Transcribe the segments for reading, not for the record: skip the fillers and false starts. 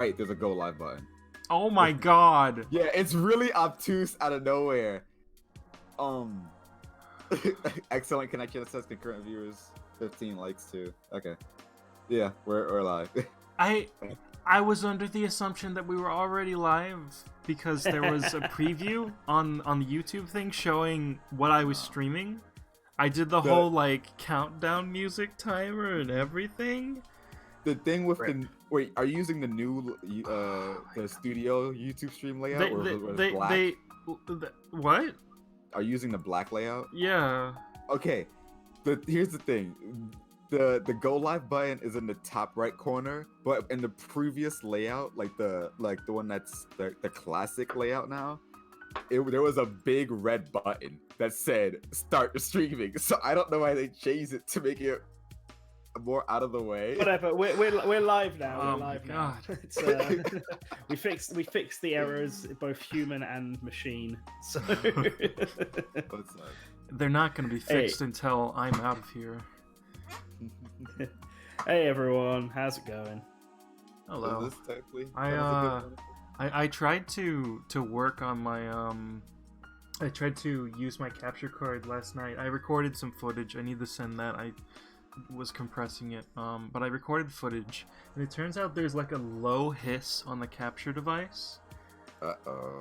right, there's a go live button. Oh my god. Yeah, it's really obtuse out of nowhere. Excellent connection. It says concurrent viewers, 15 likes too. Okay. Yeah, we're live. I was under the assumption that we were already live because there was a preview on the YouTube thing showing what I was streaming. I did the whole like countdown music timer and everything. The thing with wait, are you using the new the studio YouTube stream layout what? Are you using the black layout? Yeah. Okay. Here's the thing. The go live button is in the top right corner, but in the previous layout, like the one that's the classic layout now, there was a big red button that said start streaming. So I don't know why they changed it to make it more out of the way. Whatever. We're live now. Oh we're live my now. god. It's, we fixed the errors, both human and machine. So they're not going to be fixed until I'm out of here. Hey everyone, how's it going? Hello. Is this technically I tried to work on my I tried to use my capture card last night. I recorded some footage. I need to send that. I was compressing it, but I recorded footage, and it turns out there's like a low hiss on the capture device.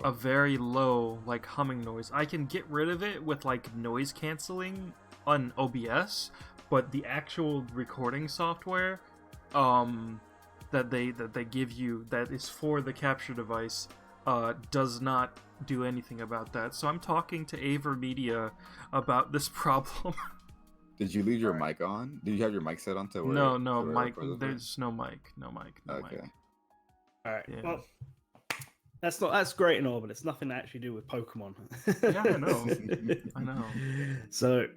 A very low, like, humming noise. I can get rid of it with like noise canceling on OBS, but the actual recording software that they give you that is for the capture device does not do anything about that. So I'm talking to Aver Media about this problem. Did you leave your mic on? Did you have your mic set on to where? No, mic. There's no mic. No Okay. mic. All right. Yeah. Well, that's great and all, but it's nothing to actually do with Pokemon. Yeah, I know. I know. So,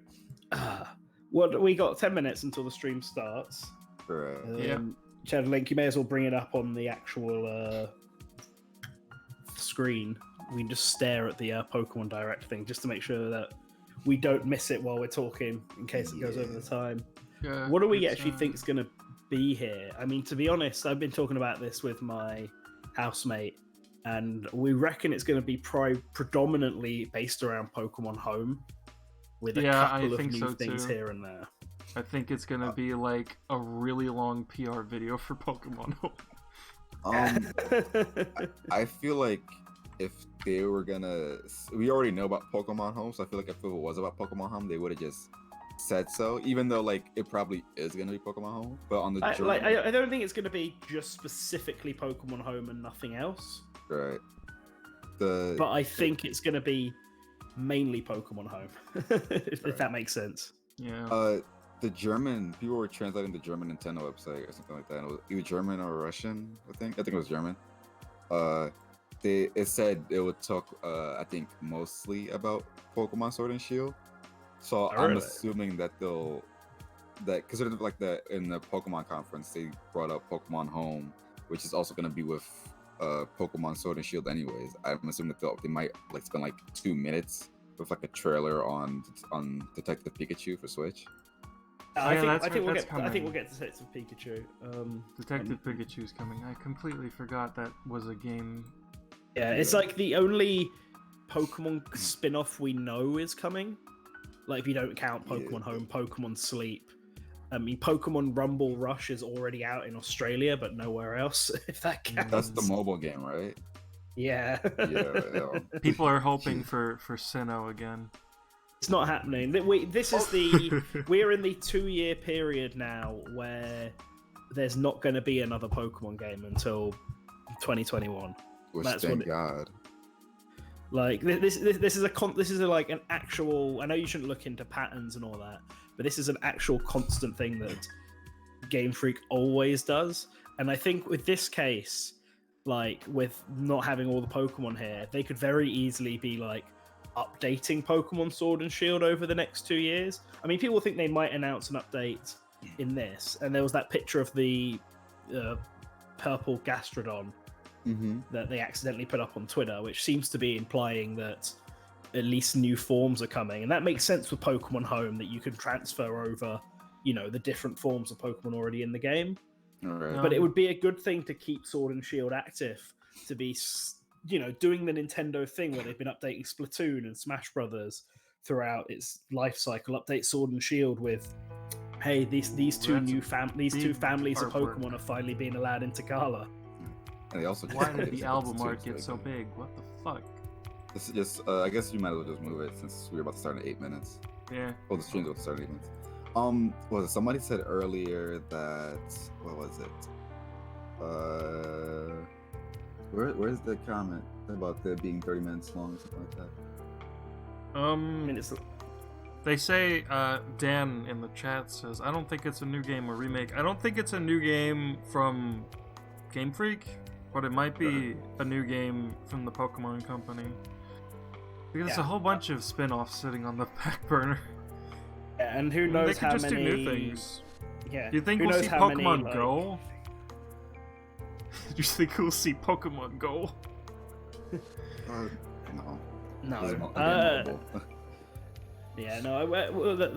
what we got 10 minutes until the stream starts. Correct. Yeah. Chad Link, you may as well bring it up on the actual screen. We can just stare at the Pokemon Direct thing just to make sure that we don't miss it while we're talking in case it goes over the time. Yeah, what do we actually think is going to be here? I mean, to be honest, I've been talking about this with my housemate, and we reckon it's going to be predominantly based around Pokemon Home, with a couple of new things here and there. I think it's going to be like a really long PR video for Pokemon Home. I feel like if they were gonna, we already know about Pokemon Home, so I feel like if it was about Pokemon Home, they would have just said so. Even though like it probably is gonna be Pokemon Home, but on the I don't think it's gonna be just specifically Pokemon Home and nothing else. Right. But I think it's gonna be mainly Pokemon Home, if that makes sense. Yeah. The German people were translating the German Nintendo website or something like that. And it was either German or Russian. I think it was German. It said it would talk, I think, mostly about Pokemon Sword and Shield. So I'm assuming that because like in the Pokemon conference, they brought up Pokemon Home, which is also going to be with Pokemon Sword and Shield anyways. I'm assuming that they might like spend like 2 minutes with like a trailer on Detective Pikachu for Switch. I think we'll get to Detective Pikachu. Detective Pikachu's coming. I completely forgot that was a game. Yeah, it's like the only Pokemon spin-off we know is coming. Like, if you don't count Pokemon Home, Pokemon Sleep. I mean, Pokemon Rumble Rush is already out in Australia, but nowhere else, if that counts. That's the mobile game, right? Yeah. Yeah. People are hoping for Sinnoh again. It's not happening. We're in the 2-year period now where there's not going to be another Pokemon game until 2021. Which, thank God. Like this is like an actual. I know you shouldn't look into patterns and all that, but this is an actual constant thing that Game Freak always does. And I think with this case, like with not having all the Pokemon here, they could very easily be like updating Pokemon Sword and Shield over the next 2 years. I mean, people think they might announce an update in this, and there was that picture of the purple Gastrodon that they accidentally put up on Twitter, which seems to be implying that at least new forms are coming, and that makes sense with Pokemon Home, that you can transfer over, the different forms of Pokemon already in the game. Right. But it would be a good thing to keep Sword and Shield active, to be, doing the Nintendo thing where they've been updating Splatoon and Smash Brothers throughout its life cycle. Update Sword and Shield with, hey, these two families of Pokemon are finally being allowed into Gala. And they also Why did the album art get so big? What the fuck? This is just, I guess you might as well just move it since we're about to start in 8 minutes. Yeah. Oh, the stream's about to start in 8 minutes. Was it somebody said earlier that, what was it? Where's the comment about there being 30 minutes long or something like that? I mean, it's... They say, Dan in the chat says, I don't think it's a new game or remake. I don't think it's a new game from Game Freak, but it might be a new game from the Pokemon Company. Because there's a whole bunch of spin-offs sitting on the back burner. Yeah, and who knows how many... They could just do new things. Yeah. Do you think we'll see Pokemon Go? Do you think we'll see Pokemon Go? No. No. Yeah, no.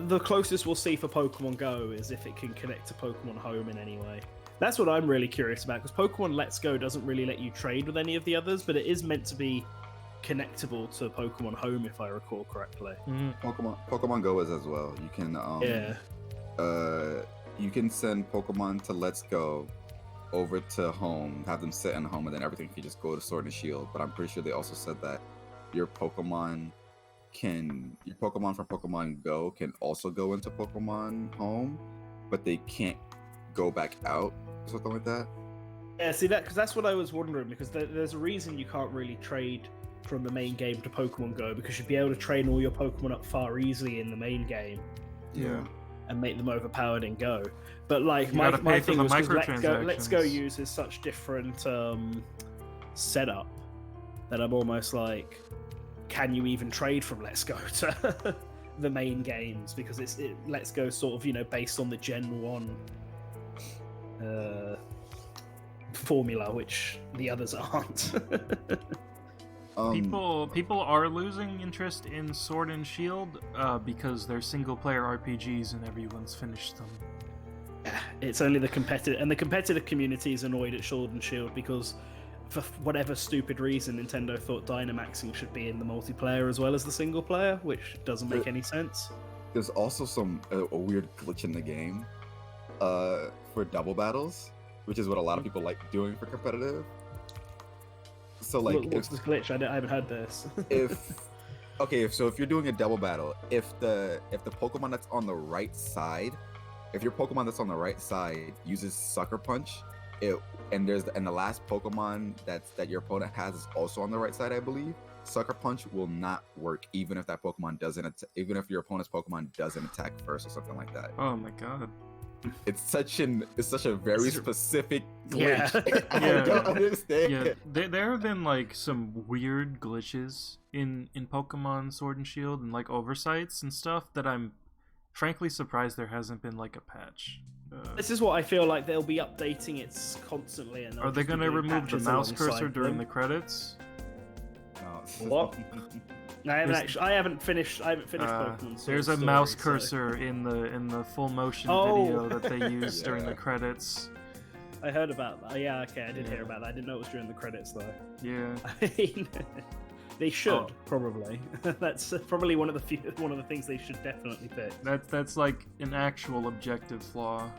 The closest we'll see for Pokemon Go is if it can connect to Pokemon Home in any way. That's what I'm really curious about, because Pokemon Let's Go doesn't really let you trade with any of the others, but it is meant to be connectable to Pokemon Home, if I recall correctly. Pokemon Go is as well. You can you can send Pokemon to Let's Go over to Home, have them sit in Home, and then everything can just go to Sword and Shield. But I'm pretty sure they also said that your Pokemon from Pokemon Go can also go into Pokemon Home, but they can't go back out or something like that. Yeah, see that, because that's what I was wondering, because there's a reason you can't really trade from the main game to Pokemon Go, because you'd be able to train all your Pokemon up far easily in the main game. Yeah. And make them overpowered in Go. But like my thing was, Let's Go uses such different setup that I'm almost like, can you even trade from Let's Go to the main games? Because Let's Go sort of, based on the Gen 1 formula, which the others aren't. People are losing interest in Sword and Shield because they're single-player RPGs and everyone's finished them. It's only the competitive community is annoyed at Sword and Shield because, for whatever stupid reason, Nintendo thought Dynamaxing should be in the multiplayer as well as the single player, which doesn't make any sense. There's also a weird glitch in the game for double battles, which is what a lot of people like doing for competitive. So like, what's this glitch? I haven't heard this. So if you're doing a double battle, if the Pokemon that's on the right side, if your Pokemon that's on the right side uses Sucker Punch, and the last Pokemon that your opponent has is also on the right side, I believe, Sucker Punch will not work even if that Pokemon even if your opponent's Pokemon doesn't attack first or something like that. Oh my god. It's such a very specific glitch. Yeah. I don't understand. Yeah, there have been like some weird glitches in Pokemon Sword and Shield and like oversights and stuff that I'm frankly surprised there hasn't been like a patch. This is what I feel like they'll be updating it constantly. And are they going to remove the mouse cursor during the credits? No. What? I haven't finished Pokemon. There's a mouse cursor in the full motion video that they use during the credits. I heard about that. Yeah, okay, I did hear about that. I didn't know it was during the credits though. Yeah. I mean, they should probably. That's probably one of the things they should definitely fix. That's like an actual objective flaw.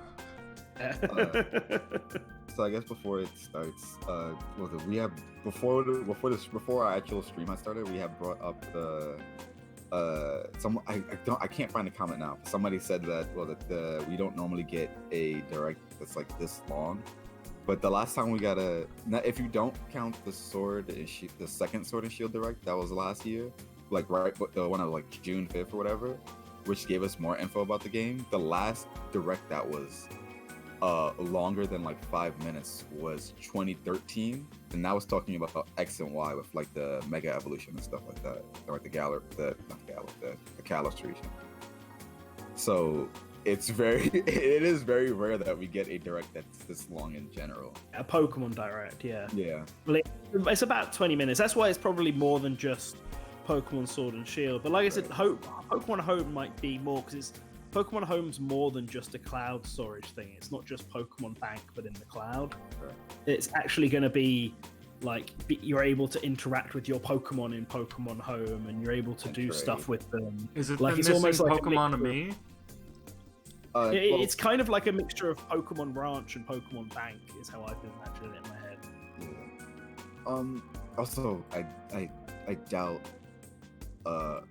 So I guess before it starts, before our actual stream had started, we have brought up the I can't find the comment now. Somebody said that we don't normally get a direct that's like this long, but the last time we got if you don't count the the second Sword and Shield direct, that was last year, like the one of like June 5th or whatever, which gave us more info about the game. The last direct that was longer than like 5 minutes was 2013, and that was talking about X and Y with like the Mega Evolution and stuff like that, or like the Kalos region. So it is very rare that we get a direct that's this long in general. A Pokemon direct, yeah. Yeah. It's about 20 minutes. That's why it's probably more than just Pokemon Sword and Shield. But like I said, Pokemon Home might be more because it's Pokemon Home's more than just a cloud storage thing. It's not just Pokemon Bank, but in the cloud. It's actually going to be like you're able to interact with your Pokemon in Pokemon Home, and you're able to do stuff with them. Is it like the it's missing almost like Pokemon of me? It's kind of like a mixture of Pokemon Ranch and Pokemon Bank, is how I've imagined it in my head. Yeah. Also, I doubt a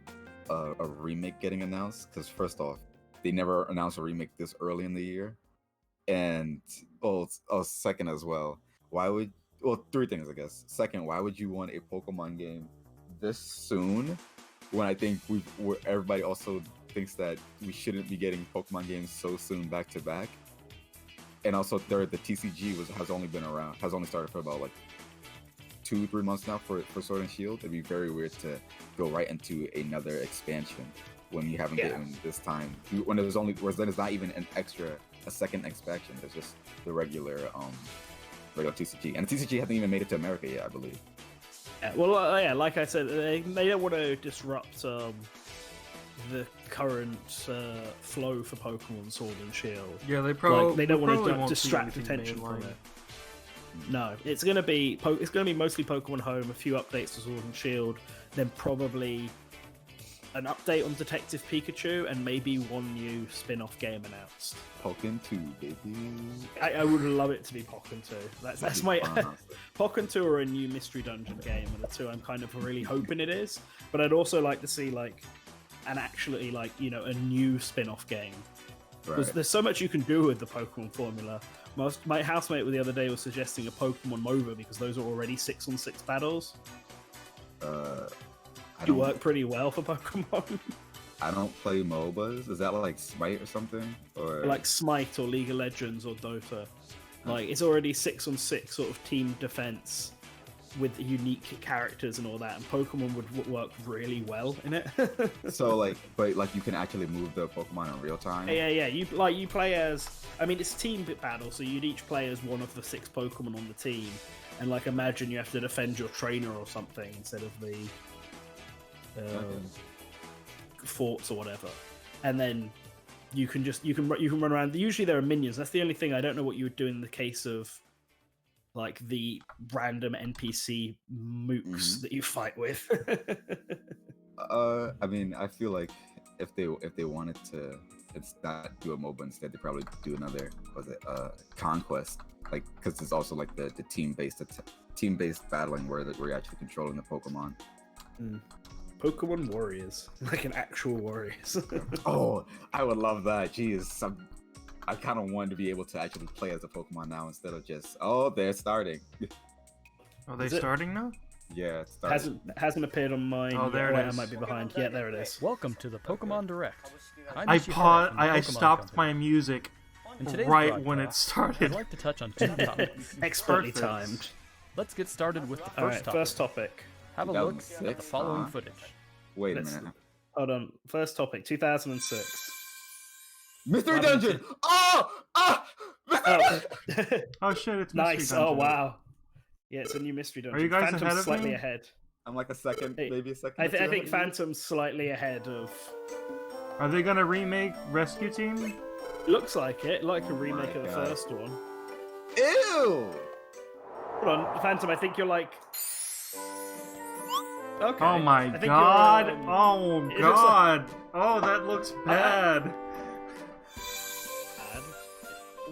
remake getting announced, because first off, they never announced a remake this early in the year, and second as well, three things I guess. Second, why would you want a Pokemon game this soon when I think everybody also thinks that we shouldn't be getting Pokemon games so soon back to back? And also third, the TCG has only started for about like 2-3 months now for Sword and Shield. It'd be very weird to go right into another expansion when you haven't gotten this time. When there's not even a second expansion. There's just the regular TCG, and the TCG hasn't even made it to America yet, I believe. Yeah, well, like I said, they don't want to disrupt the current flow for Pokemon Sword and Shield. Yeah, they probably don't want to won't distract attention from it. No, it's gonna be mostly Pokemon Home, a few updates to Sword and Shield, then probably an update on Detective Pikachu, and maybe one new spin-off game announced. Pokken 2, baby. I would love it to be Pokken 2. That's my Pokken 2 or a new Mystery Dungeon game, and the two I'm kind of really hoping it is. But I'd also like to see a new spin-off game. Because there's so much you can do with the Pokemon formula. My housemate the other day was suggesting a Pokemon MOBA because those are already 6-on-6 battles. They work pretty well for Pokemon. I don't play MOBAs. Is that like Smite or something? Or like Smite or League of Legends or Dota. Like it's already 6-on-6 sort of team defense with unique characters and all that, and Pokemon would work really well in it. So but you can actually move the Pokemon in real time. Yeah. You play as. I mean, it's team battle, so you'd each play as one of the 6 Pokemon on the team, and imagine you have to defend your trainer or something instead of the forts or whatever, and then you can run around. Usually there are minions. That's the only thing I don't know what you would do in the case of the random NPC mooks that you fight with. I mean, I feel like if they wanted to not do a MOBA instead, they probably do another Conquest, because it's also the team-based battling where you're actually controlling the Pokemon. Pokemon Warriors, like an actual Warriors. Oh, I would love that. Jeez, I kind of want to be able to actually play as a Pokemon now instead of just they're starting. Are they starting now? Yeah, it's starting. Hasn't appeared on mine. Oh, there it is. I might be behind. Yeah, there it is. Welcome to the Pokemon Direct. I stopped my music right when it started. I'd like to touch on 2 topics. Expertly timed. Let's get started with the first topic. Have a look at the following footage. Wait a minute. Hold on. First topic, 2006. Mystery Dungeon! Oh shit, it's Mystery nice. Dungeon. Oh wow. Yeah, it's a new Mystery Dungeon. Are you guys Phantom's ahead of slightly me? ahead. I'm like a second, maybe a second. I think Phantom's slightly ahead of. Are they gonna remake Rescue Team? Looks like it, like a remake of the first one. Ew! Hold on, Phantom. I think you're like. Okay. Oh my god! Oh god! Oh, that looks bad.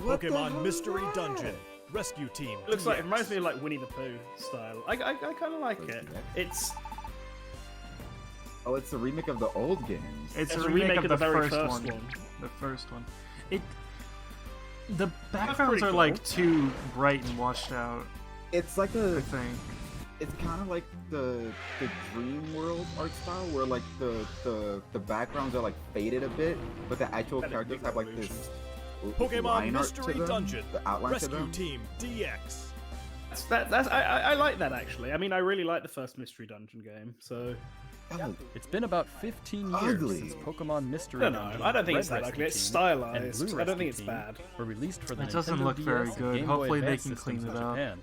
Pokemon Mystery Dungeon Rescue Team. It looks like it reminds me of Winnie the Pooh style. I kind of like it. It's. Oh, it's a remake of the old games. It's a remake of the very first one. The first one. The backgrounds are cool. Too bright and washed out. It's like I think. It's kind of like the Dream World art style, where the backgrounds are faded a bit, but the actual characters have this Pokemon Mystery Dungeon the outline Rescue to them. Team DX. I like that actually. I mean, I really like the first Mystery Dungeon game. So It's been about 15 years Ugly. since Pokemon Mystery no, Dungeon, I don't think Red it's that Rescue ugly. It's Team, stylized. and Blue I don't Rescue think it's Team bad. were released for the It doesn't Nintendo look very DS and good. Game Boy Hopefully they Advance can clean systems it in up. Japan.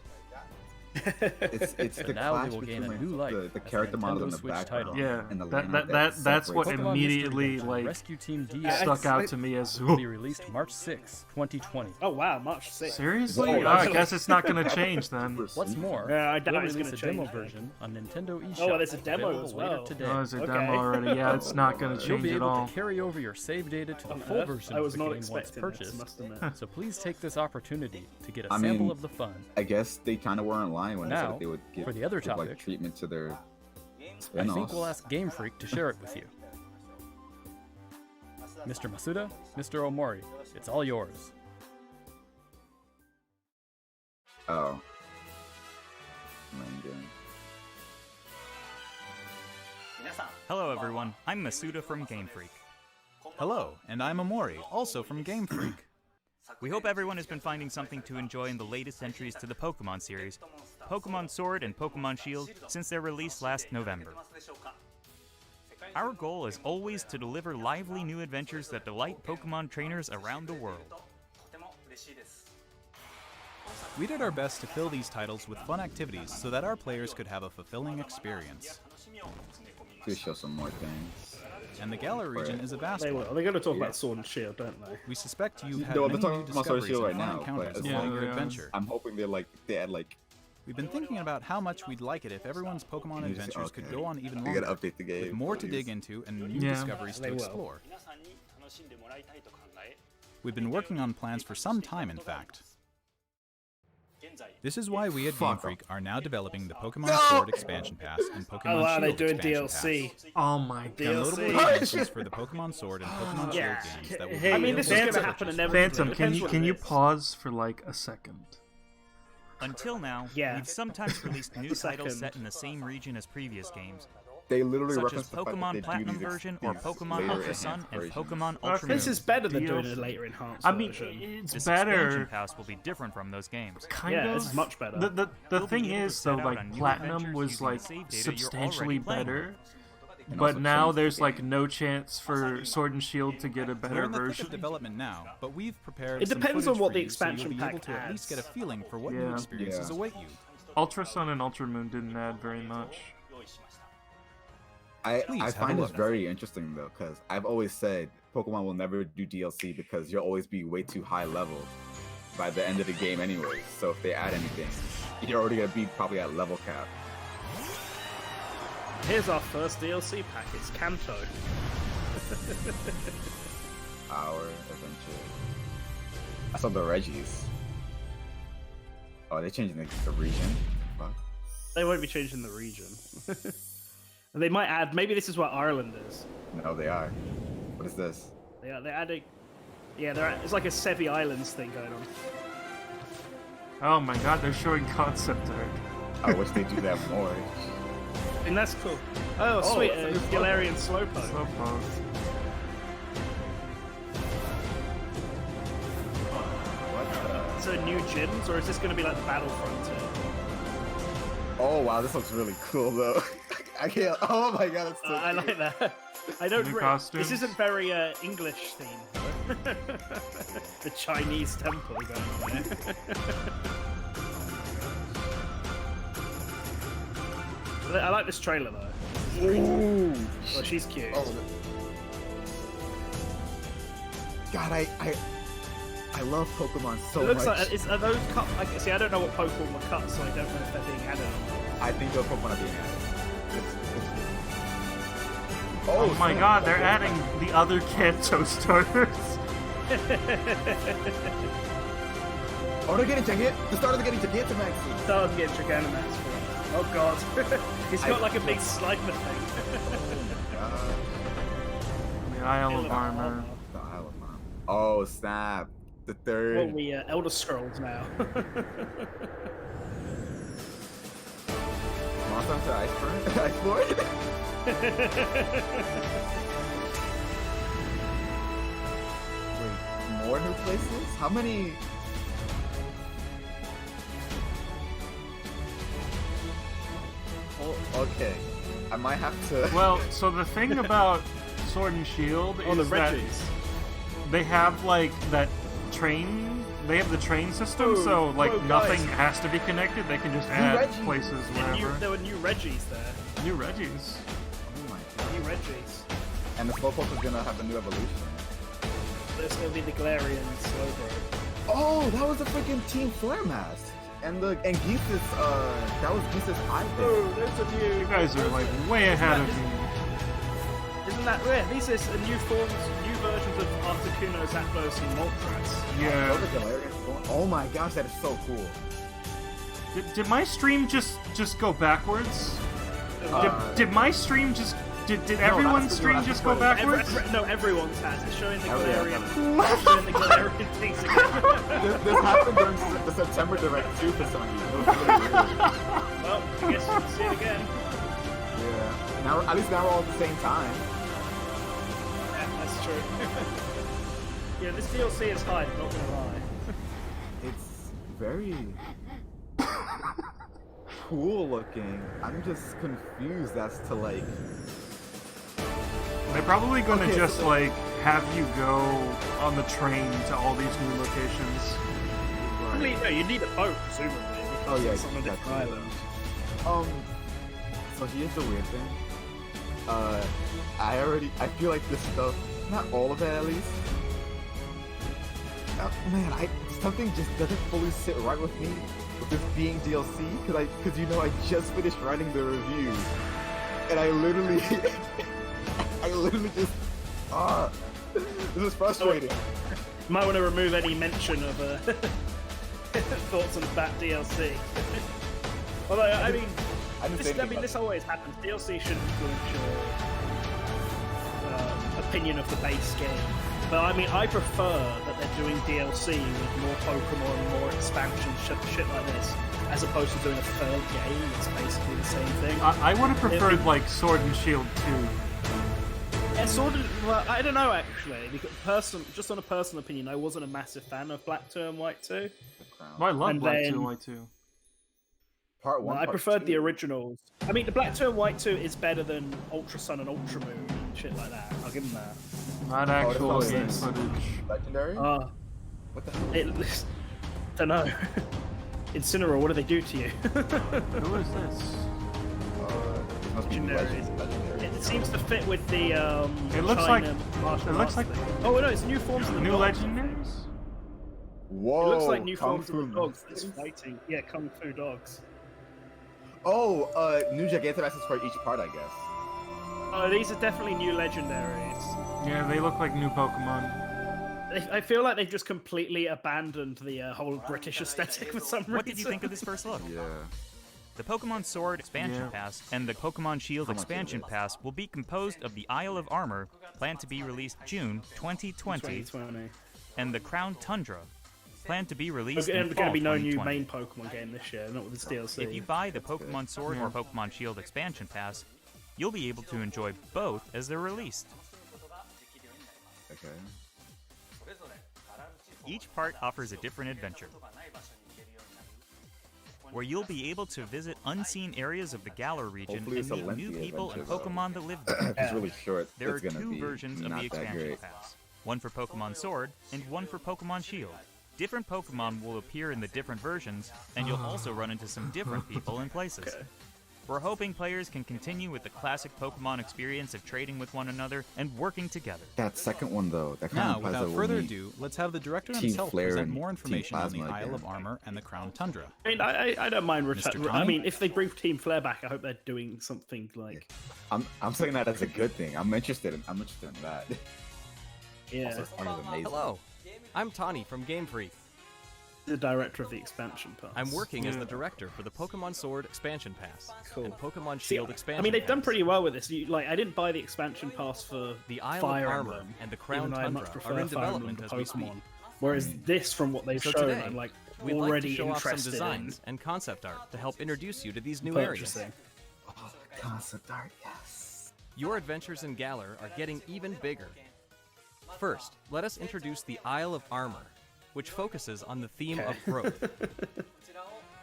it's the now they clash will gain a between new life the as a character model Nintendo in the Switch background title. Yeah, and the that's lineup what separates Pokemon immediately Mystery Dungeon like Rescue Team DX stuck out to me as will be released March 6, 2020. Oh wow, March 6th. seriously. Whoa, Oh, I that's- guess it's not gonna change then. What's more, Yeah, I we'll doubt it's release gonna a demo change. version on Nintendo eShop. Oh, there's a demo available as well. later today. Oh, there's a Okay. demo already. Yeah, it's not gonna You'll change be at able all. to carry over your save data to the On full Earth? version I of was the not game once expecting purchased. this, must admit. So please take this opportunity to get a I sample mean, of the fun. I guess they kind of were in line when they said Now, that they would give, for the other give, like topic, treatment to their I spin-offs. think we'll ask Game Freak to share it with you. Mr. Masuda, Mr. Omori, it's all yours. Oh. Main game. Hello everyone, I'm Masuda from Game Freak. Hello, and I'm Amori, also from Game Freak. We hope everyone has been finding something to enjoy in the latest entries to the Pokémon series, Pokémon Sword and Pokémon Shield, since their release last November. Our goal is always to deliver lively new adventures that delight Pokémon trainers around the world. We did our best to fill these titles with fun activities so that our players could have a fulfilling experience. Please show some more things. And the Galar region is a vast They one. will. They're going to talk about Sword and Shield, don't they? We suspect you've had No, many they're new talking about Sword and discoveries Shield right and fun now, encounters but along your yeah. adventure. I'm hoping they add like. We've been thinking about how much we'd like it if everyone's Pokemon You just- adventures could okay. go on even They longer, gotta update the game. with more to please. dig into and new Yeah. discoveries They to will. explore. We've been working on plans for some time, in fact. This is why we at Game Fuck. Freak are now developing the Pokemon No! Sword Expansion Pass and Pokemon Oh wow, Shield they're doing Expansion DLC. Pass. Oh my god. DLC. Downloadable expansions for the Pokemon Sword and Pokemon Yeah. Shield games that will Hey, I be mean, this is available going to for happen purchase. inevitably. Phantom, Depends can what you it is. pause for like a second? Until now, Yeah. we've sometimes released new Second. titles set in the same region as previous games, They literally such reference as the fact that Pokemon they do Platinum these version or these Pokemon later Ultra Sun enhanced and versions. Pokemon Ultra Moon. This is better than doing DLC. a later enhanced I mean, version. it's This expansion better. pass will be different from those games. Kind Yeah, of. this is much better. The You'll be thing able to is, set though, out like on new Platinum adventures was using the like save data you're substantially already playing. better. And But also now change the there's like game. no chance for Sword and Shield to get a We're better in the thick version. of development now, but we've prepared It some depends on footage what for the you so you'll expansion be able pack to at least get a adds. feeling for what new Yeah. experiences Yeah. await you. Ultra Sun and Ultra Moon didn't add very much. Please I have a find this look. very interesting though, because I've always said Pokemon will never do DLC because you'll always be way too high level by the end of the game anyway. So if they add anything, you're already gonna be probably at level cap. Here's our first DLC pack. It's Kanto. Our adventure. I saw the Reggies. Oh, they changing the region. Fuck. They won't be changing the region. And they might add. Maybe this is what Ireland is. No, they are. What is this? They're adding. Yeah, it's like a Sevi Islands thing going on. Oh my god, they're showing concept art. I wish they do that more. And that's cool. Oh, sweet. it's a new Galarian Slowpoke. Slowpoke. What the? So new gyms, or is this going to be like the Battlefront? Oh wow, this looks really cool though. I can't. Oh my god, that's so I cute. like that. I don't. New This costumes. isn't very English themed. The Chinese temple going on there. I like this trailer though. Ooh. Well, she's cute. Oh. God, I love Pokemon so It looks much. like are those cut? See, I don't know what Pokemon were cut, so I don't know if they're being added. I think those Pokemon are being added. Oh my snap. god, they're adding the other Kanto starters. Oh, they're getting the starters are getting Gigantamaxes. Stars get Gigantamax. Oh god, he's got like a big Slifer thing. The Isle of Armor. The Isle of Armor. Oh snap! The third. Well, we Elder Scrolls now. Monster Hunter Iceborne. Wait, more new places? How many? Oh, okay, I might have to. Well, so the thing about Sword and Shield Oh, the is that Reggies. they have like that they have the train system, so like nothing has to be connected. They can just add places wherever. There were new Reggies there. New Reggies. Oh my god. New Reggies. And the Slowpoke is gonna have a new evolution. There's gonna be the Galarian Slowbro. Oh, that was a freaking Team Flare mask. And Geese's, that was Geese's eye thing. Oh, there's a new... You guys are like way ahead of me. Isn't that rare? These are new versions of Articuno, Zapdos, and Moltres. Yeah. Oh my gosh, that is so cool. Did my stream just go backwards? Did my stream just... Did everyone's stream just go backwards? No, everyone's has. It's showing the Galarian. It's showing the Galarian things again. This happened during the September Direct too for some reason. It was really weird. Well, I guess we'll see it again. Yeah. Now, at least now we're all at the same time. Yeah, that's true. Yeah, this DLC is hype, not gonna lie. It's very cool looking. I'm just confused as to like. They're probably gonna like have you go on the train to all these new locations. Right. No, you need a boat, presumably. Oh yeah, it's on a different island. So here's the weird thing. I feel like this stuff, not all of it at least. Man, something just doesn't fully sit right with me with this being DLC, because you know I just finished writing the review, and I literally just this is frustrating. You might want to remove any mention of thoughts on that DLC. Although I mean, this always happens. DLC should influence your opinion of the base game. But I mean, I prefer that they're doing DLC with more Pokemon, more expansions, shit like this, as opposed to doing a third game. It's basically the same thing. I would have preferred like Sword and Shield 2. Yeah, well, I don't know actually. Because just on a personal opinion, I wasn't a massive fan of Black 2 and White 2. Well, I love Black 2 and White 2. Part 1. I preferred the originals. I mean, the Black 2 and White 2 is better than Ultra Sun and Ultra Moon and shit like that. I'll give them that. Not actual game footage. Legendary? What the hell? I don't know. Incineroar, what do they do to you? Who is this? Legendary. It seems to fit with the it looks China like martial it looks arts like thing. Oh no, it's new forms of the new dogs. legendaries. Whoa! It looks like new Kung forms of Fu the dogs monsters. that's fighting. Yeah, Kung Fu dogs. Oh, new Gigantamaxes for each part, I guess. Oh, these are definitely new legendaries. Yeah, they look like new Pokemon. I feel like they've just completely abandoned the whole British aesthetic for some reason. What did you think of this first look? Yeah. The Pokemon Sword Expansion Pass and the Pokemon Shield Expansion Pass will be composed of the Isle of Armor, planned to be released June 2020, and the Crown Tundra, planned to be released in There's fall going to be no 2020. new main Pokemon game this year, not with this DLC. If you buy the Pokemon Sword or Pokemon Shield Expansion Pass, you'll be able to enjoy both as they're released. Okay. Each part offers a different adventure, where you'll be able to visit unseen areas of the Galar region Hopefully it's a and meet new lengthy people and adventure, Pokemon that live there. It's really short. There are it's gonna two be versions of not the that expansion great. pass, one for Pokemon Sword and one for Pokemon Shield. Different Pokemon will appear in the different versions, and you'll also run into some different people and places. We're hoping players can continue with the classic Pokemon experience of trading with one another and working together. That second one, though, that kind Now, of implies without that further we'll meet ado, let's have the director Team himself Flare present and more Team information on the Plasma Isle again. of Armor and the Crown Tundra. I mean, I don't mind Mr. I Tony? mean, if they bring Team Flare back, I hope they're doing something like... I'm saying that as a good thing. I'm interested in that. Yeah, Also, this art is amazing. Hello, I'm Tani from Game Freak. the director of the expansion pass. I'm working as the director for the Pokemon Sword Expansion Pass Cool. and Pokemon See, Shield Expansion I mean, they've done Pass. pretty well with this. I didn't buy the expansion pass for The Isle Fire of Armor Emblem, and the Crown even though I Tundra much prefer are in Fire Emblem development to as we speak. Pokemon. Whereas this, from what they've So shown, today, I'm like we'd like already to show off some interested designs in and concept art to help introduce you to these new areas. purchasing. Oh, concept art, yes. Your adventures in Galar are getting even bigger. First, let us introduce the Isle of Armor, which focuses on the theme of growth.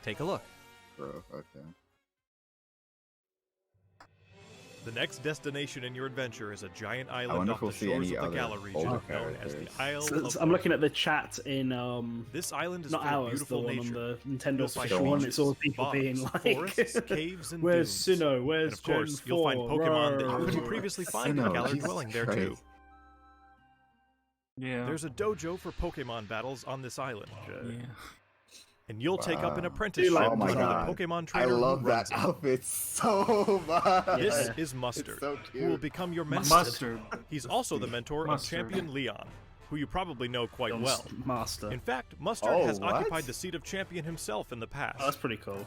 Take a look. Bro, okay. The next destination in your adventure is a giant I island wonder off if we'll the see shores any of the other Gala region, older known as the characters. Isle So, of I'm looking Armor. at the chat in This island is not full of ours, the beautiful one nature. on the Nintendo You'll find official one. beaches, It's all people bogs, being like, forests, caves, and "Where's dunes. Sinnoh? Where's And of course, Gen you'll find 4? Pokemon that you couldn't Roar." previously find in Sinnoh, Galar Jesus Dwelling there Christ. too. Yeah. There's a dojo for Pokemon battles on this island, Yeah. and you'll take up an Wow. apprenticeship like Oh my under God. the Pokemon I trainer who love runs that it. outfit so much. This Yeah. is Mustard, It's so who will cute. become your mentor. Mustard. He's also the mentor Mustard. of Champion Leon, who you probably know quite John's well. Master. In fact, Mustard Oh, has what? occupied the seat of champion himself in the past. Oh, that's pretty cool.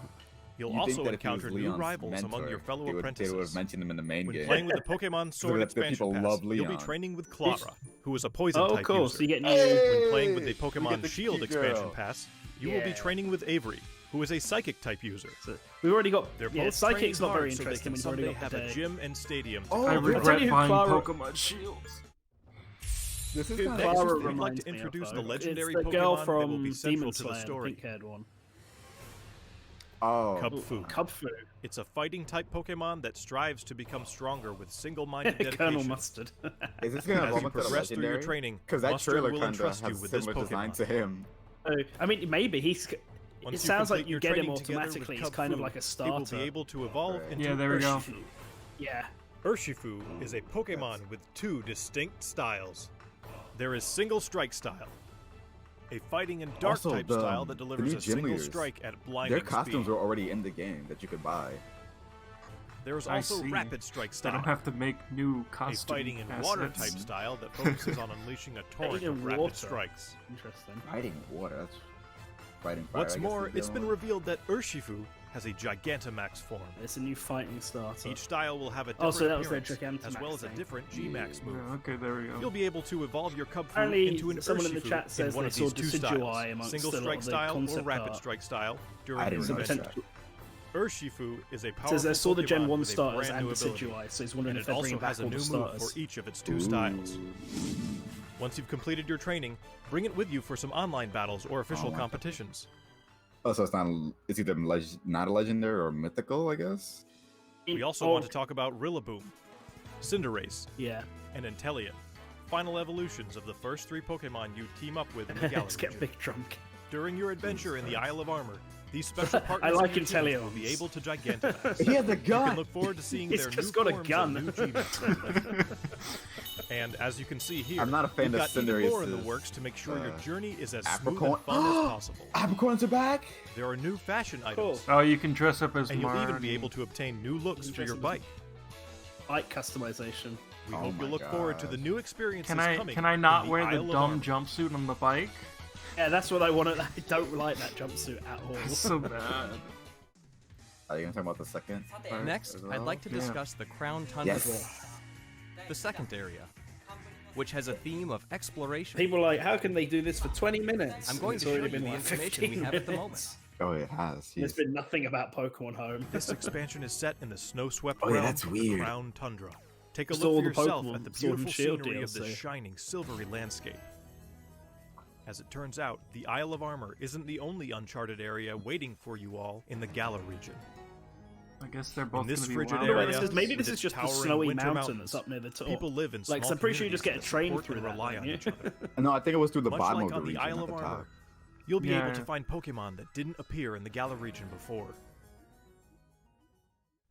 You'll You'd think also that if he was encounter new Leon's rivals among mentor, your fellow they would have apprentices. mentioned him in the main When game. playing with the Pokemon Sword that the expansion people pass, love you'll be Leon. training with Clara, who is a poison Oh, type cool. user. So you get new. When playing with the Hey, we Pokemon get the Shield cute expansion girl. pass, you will be Yeah. training with Avery, who is a psychic type user. So we've already got. They're Yeah, both Psychic's training not very hard so they interesting can when you've already someday got have the a deck. gym and stadium. Oh, I I'll tell regret you who buying Clara- Pokemon Shields. This is Okay, kind next, of Clara we'd interesting. like reminds to me of, introduce though. the legendary it's the girl Pokemon that will from be central Demon to the Slayer, the story. pink-haired one. Oh, Cubfu. Cubfu. It's a fighting type Pokemon that strives to become stronger with single-minded Colonel dedication. Mustard. is this gonna As evolve you into the progress through your legendary? training, Because that Mustard trailer will kind of entrust you has with this similar design Pokemon. to him. I mean, maybe he's. Once It you sounds like complete you your get him training together with automatically. He's kind of Cubfu, like a He starter. will be able to evolve Right. into Yeah, there we go. Urshifu. Yeah. Urshifu is a Pokemon with two distinct styles. There is Single Strike style, a fighting and dark Also, type the- style that the delivers new a gym single leaders, strike at blinding Their costumes speed. were already in the game that you could buy. There is I also see. Rapid Strike I style, don't have to make new a costume fighting and water assets. type style that focuses on unleashing a torrent in of rapid water. strikes. Interesting. Fighting water. That's fighting fire. What's I guess more, is it's the been other one. revealed that Urshifu has a Gigantamax form. It's a new fighting starter. Each style will have a Oh, different so that was their appearance, as Gigantamax well as a thing. different G-Max move. Yeah, okay, there we go. You'll be able to evolve your Cubfu Apparently, into an someone in the Urshifu chat says in one they of saw these two Decidueye styles, amongst Single a lot Strike of the style or concept Rapid art. Strike style during I your didn't know adventure. that. Urshifu is a It powerful says they saw the Gen Pokemon 1 with a starters brand and new ability, Decidueye, so he's wondering and if it they're also bringing back has a all new the move starters. for each of its two styles. Ooh. Once you've completed your training, bring it with you for some online battles or official my- competitions. Oh, so it's not. It's either not a legendary or mythical, I guess. We also want to talk about Rillaboom, Cinderace, Yeah. and Inteleon, final evolutions of the first three Pokemon you team up with in the Galar Let's get region. big drunk. During your adventure in the Isle of Armor, these special partners like in your team will Inteleons. be able to Gigantamax. He has a You gun. can look forward to seeing He's their just new got a forms gun. and new G-Max. And as you can see here, I'm not a fan we've of got even more in the Cinderace's, works to make sure your journey is as smooth Apricorn. and fun as possible. Apricorns are back. There are new fashion Cool. items, Oh, you can dress up as and you'll even be Marnie. able to obtain new looks for your Interesting. bike. Bike customization. We Oh hope my you'll look forward to God. the new experiences Can I coming. can I not in wear the Isle of dumb Armor. jumpsuit on the bike? Yeah, that's what I want. I don't like that jumpsuit at all. It's so bad. Are you gonna talk about the second? part Next, as I'd well? like to Yeah. discuss the Crown Tundra, Yes. the second area, which has a theme of exploration. People are like, how can they do this for 20 minutes? I'm going It's to show already you been the like information we 15 have at the minutes. Oh, it has. There's Jeez. been nothing about Pokemon Home. This expansion is set in the snow-swept Oh, yeah, realm that's of weird. the Crown Tundra. Take a Just look all for the yourself Pokemon, at the Sword and beautiful Shield scenery of this DLC. shining, silvery landscape. As it turns out, the Isle of Armor isn't the only uncharted area waiting for you all in the Galar region. I guess they're both this gonna be frigid wild. You know what area, this is? Maybe with this is its just the towering snowy winter mountain mountains. that's up near the top. People live in Like, small so I'm pretty sure you just communities get a that train support through and that, rely don't on you? each other. No, I think it was through the Much bottom like of the on the region Isle at of the Armor, top. you'll be able Yeah. to find Pokemon that didn't appear in the Galar region before.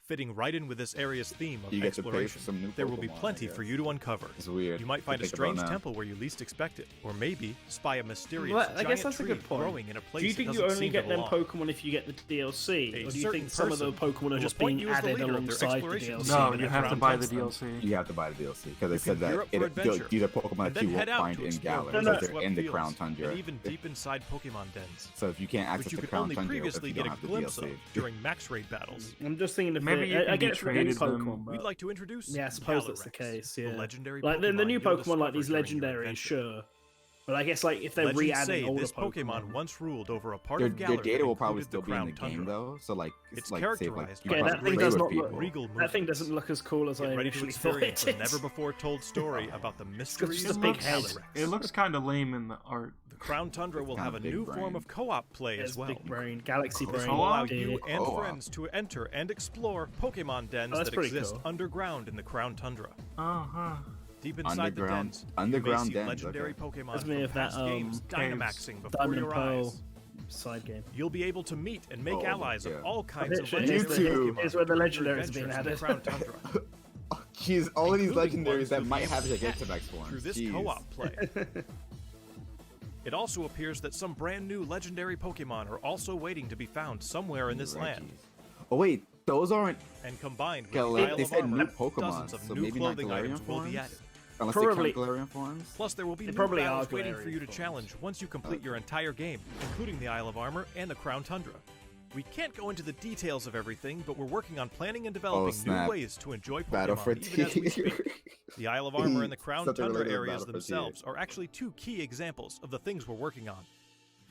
Fitting right in with this area's theme of You get to pay for exploration, some new there will be Pokemon, I plenty guess. for you to uncover. It's weird. You might to find a think about strange now. temple where you least expect it, or maybe spy a mysterious Well, I giant guess that's a tree good point. growing in a place Do you that think you doesn't only seem get to them belong. Pokemon if you get the DLC? A Or do you certain think some of the person Pokemon are will just appoint being you as the added leader of their alongside the exploration DLC? team No, in you a have to Crown buy the Tundra. DLC. You have to buy the DLC because they You said can gear that up for adventure, these are Pokemon and that then you head won't out find to in explore Galar the because they're snow-swept in the fields, Crown Tundra. and even deep inside Pokemon dens, So if you can't which access you the could Crown only Tundra if previously you get don't a have the glimpse of DLC. during max raid battles. I'm just thinking of Maybe you I can get be it for the new traded them. Pokemon, but We'd like to introduce yeah, I suppose that's the Calyrex, case. Yeah, the legendary like the Pokemon new you'll Pokemon, like discover these during your legendaries, adventure. sure. But I guess like if they're Legends re-adding say older this Pokemon once ruled over a part Their of Galar data that will probably included still the be in the Crown game Tundra. though. So like It's like say like characterized you by Yeah, can that play thing with does not people. look. regal That thing movements. doesn't look as cool as I Get ready to initially thought experience it a did. never-before-told story about the mysteries just a of big looks, head. Calyrex. it looks kind of lame in the art. The Crown Tundra will Kinda have a big new form brain. of co-op play It's as well. big brain, galaxy This brain. will allow Co-op? you and Co-op. friends to enter and explore Pokemon dens Oh, that's that pretty exist cool. underground in the Crown Tundra. Uh-huh. Deep inside the Underground- dens, underground you may see dens, legendary okay. Pokemon Reminds from me of that past games Dynamaxing before Diamond and your Pearl eyes. side game. You'll be able to meet and make Oh, allies yeah. of all kinds of Here's legendary the- Pokemon. here's where the during your legendaries are being adventures in added. the Crown Tundra. Jeez, all of these Including legendaries ones that you'll might be have able to catch Gigantamax forms. through this Jeez. co-op play. It also appears that some brand new legendary Pokemon are also waiting to be found somewhere in this land. Oh wait, those aren't And combined with Gal- the Isle they of said Armor, new Pokemon, dozens of so new maybe not clothing Galarian items will be forms? added. unless Probably- they count Galarian forms. Plus, there will be They new probably battles are waiting for you to Galarian challenge once you complete your entire game, including the Isle of Armor and the Crown Tundra. We can't go into the details of everything, but we're working on planning and developing new snap. ways to enjoy Battle Pokemon for even as we speak. The Isle of Armor and the Crown Something Tundra related to areas Battle Frontier. themselves are actually two key examples of the things we're working on.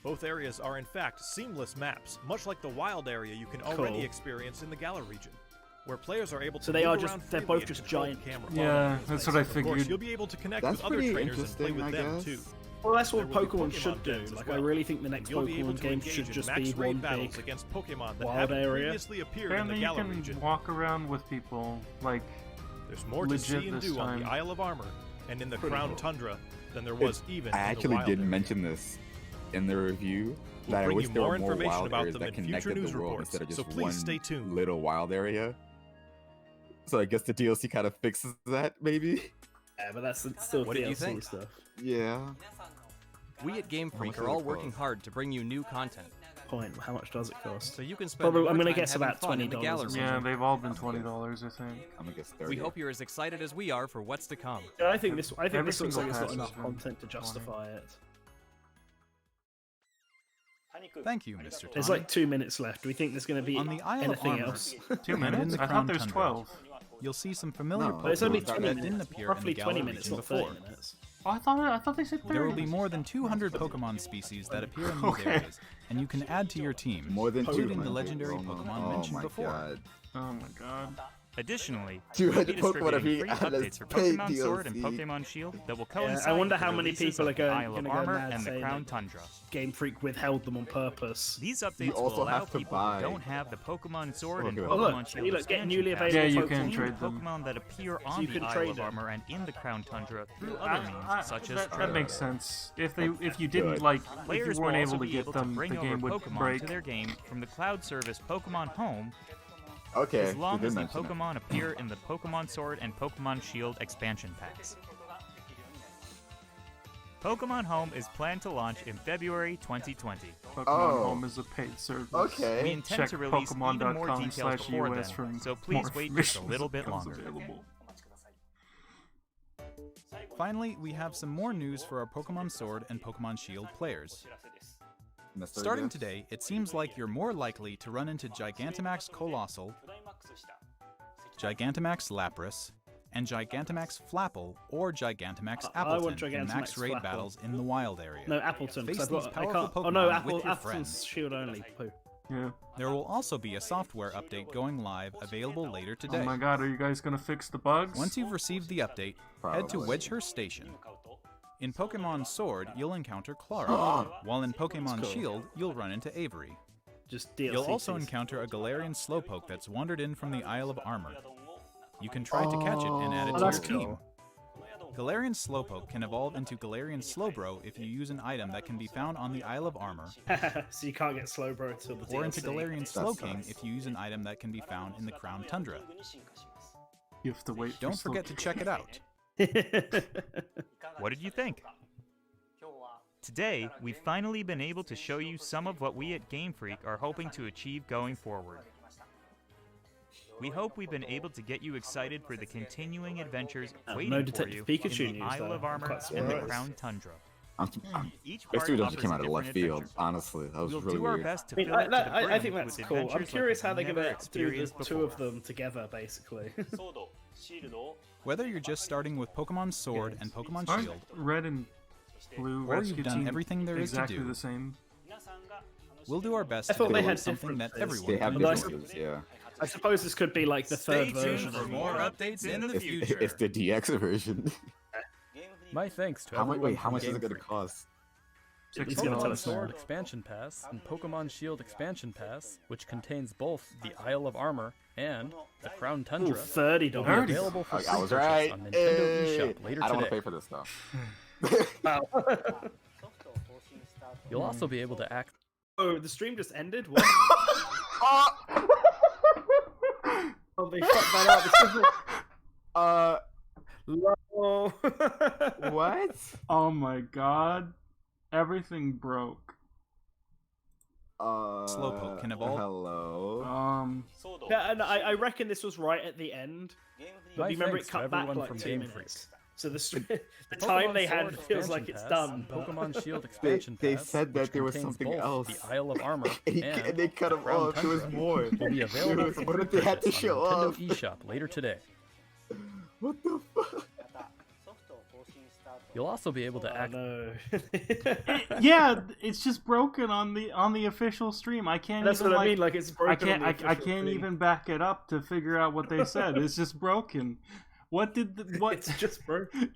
Both areas are in fact seamless maps, much like the wild area you can already Cool. experience in the Galar region, where players are able to So they move are just- around they're freely both and just control giant the camera. Yeah, that's what I Of course, figured. you'll be able to connect That's with other pretty trainers and play interesting, with I them guess. too. Well, that's what There will be Pokemon Pokemon should do. dens as Like, well. I really think the next You'll be able Pokemon to game engage should in just max be raid one battles big. against Pokemon that wild haven't area. previously appeared in Apparently the you Galar can region. walk around with people, like, There's more to legit see and this do on the time. Isle of Armor and in the Pretty Crown cool. Tundra than there was even I in the actually wild did area. mention this in the review We'll that I bring wish you there more were more information wild about areas them that in future connected news the world reports, instead of so just please one stay tuned. little wild area. So I guess the DLC kind of fixes that, maybe. Yeah, but that's still What did you DLC think? stuff. Yeah. We at Game much Freak does are it all working cost? hard to bring you new content, Point. How much does it cost? so you can spend Probably- more I'm gonna time guess having about fun in the $20 Galar or region. yeah, they've all been $20, I think. I'm gonna guess 30. We hope you're as excited as we are for what's to come. Yeah, I think this. I think Every this looks like single it's got pass enough has been content to 20. justify it. Thank you, Mr. There's Tommy. like 2 minutes left. Do we think there's going to be On the Isle of anything Armor, else? 2 in minutes? the I Crown thought there's Tundra. 12. You'll see some familiar No, But it's only Pokemon 20 that didn't minutes. appear Roughly in the 20 Galar minutes, region not before. 30 minutes. Oh, I thought they said 30. There will be more than 200 Pokemon species that appear in these Okay. areas, and you can add to your team, More than including 200. the legendary Oh my- Pokemon oh mentioned my before. God. Oh my god. Additionally, 200 we'll be Pokemon if distributing he free added updates for paid Pokemon Sword and DLC. Pokemon Shield that will Yeah, coincide I wonder with how the many releases people are of the going Isle of to go Armor mad and the saying Crown that Tundra. Game Freak withheld them on purpose. These You updates also will allow have to people buy who don't have the Pokemon Sword and Pokemon. Oh, look, Pokemon see, Shield look, get expansion newly packs available Yeah, you to can obtain trade them. Pokemon that appear So on you the can Isle trade of them. Armor and in the Crown Tundra through other means, such as that makes sense. If you didn't Good. like, if Players you will weren't also able to be get able to them, the bring over game would Pokemon break. to their game from the cloud service Pokemon Home, Okay, as long we as did the mention it. Pokemon appear in the Pokemon Sword and Pokemon Shield expansion packs. Pokemon Home is planned to launch in February 2020. Pokemon Oh. Home is a paid service. Okay. We intend Check to release even more details before Pokemon.com/US then, for so more please wait just a information little as it bit becomes longer. available. Finally, we have some more news for our Pokemon Sword and Pokemon Shield players. Mr. Starting Gibbs? today, it seems like you're more likely to run into Gigantamax Colossal, Gigantamax Lapras, and Gigantamax Flapple or Gigantamax I want Appleton in Gigantamax max raid Flapple. battles in the wild area. No, Appleton. 'cause Face I've these got, I powerful can't. Oh no, Pokemon with your Appleton's friends. Shield only. Poo. Yeah. There will also be a software update going live available later today. Oh my god, are you guys gonna fix the bugs? Once you've received the update, head to Probably. Wedgehurst Station. In Pokemon Sword, you'll encounter Clara, while in Pokemon cool. Shield, you'll run into Avery. Just DLC. You'll also please. encounter a Galarian Slowpoke that's wandered in from the Isle of Armor. You can try to catch it and add it Oh, to your that's team. cool. Galarian Slowpoke can evolve into Galarian Slowbro if you use an item that can be found on the Isle of Armor, So you can't get Slowbro until the or into DLC. Galarian Slowking nice. if you use an item that can be found in the Crown Tundra. You have to wait. for Don't forget to check it out. What did you think? Today, we've finally been able to show you some of what we at Game Freak are hoping to achieve going forward. We hope we've been able to get you excited for the continuing adventures waiting no for Detective you Pikachu in the news, Isle though. of I'm Armor quite and the surprised. Crown Tundra. I'm, Each this part dude just offers came out of different left field, adventures. honestly. That was We'll really do our weird. best to I mean, fill it to the I brim think with that's cool. I'm adventures curious like how they're we've going never to do the experienced two of before. them together, basically. Whether you're just starting with Pokemon Sword and Pokemon Aren't Shield, Red and Blue Or rescue you've done team, everything there is to exactly do. the same. We'll do our best I to thought they deliver had something that differences. everyone They have can Nice. enjoy. differences, yeah. I suppose this could be like the third Stay tuned version for of more updates in the future. It's the DX version. My thanks to How much? everyone Wait, how from much is Game it gonna Freak. cost? He's gonna tell Pokemon us now. Sword Expansion Pass and Pokemon Shield Expansion Pass, which contains both the Isle of Armor and the Crown Ooh, Tundra, $30. will be available for I was free purchase right. on Nintendo Hey! eShop later I don't want today. to pay for this though. Wow. You'll also be able to access Oh, the stream just ended? What? Oh, they fucked that up. It's just Lol. What? Oh my god. Everything broke. Slowpoke can evolve. Hello. Yeah, and I reckon this was right at the end. But My you remember it thanks to cut back everyone like from 2 Game minutes. So the Pokemon time they Sword had feels like Expansion it's Pass done. and but- Pokemon Shield Expansion They Pass, said that which there was contains something both else. the Isle of Armor And they cut the him Crown off. There was Tundra more. will be available for What free if they had to purchase on show Nintendo up? eShop later today. What the fuck? You'll also be able to Oh, no. Yeah, it's just broken on the official stream. I can't That's even what like I mean. Like it's broken. I can't on the I official can't thing. even back it up to figure out what they said. It's just broken. What did the, what? It's just broken.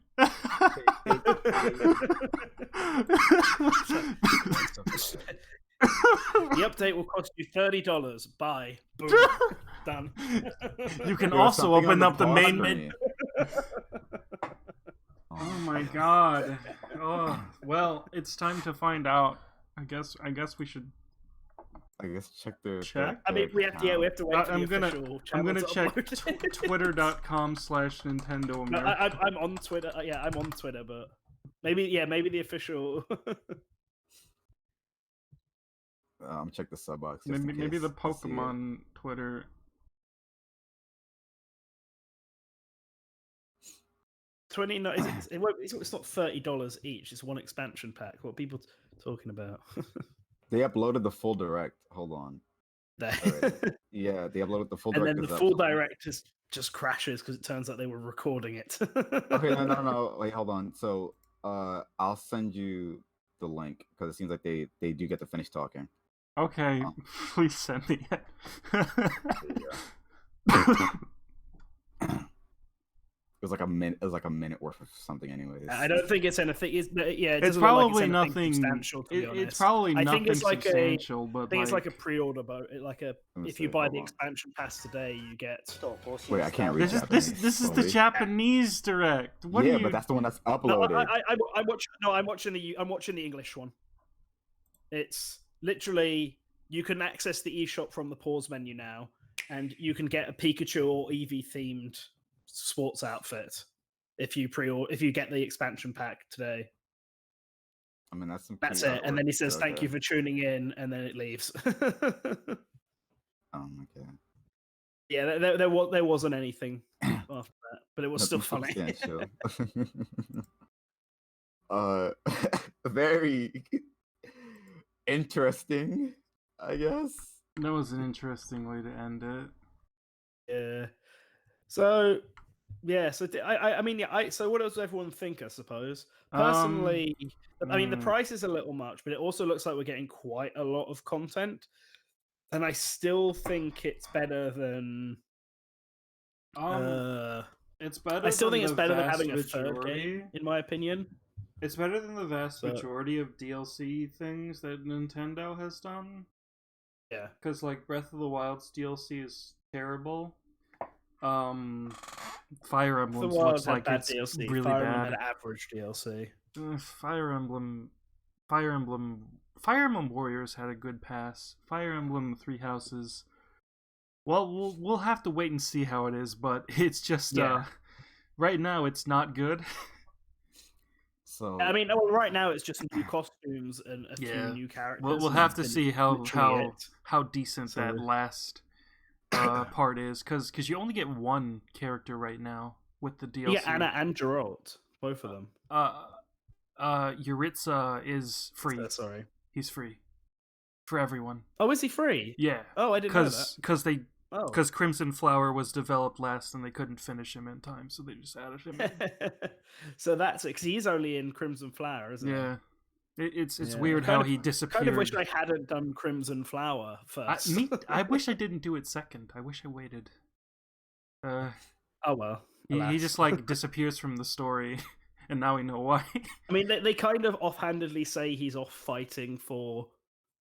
The update will cost you $30. Bye. Boom. Done. You can There was also something on open up the pause main screen. menu. Oh my god. Oh, well, it's time to find out. I guess we should I guess check their. check. I mean, we have to wait for I'm the gonna official I'm channel gonna to check upload. twitter.com/Nintendo No, America. I'm on Twitter. Yeah, I'm on Twitter, but maybe the official. Check the sub box. just in Maybe the case I see it. Pokemon Twitter. 29. It's not $30 each. It's one expansion pack. What are people talking about? They uploaded the full direct. Hold on. There. Alright. Yeah, they uploaded the full And direct. then the is full up. direct just crashes because it turns out they were recording it. Okay, no. Wait, hold on. So, I'll send you the link because it seems like they do get to finish talking. Okay, Oh. please send me it. It was like a minute. It was like a minute worth of something, anyways. I don't think it's anything. It it's doesn't look like probably anything nothing. substantial. To be It's honest. probably I nothing think it's like substantial, but I think it's like a like pre-order, but like Let me if see, you buy hold the on. expansion pass today, you get. Wait, I can't read this is Japanese. this is the Sorry. Japanese direct. What Yeah, are you? but that's the one that's No, uploaded. I'm watching the English one. It's literally you can access the eShop from the pause menu now, and you can get a Pikachu or Eevee themed sports outfit if you get the expansion pack today. I mean, that's some. That's cute it. And then he artwork, says, so, "Thank you okay. for tuning in," and then it leaves. Oh my god. Yeah, there wasn't anything after that, but it was still Nothing funny. substantial. Very interesting, I guess. That was an interesting way to end it. Yeah. So, yeah. So I mean, yeah. So what does everyone think? I suppose personally, I mean, the price is a little much, but it also looks like we're getting quite a lot of content, and I still think it's better than. It's better. I still than think it's the better than vast having a third majority. game, in my opinion. It's better than the vast But- majority of DLC things that Nintendo has done. Yeah. Because like Breath of the Wild's DLC is terrible. Fire Emblem's looks like bad it's DLC. really Fire Emblem bad. had average DLC. Fire Emblem Warriors had a good pass. Fire Emblem Three Houses. Well, we'll have to wait and see how it is, but it's just Yeah. right now it's not good. So I mean, well, right now it's just new costumes and a Yeah. few new characters. We'll and have to that's see how literally it. how decent So- that last part is, because you only get one character right now with the DLC. Yeah, Anna and Geralt, both of them. Yuritsa is free. Sorry. He's free for everyone. Oh, is he free? Yeah, Oh, I didn't know that. because they Oh. Because Crimson Flower was developed last and they couldn't finish him in time, so they just added him in. So that's it, because he's only in Crimson Flower, isn't he? Yeah. It's Yeah. weird how he disappeared. Kind of wish I hadn't done Crimson Flower first. I wish I didn't do it second. I wish I waited. Oh well. He just like disappears from the story, and now we know why. I mean, they kind of offhandedly say he's off fighting for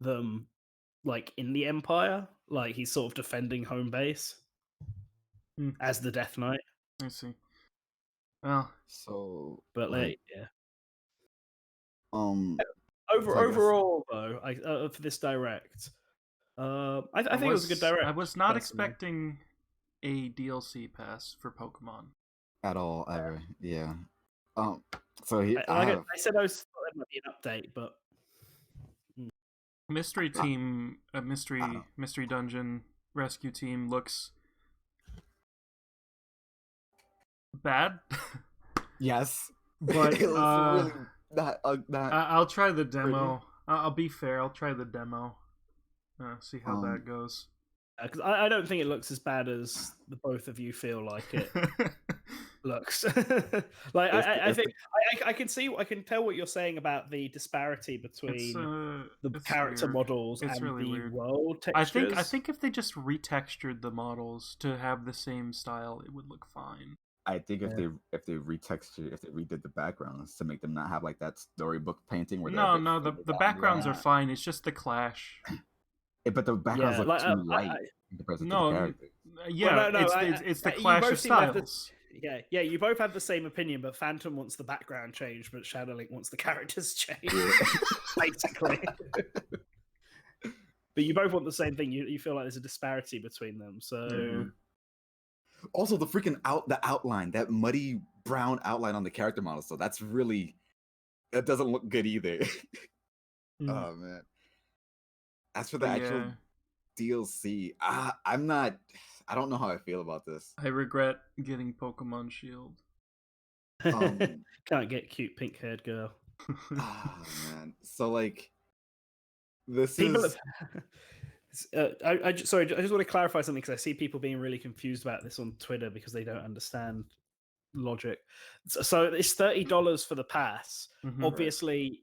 them, like in the Empire. Like he's sort of defending home base as the Death Knight. I see. Well, so but like, yeah. So Overall, though, for this direct, I think it was a good direct. I was not expecting a DLC pass for Pokemon at all ever. Yeah. So he, I said I was thought there might be an update, but Mystery Team, Mystery Dungeon Rescue Team looks bad. Yes, but it was really not. I'll try the demo. I'll be fair. I'll try the demo. See how that goes. Because I don't think it looks as bad as the both of you feel like it looks. Like I think I can tell what you're saying about the disparity between the character weird. It's and really the weird. World textures. I think if they just retextured the models to have the same style, it would look fine. I think if they retextured, if they redid the backgrounds to make them not have like that storybook painting where the backgrounds are fine. It's just the clash. But the backgrounds look too light in comparison to the character. It's the clash of styles. Yeah, you both have the same opinion, but Phantom wants the background changed, but Shadowlink wants the characters changed, basically. But you both want the same thing. You feel like there's a disparity between them. So, also the freaking outline, that muddy brown outline on the character model. So that doesn't look good either. Oh man. As for the actual DLC, I don't know how I feel about this. I regret getting Pokemon Shield. Can't get cute pink-haired girl. Oh man. So like, this people is. I just want to clarify something because I see people being really confused about this on Twitter because they don't understand logic. So it's $30 for the pass. Obviously,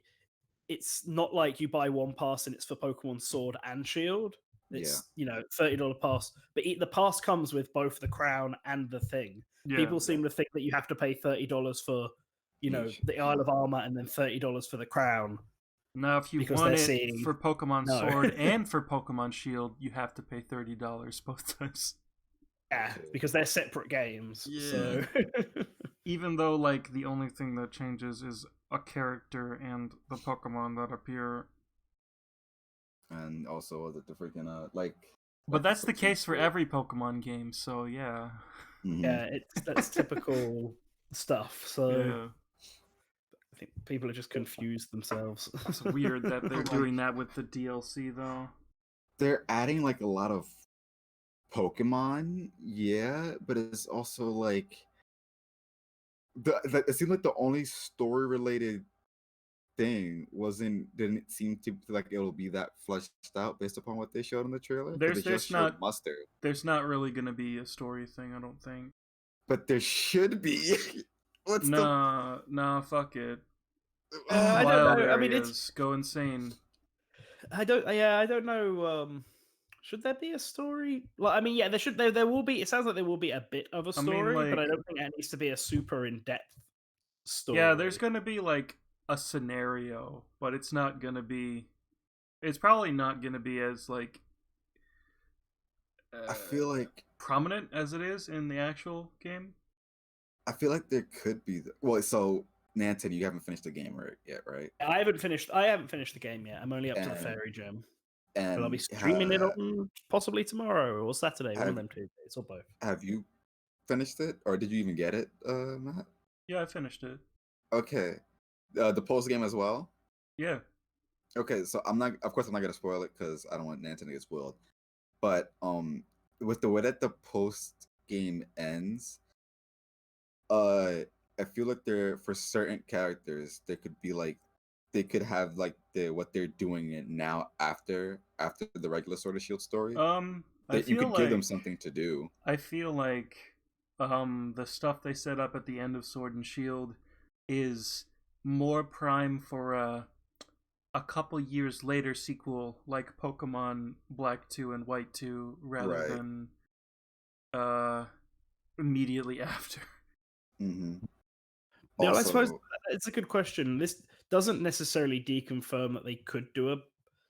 it's not like you buy one pass and it's for Pokemon Sword and Shield. It's $30 pass, but the pass comes with both the crown and the thing. People seem to think that you have to pay $30 for the Isle of Armor and then $30 for the crown. Now, if you want it for Pokemon Sword and for Pokemon Shield, you have to pay $30 both times. Yeah, because they're separate games. Yeah. So. Even though, like, the only thing that changes is a character and the Pokemon that appear. And also the freaking, But that's the case for every Pokemon game, so yeah. Yeah, that's typical stuff, so... I think people are just confused themselves. It's weird that they're doing that with the DLC, though. They're adding, like, a lot of Pokemon, but it's also, like... it seemed like the only story-related thing didn't seem to like it'll be that fleshed out based upon what they showed in the trailer. There's not really going to be a story thing, I don't think. But there should be. Nah, fuck it. I don't know. I mean, it's go insane. I don't know. Should there be a story? Well, I mean, yeah, there should. There will be. It sounds like there will be a bit of a story, but I don't think it needs to be a super in-depth story. Yeah, there's going to be like a scenario, but it's not going to be. It's probably not going to be as like. I feel like prominent as it is in the actual game. I feel like there could be. So Nanton, you haven't finished the game yet, right? I haven't finished the game yet. I'm only up to the Fairy Gem. And I'll be streaming it on possibly tomorrow or Saturday, one of them 2 days, or both. Have you finished it, or did you even get it, Matt? Yeah, I finished it. Okay, the post game as well. Yeah. Okay, so of course, I'm not gonna spoil it because I don't want Nanton to get spoiled. But with the way that the post game ends, I feel like for certain characters, there could be like. They could have like what they're doing it now after the regular Sword and Shield story. you could give them something to do. I feel like the stuff they set up at the end of Sword and Shield is more prime for a couple years later sequel like Pokemon Black 2 and White 2 rather than immediately after. Mm-hmm. Now, I suppose it's a good question. This doesn't necessarily deconfirm that they could do a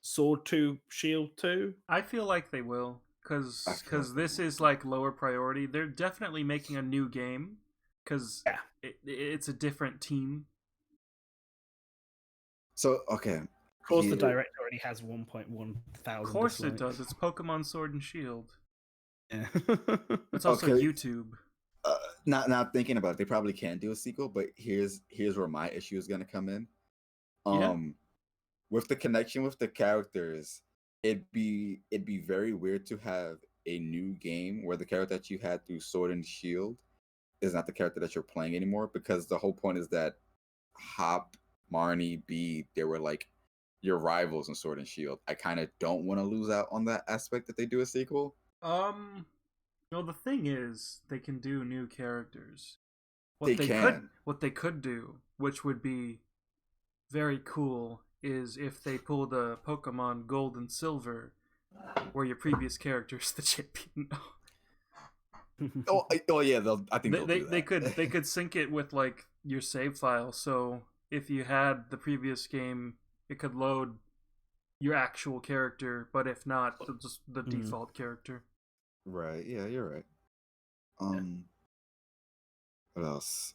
Sword 2, Shield 2. I feel like they will, because this is like lower priority. They're definitely making a new game, because it's a different team. So, okay. Of course, the direct already has 1.1 thousand. Of course dislikes. it does. It's Pokemon Sword and Shield. Yeah. It's also YouTube. Not thinking about it, they probably can do a sequel, but here's where my issue is gonna come in. With the connection with the characters, it'd be very weird to have a new game where the character that you had through Sword and Shield is not the character that you're playing anymore, because the whole point is that Hop, Marnie, B, they were like your rivals in Sword and Shield. I kind of don't want to lose out on that aspect that they do a sequel. No, the thing is, they can do new characters. What they could do, which would be very cool, is if they pulled a Pokemon Gold and Silver, where your previous character is the champion. oh yeah, I think they could sync it with like your save file. So if you had the previous game, it could load your actual character, but if not, just the default character. Right. Yeah, you're right. What else?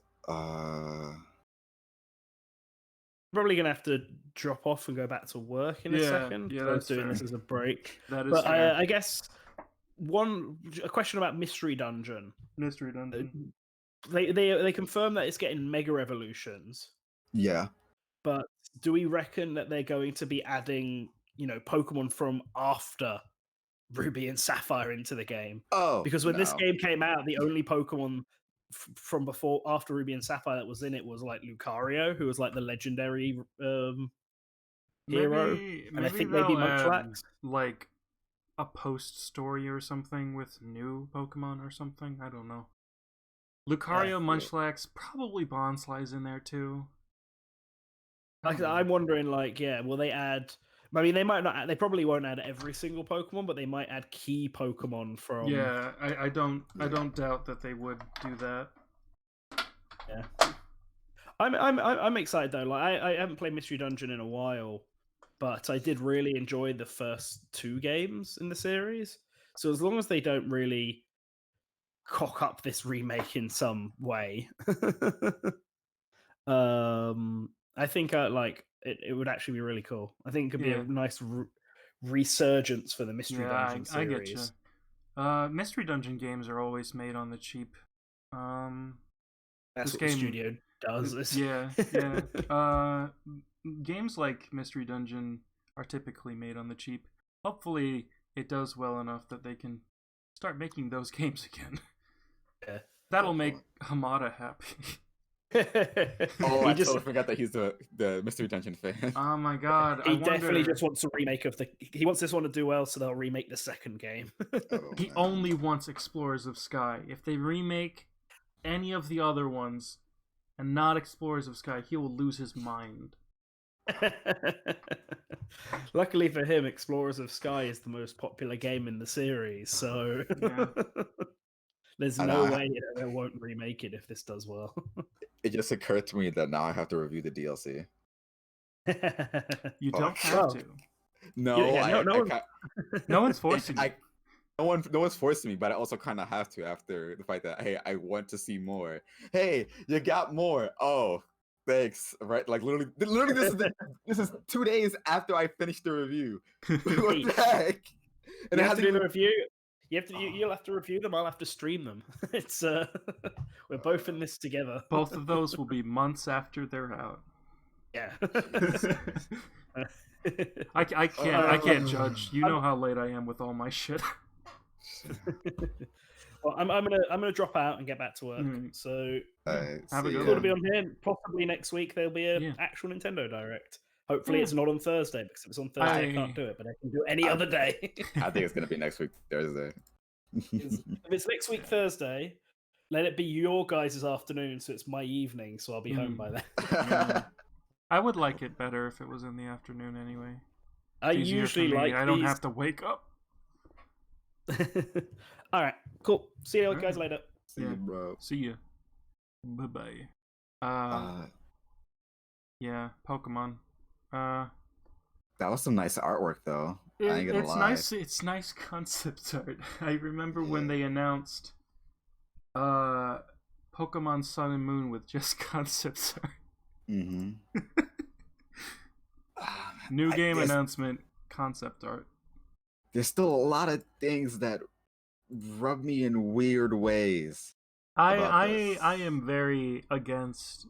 Probably gonna have to drop off and go back to work in a second. Yeah, I was doing this as a break. That is but fair. I guess a question about Mystery Dungeon. Mystery Dungeon. They confirm that it's getting Mega Evolutions. Yeah. But do we reckon that they're going to be adding, Pokemon from after Ruby and Sapphire into the game? Because when this game came out, the only Pokemon from after Ruby and Sapphire that was in it was like Lucario, who was like the legendary hero, and I think maybe Munchlax. Like a post story or something with new Pokemon or something. I don't know. Lucario, Munchlax, probably Bonsly's in there too. I'm wondering, will they add? I mean, they might not. They probably won't add every single Pokemon, but they might add key Pokemon from. Yeah, I don't doubt that they would do that. Yeah, I'm excited though. Like I haven't played Mystery Dungeon in a while, but I did really enjoy the first 2 games in the series. So as long as they don't really cock up this remake in some way, I think it would actually be really cool. I think it could be a nice resurgence for the Mystery Dungeon series. I get you. Mystery Dungeon games are always made on the cheap. That's what the studio does. Yeah. Games like Mystery Dungeon are typically made on the cheap. Hopefully, it does well enough that they can start making those games again. Yeah. That'll make Hamada happy. I totally forgot that he's the Mystery Dungeon fan. Oh my god. He definitely just wants a remake of he wants this one to do well, so they'll remake the second game. He only wants Explorers of Sky. If they remake any of the other ones and not Explorers of Sky, he will lose his mind. Luckily for him, Explorers of Sky is the most popular game in the series, so there's no way they won't remake it if this does well. It just occurred to me that now I have to review the DLC. You don't have to. No, no one's forcing you. No one's forcing me, but I also kind of have to after the fact that, hey, I want to see more. Hey, you got more. Oh, thanks. Right? Like literally, this is 2 days after I finished the review. What the heck? And you have to do the review. You'll have to review them. I'll have to stream them. It's we're both in this together. Both of those will be months after they're out. Yeah. I can't judge. You know how late I am with all my shit. Well, I'm gonna drop out and get back to work. So have a good cool to be on here. Possibly next week there'll be an actual Nintendo Direct. Hopefully, Yeah. it's not on Thursday, because if it's on Thursday, I can't do it, but I can do it any other day. I think it's gonna be next week Thursday. If it's next week Thursday, let it be your guys' afternoon, so it's my evening, so I'll be home by then. I would like it better if it was in the afternoon anyway. I It's easier usually for me. like I don't these- have to wake up. All right, cool. See you guys later. See you, bro. See ya. Bye bye. Yeah, Pokemon. That was some nice artwork, though. I ain't gonna It's lie. nice. It's nice concept art. I remember when they announced Pokemon Sun and Moon with just concept art. Mm-hmm. New game announcement, concept art. There's still a lot of things that rub me in weird ways. I am very against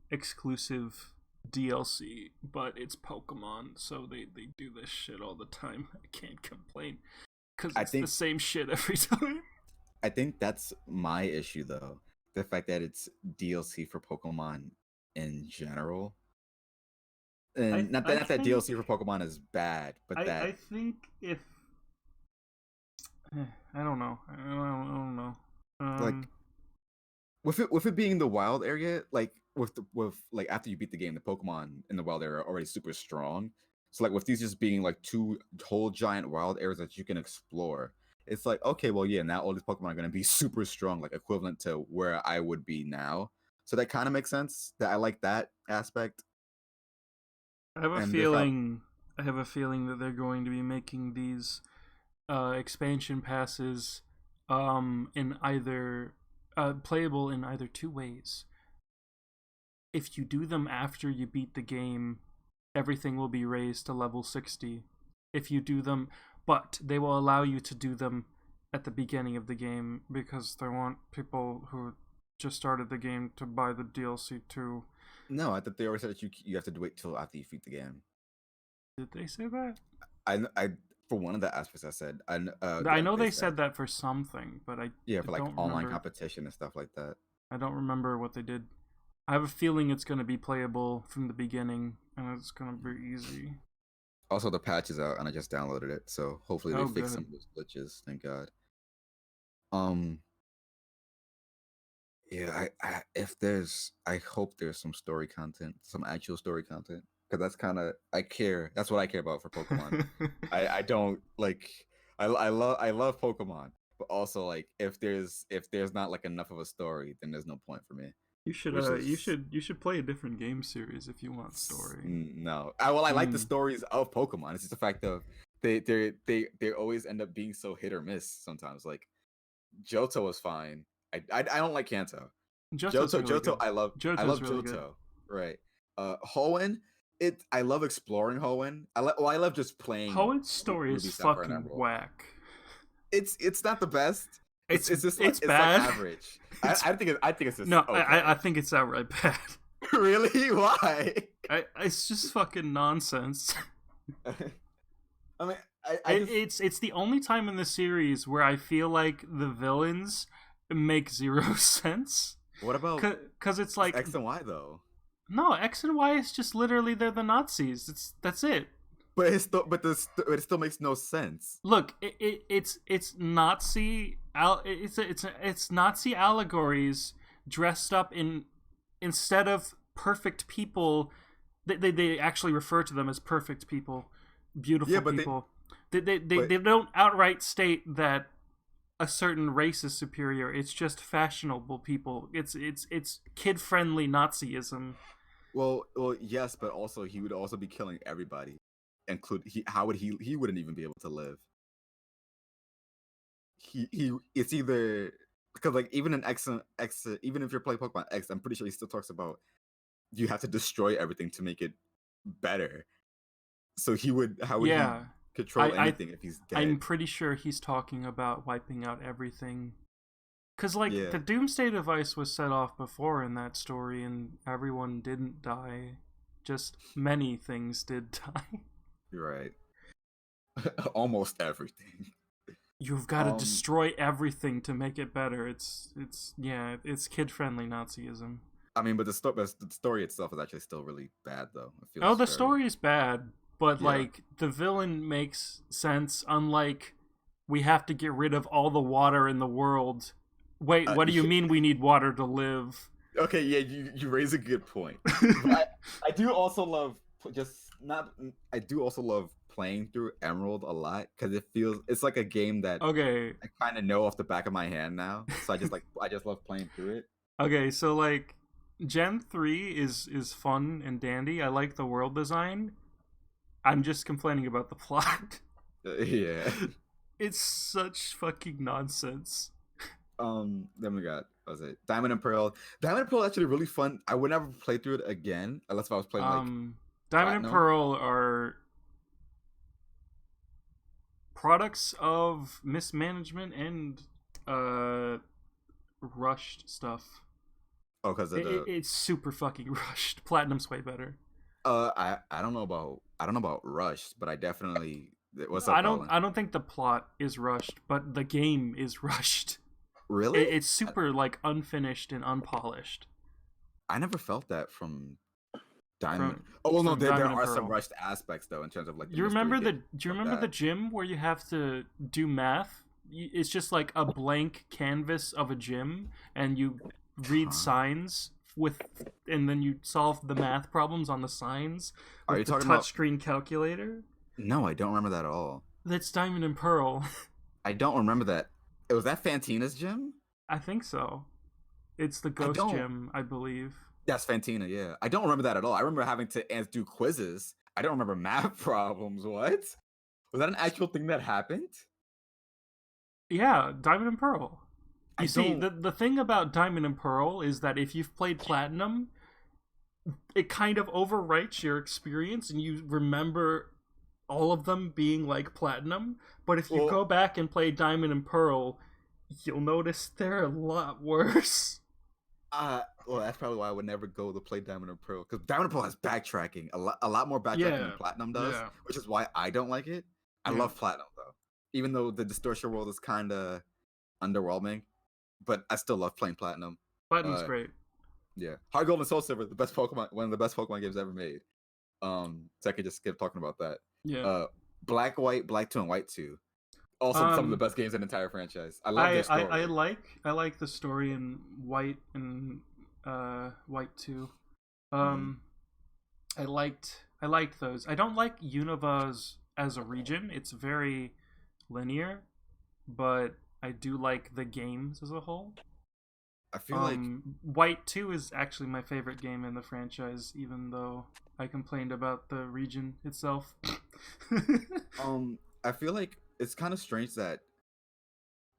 exclusive DLC, but it's Pokemon, so they do this shit all the time. I can't complain because it's the same shit every time. I think that's my issue, though. The fact that it's DLC for Pokemon in general. And not that DLC for Pokemon is bad, but I think if I don't know. I don't know. Like with it being the wild area, like with like after you beat the game, the Pokemon in the wild area are already super strong. So like with these just being like 2 whole giant wild areas that you can explore, it's like, okay, well, yeah, now all these Pokemon are gonna be super strong, like equivalent to where I would be now. So that kind of makes sense. That I like that aspect. I have a feeling that they're going to be making these expansion passes in either playable in either 2 ways. If you do them after you beat the game, everything will be raised to level 60. If you do them, but they will allow you to do them at the beginning of the game because they want people who just started the game to buy the DLC too. No, I thought they always said that you have to wait till after you beat the game. Did they say that? I for one of the aspects I said, I know they said that for something, but I for like online competition and stuff like that. I don't remember what they did. I have a feeling it's going to be playable from the beginning, and it's going to be easy. Also, the patch is out, and I just downloaded it, so hopefully they fix some of those glitches. Thank God. Yeah, I hope there's some story content, some actual story content, because that's kind of that's what I care about for Pokemon. I don't like I love Pokemon, but also like if there's not like enough of a story, then there's no point for me. You should play a different game series if you want story. No, I like the stories of Pokemon. It's just the fact of they always end up being so hit or miss sometimes. Like Johto was fine. I don't like Kanto. Johto, I love really Johto. Good. Right. Hoenn, I love exploring Hoenn. I love just playing. Hoenn's story is fucking whack. It's not the best. It's just it's bad. Like average. I think it's just no. Okay. I think it's outright bad. Really? Why? It's just fucking nonsense. I mean, it's the only time in the series where I feel like the villains make 0 sense. What about? Because it's like X and Y though. No, X and Y is just literally they're the Nazis. That's it. But it still makes no sense. Look, it's Nazi it's Nazi allegories dressed up in, instead of perfect people, they actually refer to them as perfect people, beautiful people. They don't outright state that a certain race is superior. It's just fashionable people. It's kid-friendly Nazism. Well, yes, but also he would also be killing everybody. He wouldn't even be able to live. It's either because like even in X, even if you're playing Pokemon X, I'm pretty sure he still talks about you have to destroy everything to make it better. So he would he control anything if he's dead? I'm pretty sure he's talking about wiping out everything. Because, the Doomsday device was set off before in that story, and everyone didn't die. Just many things did die. You're right. Almost everything. You've got to destroy everything to make it better. It's kid-friendly Nazism. I mean, but the story itself is actually still really bad, though. It feels Oh, the very... story is bad, but Yeah. like the villain makes sense. Unlike we have to get rid of all the water in the world. Wait, what do you mean we need water to live? Okay, yeah, you raise a good point. But I do also love I do also love playing through Emerald a lot because it's like a game that Okay, I kind of know off the back of my hand now. So I just love playing through it. okay, so like Gen 3 is fun and dandy. I like the world design. I'm just complaining about the plot. Yeah. It's such fucking nonsense. Then we got, what was it, Diamond and Pearl. Diamond and Pearl is actually really fun. I would never play through it again unless if I was playing like Diamond and Platinum. Pearl are products of mismanagement and rushed stuff. Oh, because It's super fucking rushed. Platinum's way better. I don't know about Rush, but I definitely... What's up, I don't Colin? I don't think the plot is rushed, but the game is rushed. Really? It's super like unfinished and unpolished. I never felt that from Diamond. From- Oh well, no, from there Diamond and are some Pearl. rushed aspects though in terms of like. Do you remember the gym where you have to do math? It's just like a blank canvas of a gym, and you read signs and then you solve the math problems on the signs Are with you the talking about? touchscreen calculator. No, I don't remember that at all. That's Diamond and Pearl. I don't remember that. Was that Fantina's gym? I think so. It's the ghost gym, I believe. That's Fantina, yeah. I don't remember that at all. I remember having to do quizzes. I don't remember math problems. What? Was that an actual thing that happened? Yeah, Diamond and Pearl. You see, the thing about Diamond and Pearl is that if you've played Platinum, it kind of overwrites your experience and you remember all of them being like Platinum. But if you go back and play Diamond and Pearl, you'll notice they're a lot worse. Well, that's probably why I would never go to play Diamond and Pearl, because Diamond and Pearl has backtracking, a lot more backtracking than Platinum does, which is why I don't like it. I love Platinum though, even though the distortion world is kind of underwhelming, but I still love playing Platinum. Platinum's great. Yeah, Heart Gold and Soul Silver, the best Pokemon, one of the best Pokemon games ever made. So I could just skip talking about that. Yeah. Black White, Black 2, and White 2. Also, some of the best games in the entire franchise. I love their story. I like the story in White and White 2. I liked those. I don't like Unova as a region. It's very linear, but I do like the games as a whole. I feel like White 2 is actually my favorite game in the franchise, even though I complained about the region itself. I feel like it's kind of strange that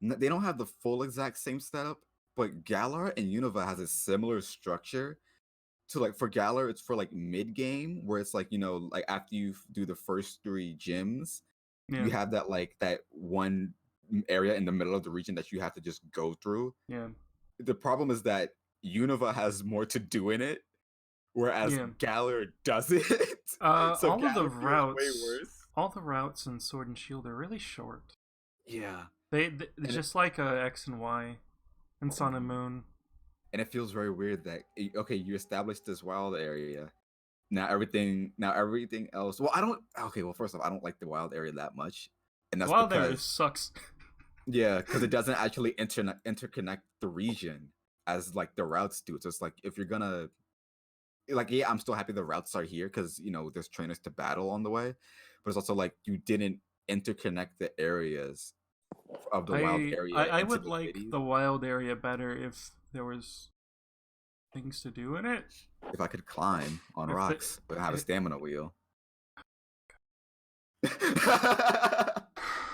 they don't have the full exact same setup, but Galar and Unova has a similar structure. To like for Galar, it's for like mid game, where it's like, you know, like after you do the first 3 gyms, you have that like that one area in the middle of the region that you have to just go through. Yeah. The problem is that Unova has more to do in it, whereas Galar doesn't. So all Galar of the feels routes, way worse. all the routes in Sword and Shield are really short. Yeah, they just like X and Y, and Sun and Moon. And it feels very weird that you established this wild area. Now everything else. Well, I don't. Okay, well, first off, I don't like the wild area that much, and that's wild because area sucks. Yeah, because it doesn't actually interconnect the region as like the routes do. So it's like if you're gonna like, yeah, I'm still happy the routes are here because you know there's trainers to battle on the way, but it's also like you didn't interconnect the areas of the wild area. I would like the wild area better if there was things to do in it. If I could climb on rocks, but have a stamina wheel.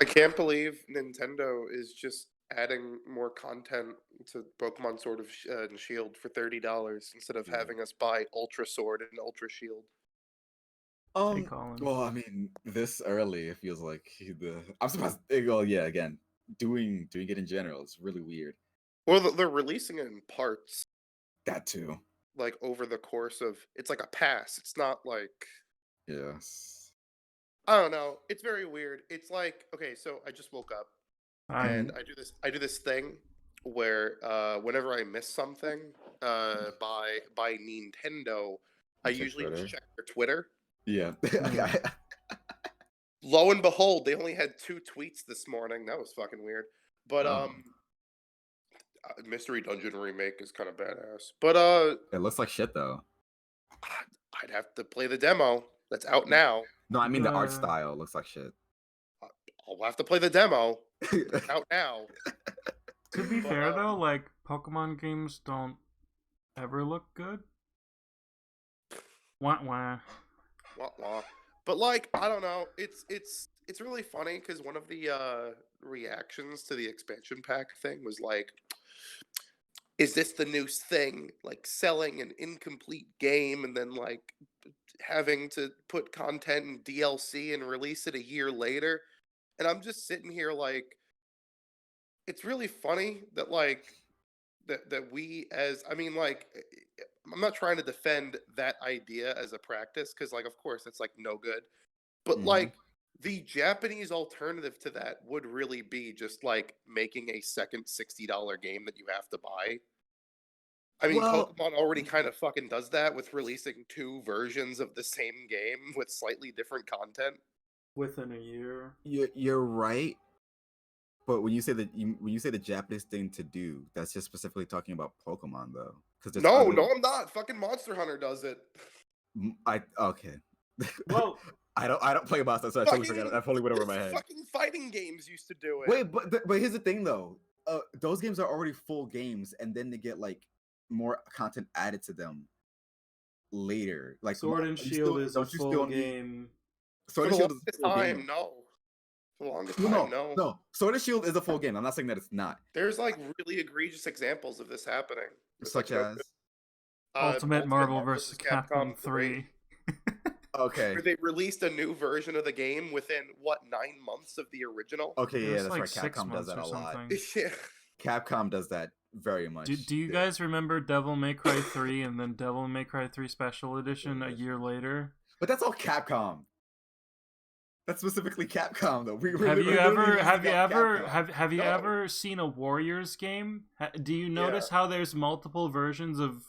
I can't believe Nintendo is just adding more content to Pokemon Sword and Shield for $30 instead of having us buy Ultra Sword and Ultra Shield. Well, I mean, this early, it feels like I'm surprised. Well, yeah, again, doing it in general is really weird. Well, they're releasing it in parts. That too. Like over the course of, it's like a pass. It's not like. Yes. I don't know. It's very weird. It's like, okay, so I just woke up and I do this thing where whenever I miss something, by Nintendo, I You check usually Twitter? just check their Twitter. Yeah. Lo and behold, they only had 2 tweets this morning. That was fucking weird. But Oh. Mystery Dungeon remake is kind of badass. But It looks like shit though. I'd have to play the demo. That's out now. No, I mean the art style looks like shit. I'll have to play the demo. It's out now. To be fair though, like Pokemon games don't ever look good. Wah wah. Wah, wah. But like, I don't know. It's really funny because one of the reactions to the expansion pack thing was like, "Is this the new thing? Like selling an incomplete game and then like having to put content in DLC and release it a year later?" And I'm just sitting here like, it's really funny that like that we as I mean like I'm not trying to defend that idea as a practice because like of course it's like no good. But like the Japanese alternative to that would really be just like making a second $60 game that you have to buy. I mean, Pokemon already kind of fucking does that with releasing 2 versions of the same game with slightly different content within a year. You're right, but when you say the Japanese thing to do, that's just specifically talking about Pokemon though. No, I'm not. Fucking Monster Hunter does it. Okay. Well, I don't play Monster, so I totally went over my head. Fucking fighting games used to do it. Wait, but here's the thing though. Those games are already full games, and then they get like more content added to them later. Like Sword and Shield is a full game. Sword and Shield is a full game. No. For the longest time, no. No. Sword and Shield is a full game. I'm not saying that it's not. There's like really egregious examples of this happening. Such as Ultimate Marvel vs. Capcom 3. Okay. Where they released a new version of the game within what 9 months of the original. Okay, yeah, that's like right. Capcom does that a lot. Yeah. Capcom does that very much. Do you guys remember Devil May Cry 3 and then Devil May Cry 3 Special Edition a year later? But that's all Capcom. That's specifically Capcom though. Have you ever seen a Warriors game? Do you notice how there's multiple versions of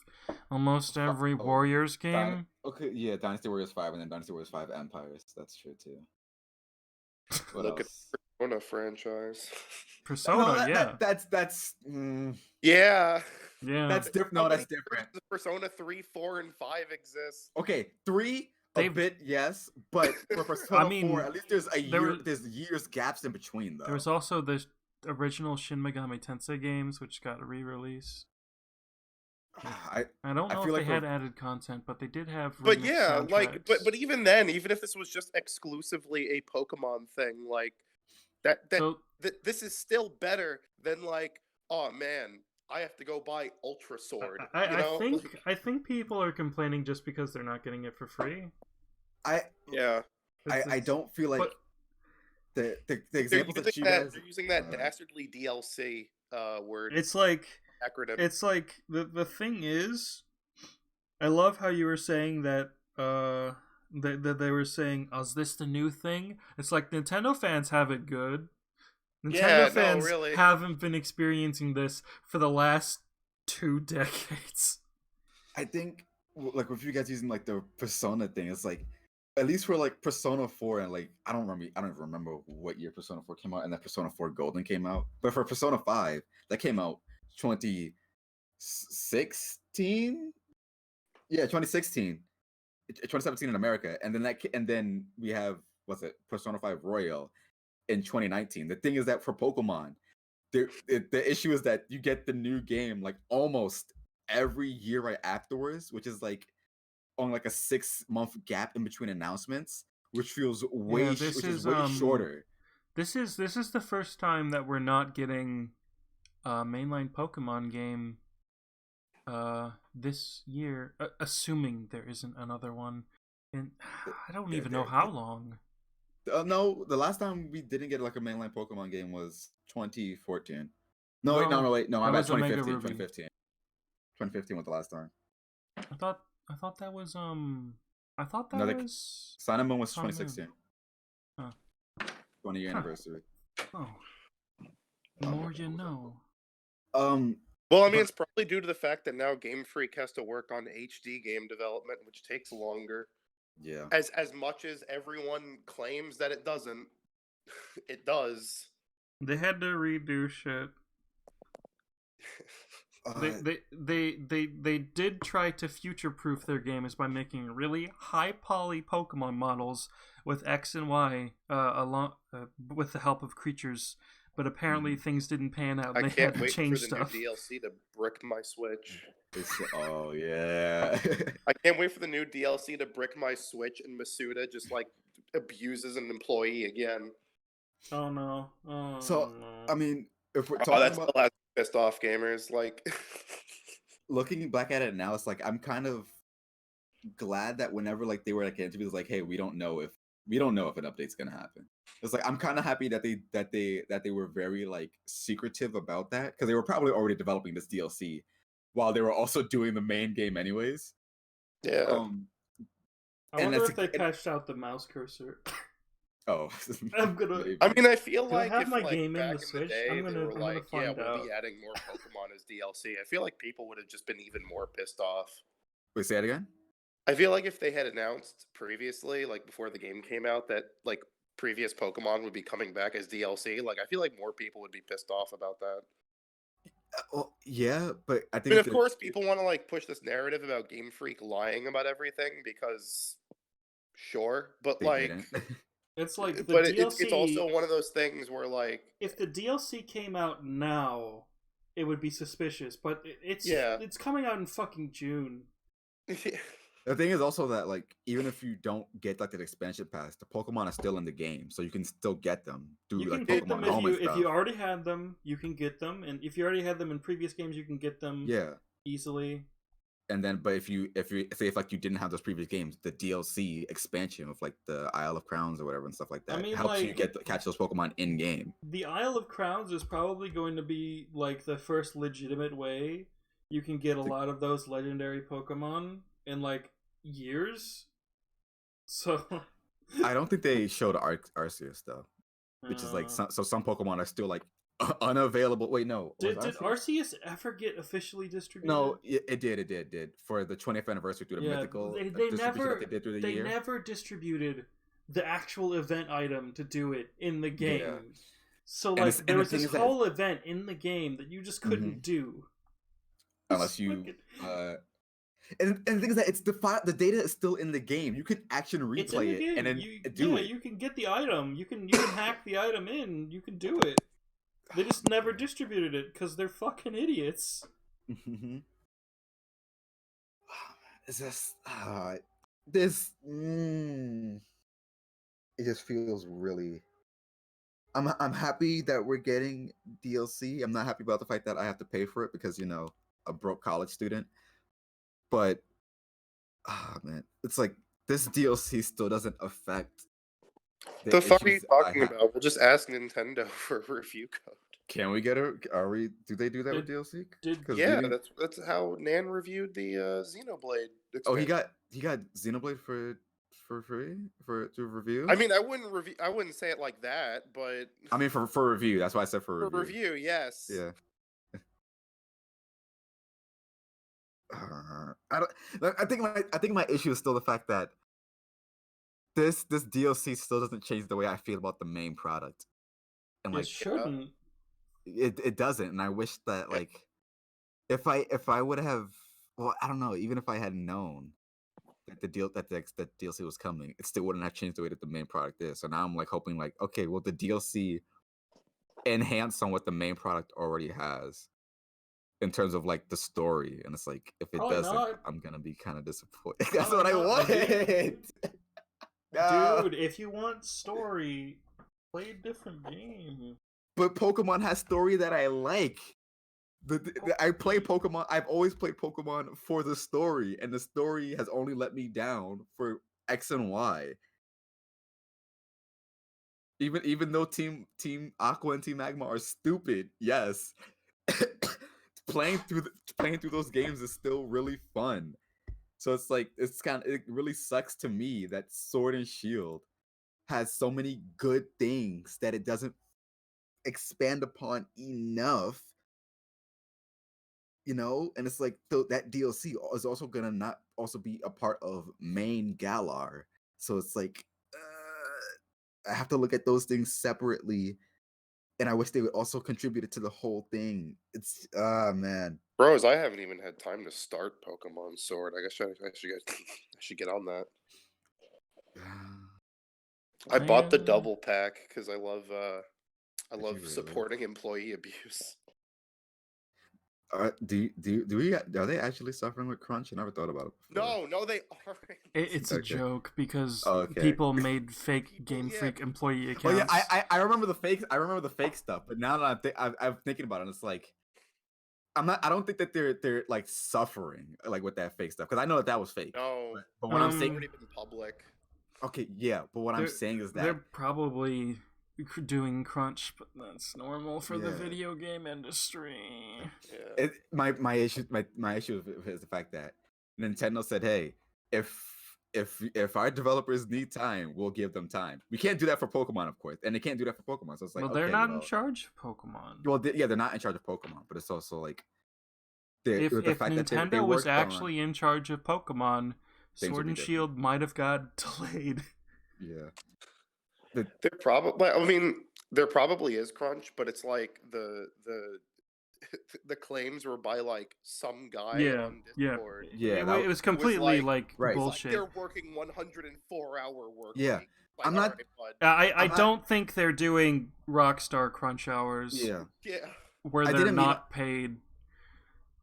almost every Warriors game? Okay, yeah, Dynasty Warriors 5 and then Dynasty Warriors 5 Empires. That's true too. Look at the Persona franchise. Persona, yeah. That's yeah. That's different. No, that's different. Persona 3, 4, and 5 exist. Okay, 3 a bit, yes, but for Persona 4, at least there's years gaps in between though. There was also the original Shin Megami Tensei games, which got re-released. I don't know if they had added content, but they did have. But yeah, soundtracks. Like, but even then, even if this was just exclusively a Pokemon thing, like this is still better than like, oh man, I have to go buy Ultra Sword. I think people are complaining just because they're not getting it for free. I don't feel like the examples that you guys they're using that dastardly DLC word. It's like acronym. It's like the thing is, I love how you were saying that that they were saying, "Oh, is this the new thing?" It's like Nintendo fans have it good. Nintendo fans haven't been experiencing this for the last 2 decades. I think, like, with you guys using like the Persona thing, it's like, at least for like Persona 4 and like I don't even remember what year Persona 4 came out and that Persona 4 Golden came out. But for Persona 5, that came out 2016. Yeah, 2016. 2017 in America, and then we have Persona 5 Royal in 2019. The thing is that for Pokemon, the issue is that you get the new game like almost every year right afterwards, which is like on like a 6-month gap in between announcements, which feels way shorter. This is the first time that we're not getting a mainline Pokemon game this year, assuming there isn't another one. And I don't even know how long. No, the last time we didn't get like a mainline Pokemon game was 2014. No, wait, no, I'm at 2015. 2015 was the last time. I thought that was was Sun and Moon was 2016. 20-year anniversary. Oh, the more you know. Well, I mean, But it's probably due to the fact that now Game Freak has to work on HD game development, which takes longer. Yeah. As much as everyone claims that it doesn't, it does. they had to redo shit. Uh, They did try to future proof their games by making really high poly Pokemon models with X and Y along with the help of creatures, but apparently things didn't pan out. I And they can't had to wait for change the stuff. new DLC to brick my Switch. oh yeah. I can't wait for the new DLC to brick my Switch and Masuda just like abuses an employee again. Oh no! Oh So no! I mean, if we're Oh, talking that's about the last pissed off gamers. Like, looking back at it now, it's like I'm kind of glad that whenever like they were like interviews, like, hey, we don't know if an update's gonna happen. It's like I'm kind of happy that they were very like secretive about that because they were probably already developing this DLC while they were also doing the main game anyways. yeah. I and wonder it's if they patched out the mouse cursor. oh, I'm gonna. maybe. I mean, I feel Do I like have if my like game in back the in Switch? the day I'm they gonna were like, yeah, find we'll out. be adding more Pokemon as DLC. I feel like people would have just been even more pissed off. Wait, say it again. I feel like if they had announced previously, like before the game came out, that like previous Pokemon would be coming back as DLC, like I feel like more people would be pissed off about that. Well, yeah, but I I think mean, of course, people want to like push this narrative about Game Freak lying about everything because, sure, but they like, didn't. It's like the but DLC. it's also one of those things where like, if the DLC came out now, it would be suspicious. But yeah, it's coming out in fucking June. The thing is also that like even if you don't get like an expansion pass, the Pokemon are still in the game, so you can still get them through You can like get Pokemon them Home and if stuff. you already had them. You can get them, and if you already had them in previous games, you can get them. Yeah. Easily. And then, but if you say if like you didn't have those previous games, the DLC expansion of like the Isle of Crowns or whatever and stuff like that helps you catch those Pokemon in game. The Isle of Crowns is probably going to be like the first legitimate way you can get a lot of those legendary Pokemon in like years. So I don't think they showed Arceus though, which is like some Pokemon are still like unavailable. Wait, no. Did Arceus ever get officially distributed? No, it did for the 20th anniversary through the mythical distribution that they did through the year. They never distributed the actual event item to do it in the game. Yeah. So like there was this whole event in the game that you just couldn't do unless you and the thing is that it's the data is still in the game. You can action replay it and then do it. You can get the item. You can hack the item in. You can do it. They just never distributed it because they're fucking idiots. It's just this. It just feels really. I'm happy that we're getting DLC. I'm not happy about the fact that I have to pay for it because a broke college student. But man, it's like this DLC still doesn't affect. The fuck are you talking about? We'll just ask Nintendo for a review code. Can we get a? Do they do that with DLC? Yeah, that's how Nan reviewed the Xenoblade expansion. Oh, he got Xenoblade for free to review. I mean, I wouldn't say it like that, but I mean for review. That's why I said for review. Yes. Yeah. I think my issue is still the fact that this DLC still doesn't change the way I feel about the main product. And it shouldn't. It doesn't, and I wish that like if I would have, well, I don't know, even if I had known that the DLC was coming, it still wouldn't have changed the way that the main product is. So now I'm like hoping like, okay, well, the DLC enhance on what the main product already has in terms of like the story, and it's like if it doesn't, I'm gonna be kind of disappointed. That's what I want. Dude, if you want story, play a different game. But Pokemon has story that I like. I play Pokemon. I've always played Pokemon for the story, and the story has only let me down for X and Y. Even though Team Aqua and Team Magma are stupid, yes, playing through those games is still really fun. So it's like it really sucks to me that Sword and Shield has so many good things that it doesn't expand upon enough and it's like that DLC is also gonna not also be a part of main Galar, so it's like I have to look at those things separately, and I wish they would also contribute to the whole thing. It's man. Bros, I haven't even had time to start Pokemon Sword. I guess I should get on that. I bought the double pack because I love really? supporting employee abuse. Are they actually suffering with crunch? I never thought about it before. No, they aren't. It's a joke because Okay. people made fake Game Freak employee accounts. Oh yeah, I remember the fakes. I remember the fake stuff, but now that I'm thinking about it, it's like I don't think that they're like suffering like with that fake stuff, because I know that was fake. No, but what I'm saying, already been public. Okay, yeah, but what I'm saying is that they're probably doing crunch, but that's normal for the video game industry. Yeah. My issue is the fact that Nintendo said, "Hey, if our developers need time, we'll give them time. We can't do that for Pokemon, of course, and they can't do that for Pokemon." So it's like, they're not in charge of Pokemon. Well, they're not in charge of Pokemon, but it's also like if Nintendo was actually in charge of Pokemon, Sword and Shield might have got delayed. Yeah. There probably is crunch, but it's like the claims were by like some guy on Discord. It was completely like bullshit. They're working 104-hour work. Yeah. Week. Like, I'm not. Right, I don't think they're doing Rockstar crunch hours. Yeah. Where they're not paid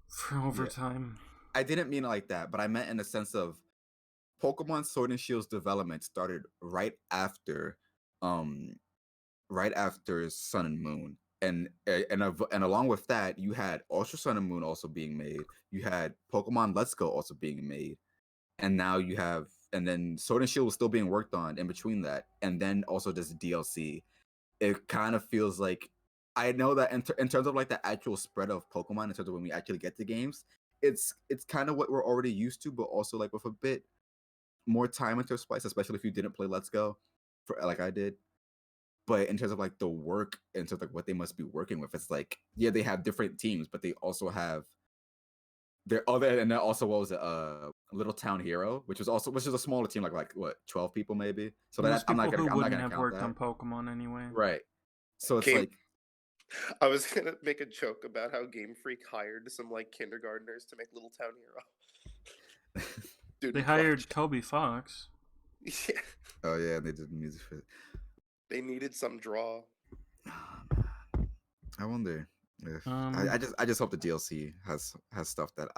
for overtime. I didn't mean it like that, but I meant in the sense of Pokemon Sword and Shield's development started right after Sun and Moon, and along with that, you had Ultra Sun and Moon also being made. You had Pokemon Let's Go also being made, and now you have, and then Sword and Shield was still being worked on in between that, and then also this DLC. It kind of feels like, I know that in terms of like the actual spread of Pokemon, in terms of when we actually get to games, it's kind of what we're already used to, but also like with a bit more time into spice, especially if you didn't play Let's Go, like I did. But in terms of like the work, in terms of like what they must be working with, it's like, yeah, they have different teams, but they also have their other, and then also, what was it, Little Town Hero, which is a smaller team, like what, 12 people maybe. So most I'm people not who gonna have count worked that. on Pokemon anyway. Right. So it's like, I was gonna make a joke about how Game Freak hired some like kindergartners to make Little Town Hero. Dude, they hired Toby Fox. Yeah. Oh yeah, they did music for it. They needed some draw. I wonder if I just hope the DLC has stuff that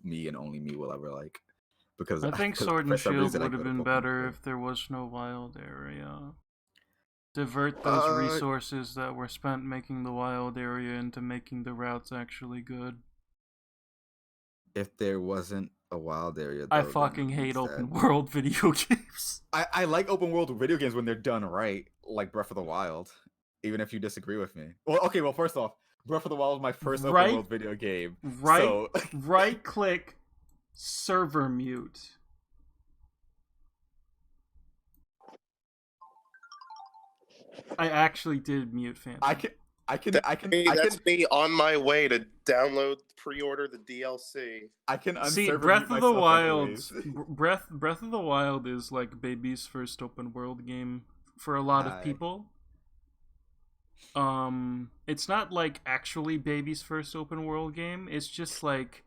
me and only me will ever like, because I think Sword and Shield would have been better if there was no wild area. Divert those resources that were spent making the wild area into making the routes actually good. If there wasn't a wild area, I fucking hate open world video games. I like open world video games when they're done right, like Breath of the Wild, even if you disagree with me. Well, first off, Breath of the Wild was my first open world video game. Right click, server mute. I actually did mute Phantom. That's me on my way to download, pre-order the DLC. I can see Breath of the Wild. Breath of the Wild is like baby's first open world game for a lot of people. It's not like actually baby's first open world game. It's just like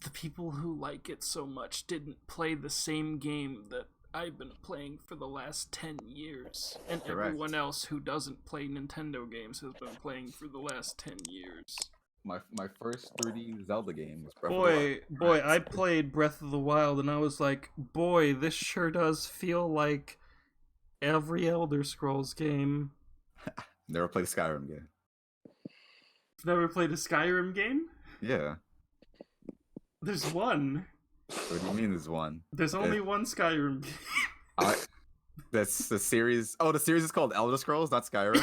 the people who like it so much didn't play the same game that I've been playing for the last 10 years. And everyone else who doesn't play Nintendo games has been playing for the last 10 years. My first 3D Zelda game was Breath of the Wild. Boy, I played Breath of the Wild and I was like, boy, this sure does feel like every Elder Scrolls game. Never played a Skyrim game. Never played a Skyrim game? Yeah. There's one. What do you mean there's one? There's only one Skyrim game. That's the series. Oh, the series is called Elder Scrolls, not Skyrim.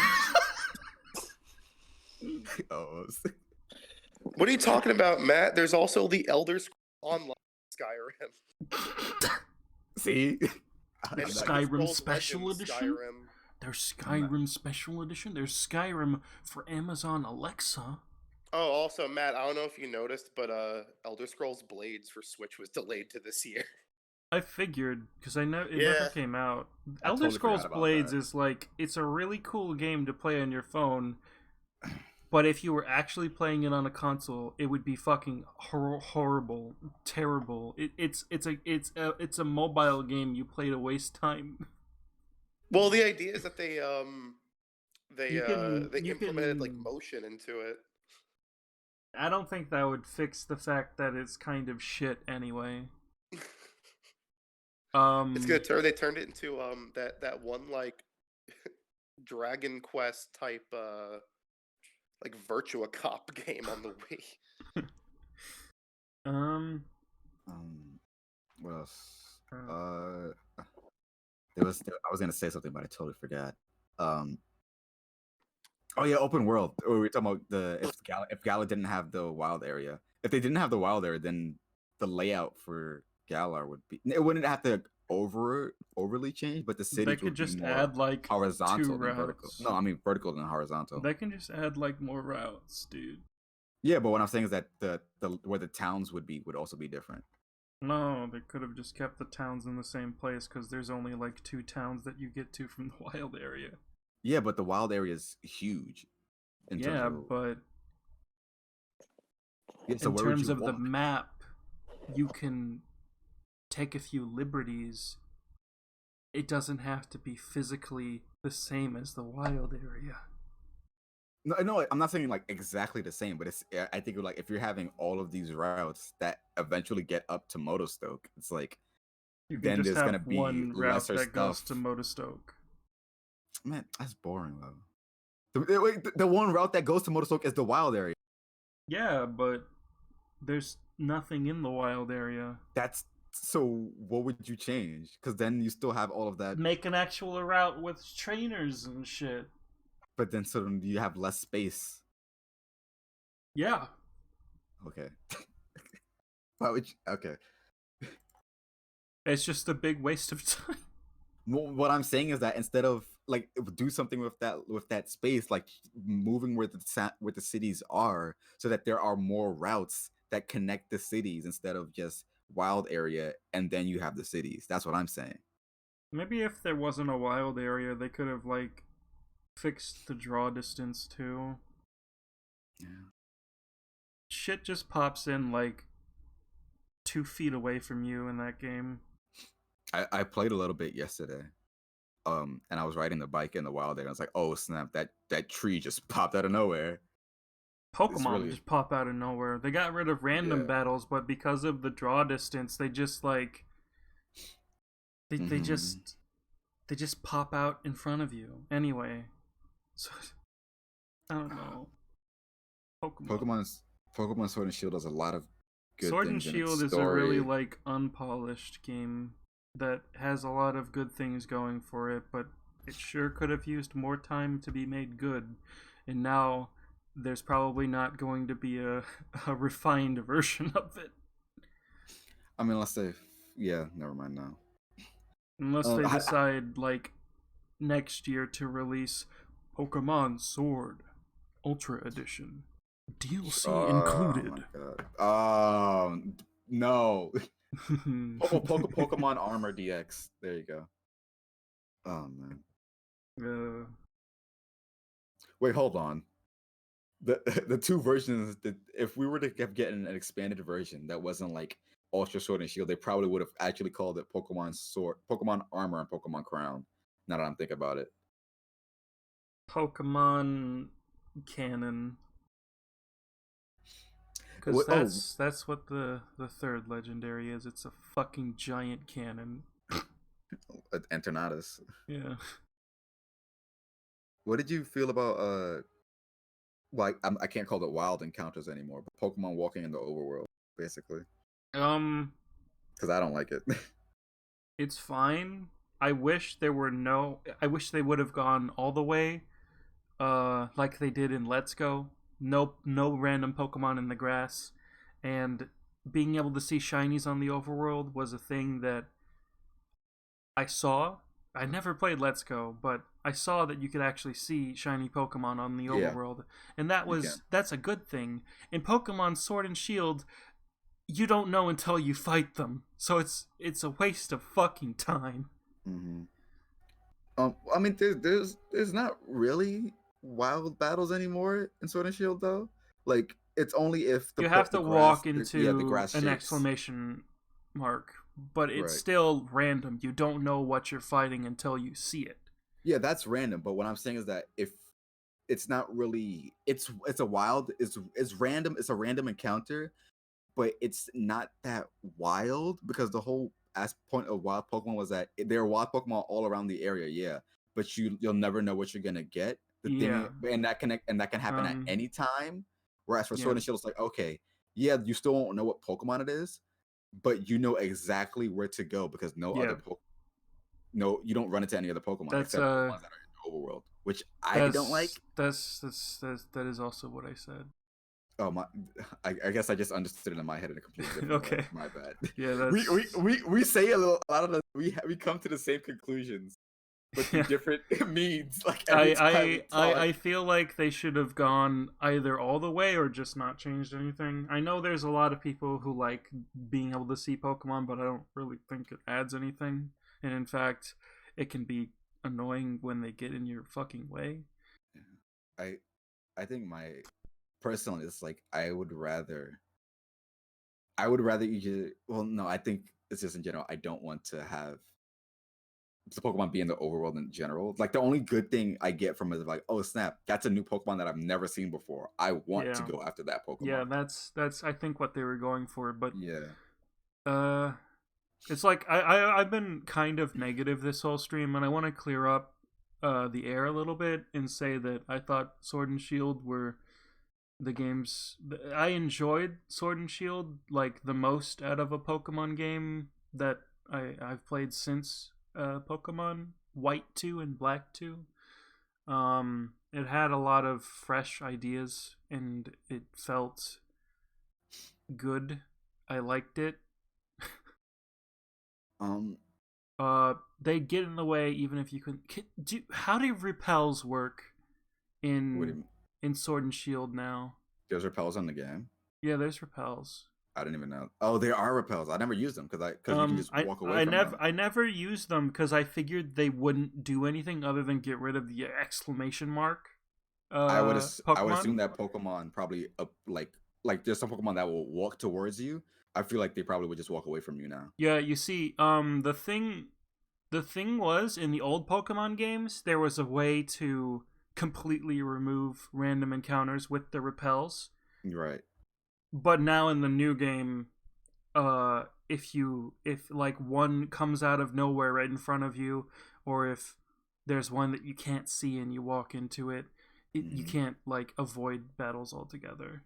What are you talking about, Matt? There's also the Elder Scrolls Online Skyrim. See? Skyrim Special Edition? There's Skyrim Special Edition. There's Skyrim for Amazon Alexa. Oh, also, Matt, I don't know if you noticed, but Elder Scrolls Blades for Switch was delayed to this year. I figured because I know it never Yeah. came out. I Elder totally forgot Scrolls about Blades that. is like it's a really cool game to play on your phone, but if you were actually playing it on a console, it would be fucking horrible, terrible. It's a mobile game you play to waste time. Well, the idea is that You can they you implemented like can. motion into it. I don't think that would fix the fact that it's kind of shit anyway. It's gonna turn. They turned it into that one like Dragon Quest type like Virtua Cop game on the Wii. Um. What else? There was. I was gonna say something, but I totally forgot. Oh yeah, open world. Or we were talking about if Gala didn't have the wild area. If they didn't have the wild area, then the layout for Galar would be. It wouldn't have to overly change, but the They cities could would be just more add like 2 horizontal than vertical. routes. No, I mean vertical than horizontal. They can just add like more routes, dude. Yeah, but what I'm saying is that the where the towns would also be different. No, they could have just kept the towns in the same place because there's only like 2 towns that you get to from the wild area. Yeah, but the wild area is huge. In Yeah, terms of, but so in where would terms you of the walk? map, you can take a few liberties. It doesn't have to be physically the same as the wild area. No, I'm not saying like exactly the same, but I think like if you're having all of these routes that eventually get up to Motostoke, it's like You can then just there's gonna have be one route lesser that goes stuff. to Motostoke. Man, that's boring though. The one route that goes to Motostoke is the wild area. Yeah, but there's nothing in the wild area. That's so. What would you change? Because then you still have all of that. Make an actual route with trainers and shit. But then so you have less space. Yeah. Okay. Why would you? Okay. It's just a big waste of time. What I'm saying is that instead of like do something with that space, like moving where the cities are, so that there are more routes that connect the cities instead of just wild area, and then you have the cities. That's what I'm saying. Maybe if there wasn't a wild area, they could have like fixed the draw distance too. Yeah. Shit just pops in like 2 feet away from you in that game. I played a little bit yesterday. And I was riding the bike in the wild area. I was like, oh snap, that tree just popped out of nowhere. Pokemon just pop out of nowhere. They got rid of random battles, but because of the draw distance, they just like they just pop out in front of you. Anyway, so I don't know. Pokemon Sword and Shield does a lot of good Sword and things. Shield is a really like unpolished game that has a lot of good things going for it, but it sure could have used more time to be made good. And now there's probably not going to be a refined version of it. I mean, never mind now. Unless they decide like next year to release Pokemon Sword Ultra Edition. DLC included. Oh no. Pokemon Armor DX. There you go. Oh man. Wait, hold on. The 2 versions. If we were to get an expanded version that wasn't like Ultra Sword and Shield, they probably would have actually called it Pokemon Sword, Pokemon Armor, and Pokemon Crown. Now that I'm thinking about it. Pokemon Canon. Because that's what the 3rd legendary is. It's a fucking giant cannon. Antonatus. Yeah. What did you feel about I can't call it wild encounters anymore, but Pokemon walking in the overworld, basically. Because I don't like it. It's fine. I wish they would have gone all the way, like they did in Let's Go. No random Pokemon in the grass, and being able to see shinies on the overworld was a thing that I saw I never played Let's Go, but I saw that you could actually see shiny Pokemon on the Yeah. overworld, and that's a good thing. In Pokemon Sword and Shield, you don't know until you fight them, so it's a waste of fucking time. Mm-hmm. I mean, there's not really wild battles anymore in Sword and Shield though. Like it's only if You have to walk into the grass an shakes. exclamation mark, but it's Right. still random. You don't know what you're fighting until you see it. Yeah, that's random. But what I'm saying is that if it's not really, it's a wild, it's random. It's a random encounter, but it's not that wild because the whole point of wild Pokemon was that there are wild Pokemon all around the area. Yeah, but you'll never know what you're gonna get. The Yeah. thing, and that can happen at any time. Whereas for Sword Yeah. and Shield, it's like okay, yeah, you still won't know what Pokemon it is, but you know exactly where to go because no, you don't run into any other Pokemon That's except the ones that are in the overworld, which I don't like. That is also what I said. Oh my! I guess I just understood it in my head in a completely different way. Okay. My bad. Yeah, that's... we say a lot of the we come to the same conclusions, but through different means. Like every time we talk. I feel like they should have gone either all the way or just not changed anything. I know there's a lot of people who like being able to see Pokemon, but I don't really think it adds anything. And in fact, it can be annoying when they get in your fucking way. I think personally, it's like I would rather you just, well, no, I think it's just in general. I don't want to have the Pokemon be in the overworld in general. Like the only good thing I get from it is like, oh snap, that's a new Pokemon that I've never seen before. I want to go after that Pokemon. Yeah, that's I think what they were going for, but yeah. It's like I've been kind of negative this whole stream, and I want to clear up the air a little bit and say that I thought Sword and Shield were the games I enjoyed Sword and Shield like the most out of a Pokemon game that I've played since Pokemon White 2 and Black 2. It had a lot of fresh ideas and it felt good. I liked it. They get in the way even if you can how do repels work in Sword and Shield now? There's repels on the game. Yeah, there's repels. I didn't even know. Oh, there are repels. I never used them because you can just walk away from them. I never used them because I figured they wouldn't do anything other than get rid of the exclamation mark. I would assume that Pokemon probably like there's some Pokemon that will walk towards you. I feel like they probably would just walk away from you now. Yeah, you see, the thing was in the old Pokemon games there was a way to completely remove random encounters with the repels. Right. But now in the new game, if like one comes out of nowhere right in front of you, or if there's one that you can't see and you walk into it, you can't like avoid battles altogether.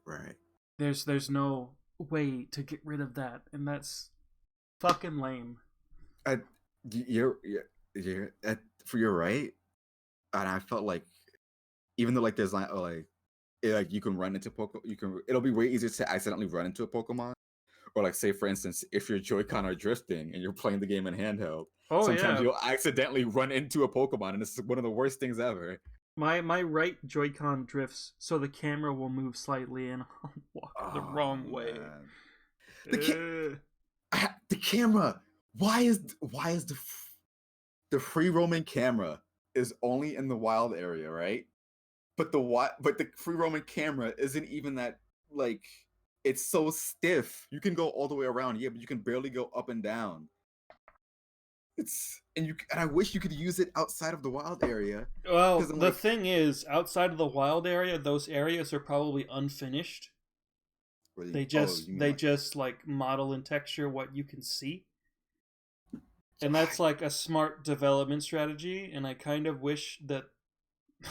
Right. There's no way to get rid of that, and that's fucking lame. You're right, and I felt like even though like there's like you can run into it'll be way easier to accidentally run into a Pokemon, or like say for instance if your Joy-Con are drifting and you're playing the game in handheld, sometimes you'll accidentally run into a Pokemon, and this is one of the worst things ever. My right Joy-Con drifts, so the camera will move slightly and I'll walk the wrong way. The camera. Why is the free roaming camera is only in the wild area, right? But the free roaming camera isn't even that like it's so stiff. You can go all the way around, yeah, but you can barely go up and down. And I wish you could use it outside of the wild area. Well, the thing is, outside of the wild area, those areas are probably unfinished. Really? They just like model and texture what you can see. And that's like a smart development strategy, and I kind of wish that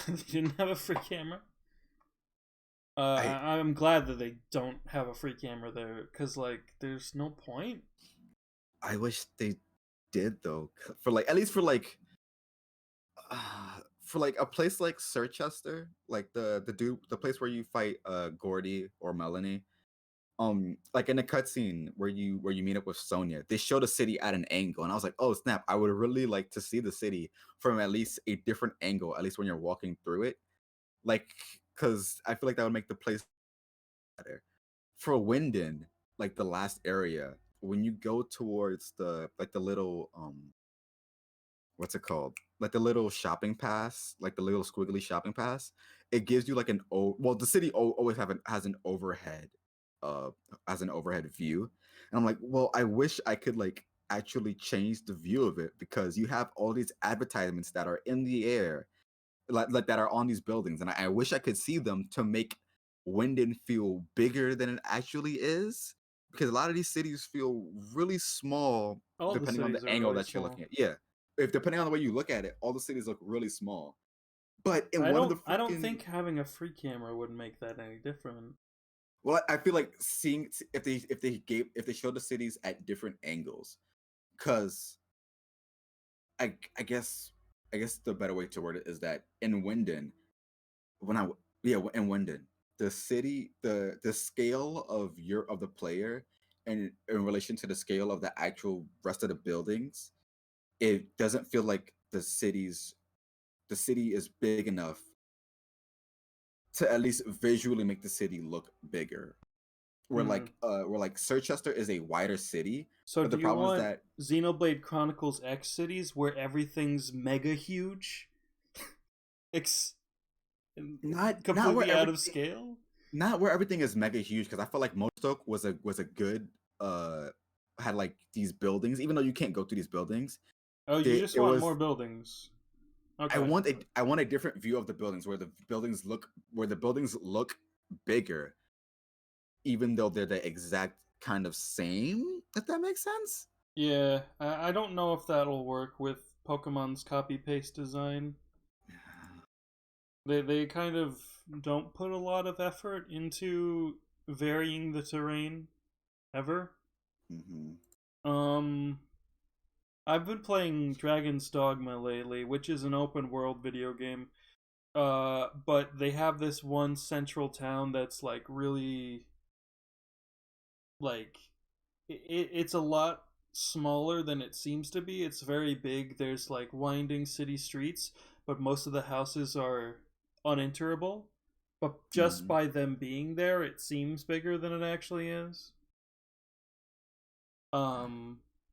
they didn't have a free camera. I'm glad that they don't have a free camera there, because like there's no point. I wish they did though, for like at least for like a place like Sirchester, like the place where you fight Gordy or Melanie. like in the cutscene where you meet up with Sonya, they show the city at an angle, and I was like, oh snap, I would really like to see the city from at least a different angle, at least when you're walking through it, like, because I feel like that would make the place better. For Winden, like the last area, when you go towards the like the little what's it called? Like the little shopping pass, like the little squiggly shopping pass. It gives you like well, the city always has an overhead, uh, has an overhead view, and I'm like, well, I wish I could like actually change the view of it because you have all these advertisements that are in the air, like that are on these buildings, and I wish I could see them to make Winden feel bigger than it actually is. Because a lot of these cities feel really small All the depending on the cities are angle really that you're small. looking at. Yeah, if depending on the way you look at it, all the cities look really small. But in I one of the don't freaking think having a free camera would make that any different. well, I feel like seeing if they showed the cities at different angles, because I guess the better way to word it is that in Winden, when I yeah in Winden, the city the scale of the player and in relation to the scale of the actual rest of the buildings, it doesn't feel like the city is big enough to at least visually make the city look bigger. Where like Circhester is a wider city, So but the do you problem is want that Xenoblade Chronicles X cities where everything's mega huge? not where Completely out of scale? not where everything is mega huge, because I felt like Mostoke was a good had like these buildings, even though you can't go through these buildings. Oh, you just It want was more buildings. I Okay. want a different view of the buildings where the buildings look bigger, even though they're the exact kind of same. If that makes sense. Yeah, I don't know if that'll work with Pokemon's copy paste design. They kind of don't put a lot of effort into varying the terrain ever. Um I've been playing Dragon's Dogma lately, which is an open world video game. But they have this one central town that's like really like it's a lot smaller than it seems to be. It's very big. There's like winding city streets, but most of the houses are unenterable. But just by them being there, it seems bigger than it actually is.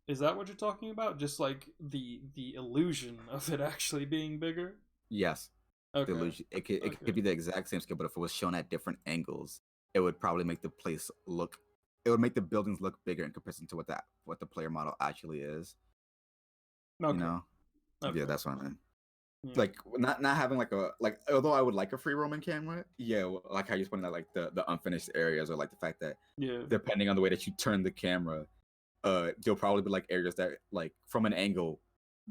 Is that what you're talking about? Just like the illusion of it actually being bigger? Yes. The Okay. illusion. It could be the exact same scale, but if it was shown at different angles, it would probably make the place look. It would make the buildings look bigger in comparison to what the player model actually is. Okay. You know. Okay. Yeah, that's what I mean. Yeah. Like not having like although I would like a free roaming camera, yeah, like how you pointed out, like the unfinished areas, or like the fact that depending on the way that you turn the camera, there'll probably be like areas that like from an angle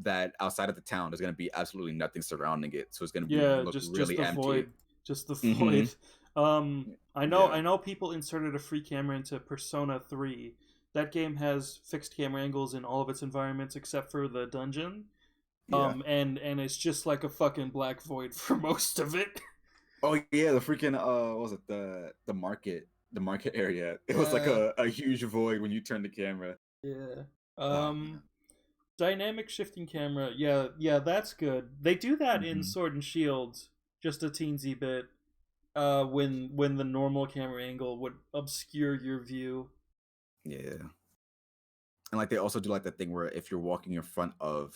that outside of the town there's gonna be absolutely nothing surrounding it, so it's gonna look really the empty. void, just the void. I know people inserted a free camera into Persona 3. That game has fixed camera angles in all of its environments except for the dungeon. And it's just like a fucking black void for most of it. Oh yeah, the freaking what was it, the market area? It was like a huge void when you turn the camera. Yeah. Dynamic shifting camera. Yeah, that's good. They do that in Sword and Shield just a teensy bit. When the normal camera angle would obscure your view. Yeah. And like they also do like the thing where if you're walking in front of,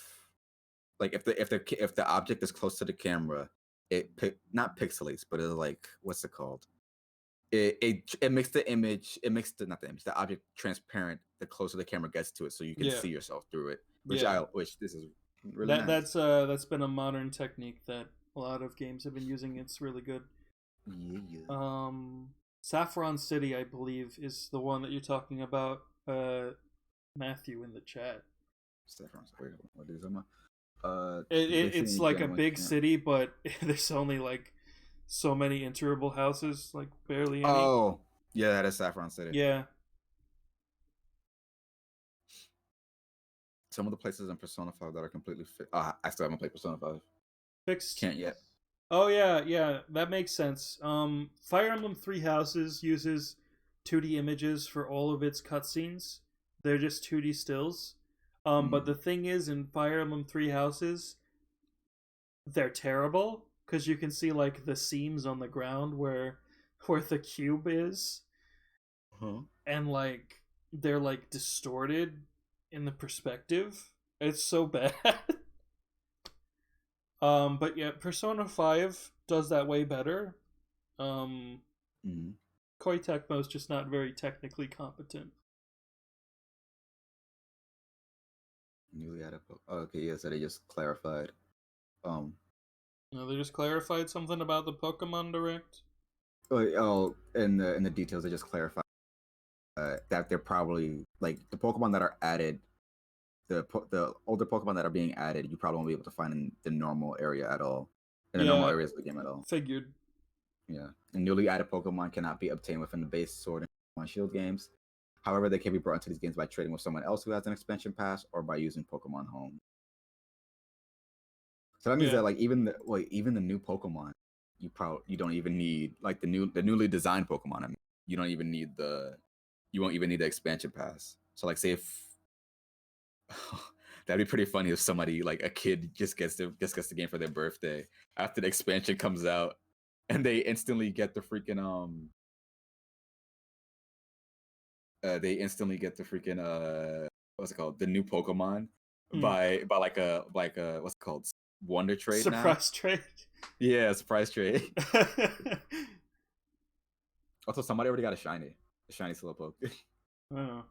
like if the object is close to the camera, not pixelates, but it's like, what's it called? It makes the image, not the image, the object transparent the closer the camera gets to it, so you can see yourself through it. Which this is really nice. That's been a modern technique that a lot of games have been using. It's really good. Yeah. Saffron City, I believe, is the one that you're talking about. Matthew in the chat. Saffron City. What is it? It's like a big city, but there's only like so many enterable houses, like barely any. Oh, yeah, that is Saffron City. Yeah. Some of the places in Persona 5 that are completely I still haven't played Persona 5. Fixed. Can't yet. Oh yeah, that makes sense. Fire Emblem Three Houses uses 2D images for all of its cutscenes. They're just 2D stills. But the thing is, in Fire Emblem Three Houses, they're terrible because you can see like the seams on the ground where the cube is, and like they're like distorted in the perspective. It's so bad. But yeah, Persona 5 does that way better. Koei Tecmo's just not very technically competent. Newly added. Okay, yeah, so they just clarified. No, they just clarified something about the Pokemon Direct. In the details, they just clarified that they're probably like the Pokemon that are added. The older Pokemon that are being added, you probably won't be able to find in the normal area at all. In the normal areas of the game at all. Figured. Yeah. And newly added Pokemon cannot be obtained within the base Sword and Pokemon Shield games. However, they can be brought into these games by trading with someone else who has an expansion pass or by using Pokemon Home. So that means that like even the new Pokemon, you don't even need like the newly designed Pokemon. I mean, you won't even need the expansion pass. So like say if that'd be pretty funny if somebody like a kid just gets the game for their birthday after the expansion comes out, and they instantly get the freaking what's it called, the new Pokemon by like a what's it called, Wonder Trade, surprise trade. Yeah, surprise trade. Also, somebody already got a shiny Slowpoke. Oh.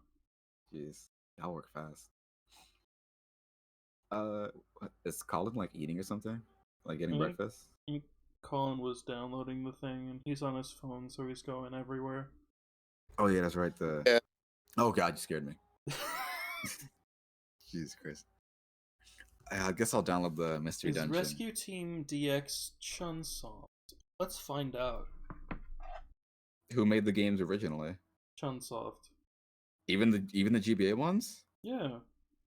Jeez, that'll work fast. Is Colin like eating or something? Like getting breakfast? Colin was downloading the thing, and he's on his phone, so he's going everywhere. Oh yeah, that's right. Oh god, you scared me. Jesus Christ. I guess I'll download the Mystery Dungeon. Rescue Team DX Chunsoft? Let's find out. Who made the games originally? Chunsoft. Even the GBA ones? Yeah.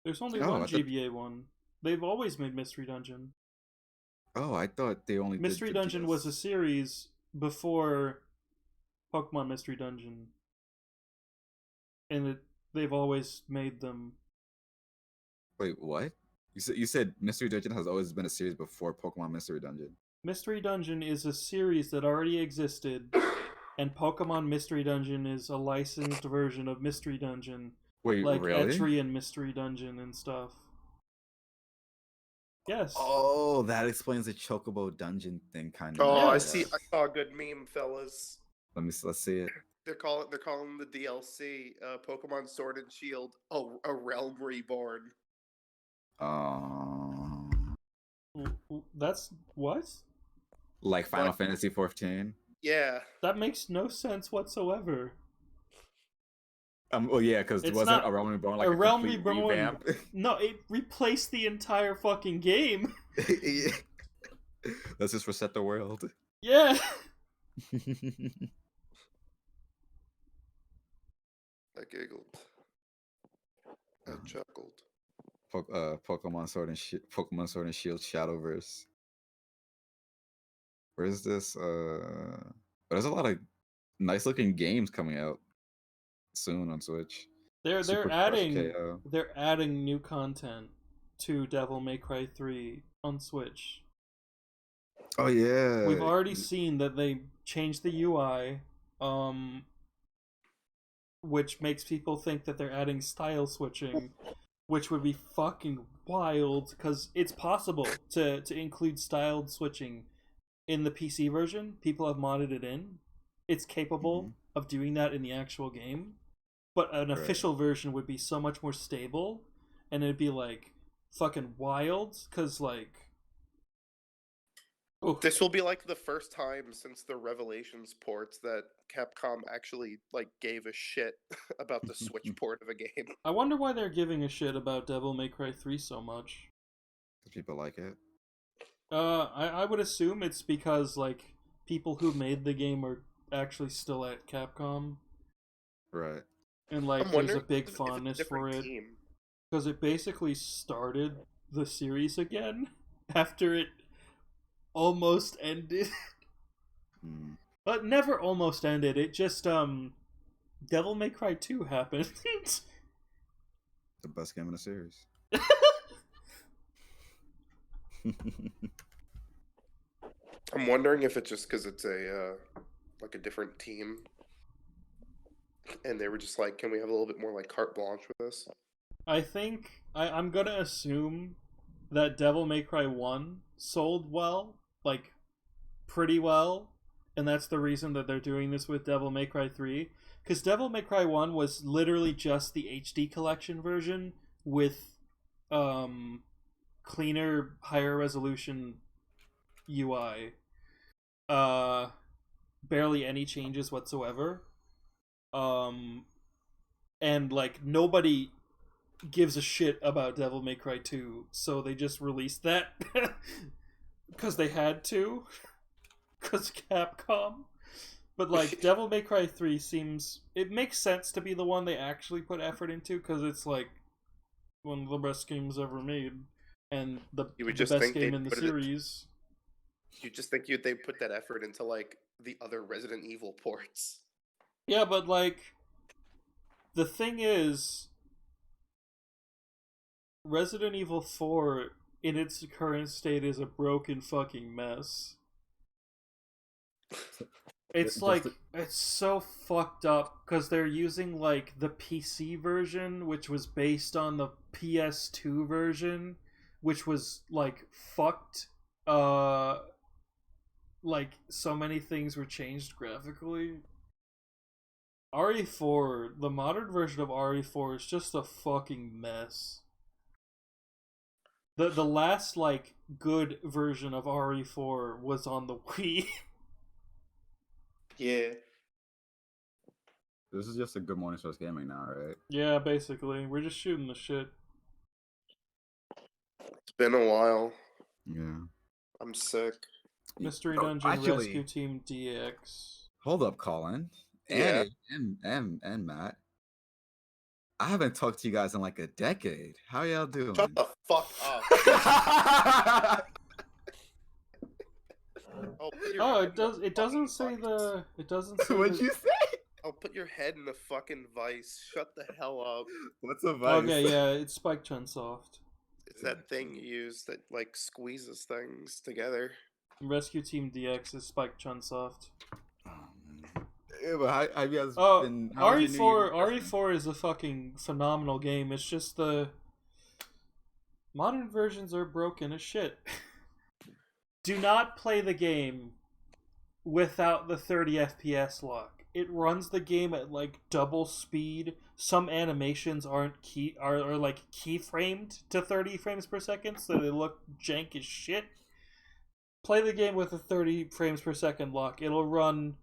There's only one GBA one. They've always made Mystery Dungeon. Oh, I thought they only Mystery Dungeon was a series before Pokemon Mystery Dungeon. And they've always made them. Wait, what? You said Mystery Dungeon has always been a series before Pokemon Mystery Dungeon. Mystery Dungeon is a series that already existed, and Pokemon Mystery Dungeon is a licensed version of Mystery Dungeon. Wait, like really? Etrian Mystery Dungeon and stuff. Yes. Oh, that explains the Chocobo Dungeon thing, kind of. Oh, Yeah. I see. I saw a good meme, fellas. Let's see it. They're calling the DLC Pokemon Sword and Shield a Realm Reborn. That's what? Like Final Fantasy 14? Yeah. That makes no sense whatsoever. Well, yeah, because it wasn't a Realm Reborn, like a Realm complete Reborn. revamp. No, it replaced the entire fucking game. Let's just reset the world. Yeah. I giggled. I chuckled. Pokemon Sword and Shield Shadowverse. Where's this? There's a lot of nice looking games coming out soon on Switch. They're adding new content to Devil May Cry 3 on Switch. Oh yeah. We've already seen that they changed the UI, which makes people think that they're adding style switching, which would be fucking wild, because it's possible to include styled switching in the PC version. People have modded it in. It's capable of doing that in the actual game. But an official version would be so much more stable, and it'd be like fucking wild, because like this will be like the first time since the Revelations ports that Capcom actually like gave a shit about the Switch port of a game. I wonder why they're giving a shit about Devil May Cry 3 so much. People like it. I would assume it's because like people who made the game are actually still at Capcom. Right. And like there's a big fondness for it. Because it basically started the series again after it almost ended. But never almost ended. It just Devil May Cry 2 happened. The best game in the series. I'm wondering if it's just because it's a like a different team, and they were just like, "Can we have a little bit more like carte blanche with this?" I think I'm gonna assume that Devil May Cry 1 sold well, like pretty well, and that's the reason that they're doing this with Devil May Cry 3. Because Devil May Cry 1 was literally just the HD collection version with cleaner, higher resolution UI. Barely any changes whatsoever. And like nobody gives a shit about Devil May Cry 2, so they just released that because they had to, because Capcom. But like Devil May Cry 3 it makes sense to be the one they actually put effort into, because it's like one of the best games ever made and the best game in the series. You just think they put that effort into like the other Resident Evil ports. Yeah, but like the thing is, Resident Evil 4 in its current state is a broken fucking mess. It's like, it's so fucked up because they're using like the PC version, which was based on the PS2 version, which was like fucked. Like so many things were changed graphically. RE4, the modern version of RE4 is just a fucking mess. The last like good version of RE4 was on the Wii. Yeah. This is just a Good Morning Source Gaming now, right? Yeah, basically. We're just shooting the shit. It's been a while. Yeah. I'm sick. Mystery Dungeon Rescue Team DX. Hold up, Colin. Yeah. And Matt. I haven't talked to you guys in like a decade. How y'all doing? Shut the fuck up. It doesn't say the. It doesn't say. What'd you say? I'll put your head in a fucking vice. Shut the hell up. What's a vice? Okay, yeah, it's Spike Chunsoft. It's that thing you use that like squeezes things together. Rescue Team DX is Spike Chunsoft. Yeah, but how you guys been? RE4 is a fucking phenomenal game. It's just the modern versions are broken as shit. Do not play the game without the 30 FPS lock. It runs the game at like double speed. Some animations are like keyframed to 30 frames per second, so they look jank as shit. Play the game with a 30 frames per second lock. It'll run.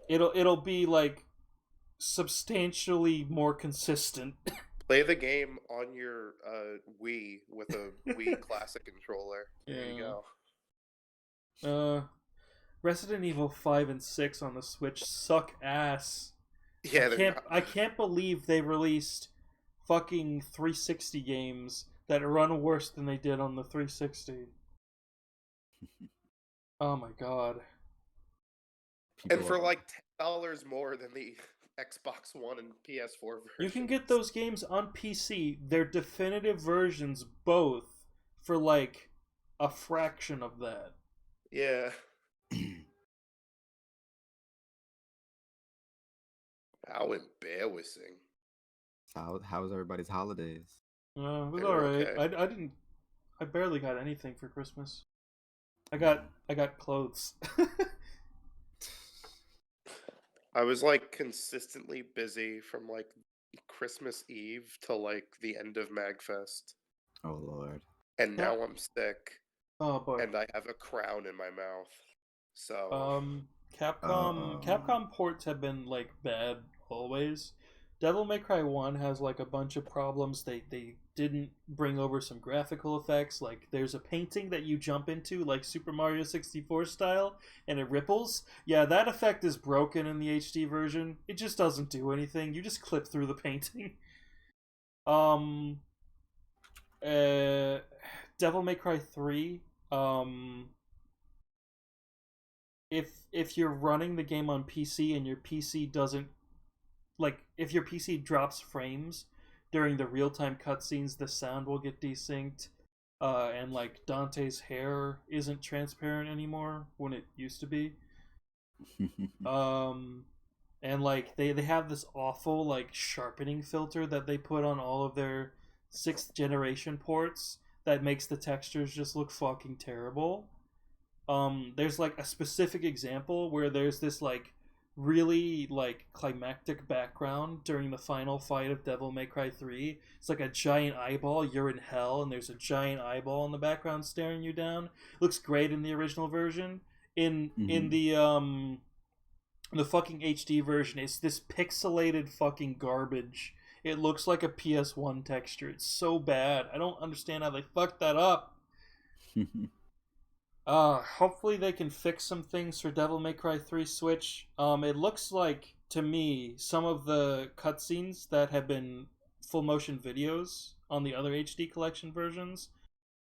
It'll be like substantially more consistent. Play the game on your Wii with a Wii Classic controller. There you go. Resident Evil 5 and 6 on the Switch suck ass. Yeah, I can't believe they released fucking 360 games that run worse than they did on the 360. Oh my god. And for like $10 more than the Xbox One and PS4 version. You can get those games on PC. They're definitive versions both for like a fraction of that. Yeah. How embarrassing. How was everybody's holidays? It was alright. Okay. I barely got anything for Christmas. I got clothes. I was like consistently busy from like Christmas Eve till like the end of MagFest. Oh Lord. And now I'm sick. Oh boy. And I have a crown in my mouth. So Capcom ports have been like bad always. Devil May Cry 1 has like a bunch of problems. They didn't bring over some graphical effects. Like there's a painting that you jump into like Super Mario 64 style and it ripples. Yeah, that effect is broken in the HD version. It just doesn't do anything. You just clip through the painting. Devil May Cry 3, if you're running the game on PC and your PC doesn't like if your PC drops frames during the real time cutscenes, the sound will get desynced. And like Dante's hair isn't transparent anymore when it used to be. And like they have this awful like sharpening filter that they put on all of their 6th generation ports that makes the textures just look fucking terrible. There's like a specific example where there's this like really like climactic background during the final fight of Devil May Cry 3. It's like a giant eyeball, you're in hell, and there's a giant eyeball in the background staring you down. Looks great in the original version. In the fucking HD version, it's this pixelated fucking garbage. It looks like a PS1 texture. It's so bad. I don't understand how they fucked that up. Hopefully they can fix some things for Devil May Cry 3 Switch. It looks like, to me, some of the cutscenes that have been full motion videos on the other HD collection versions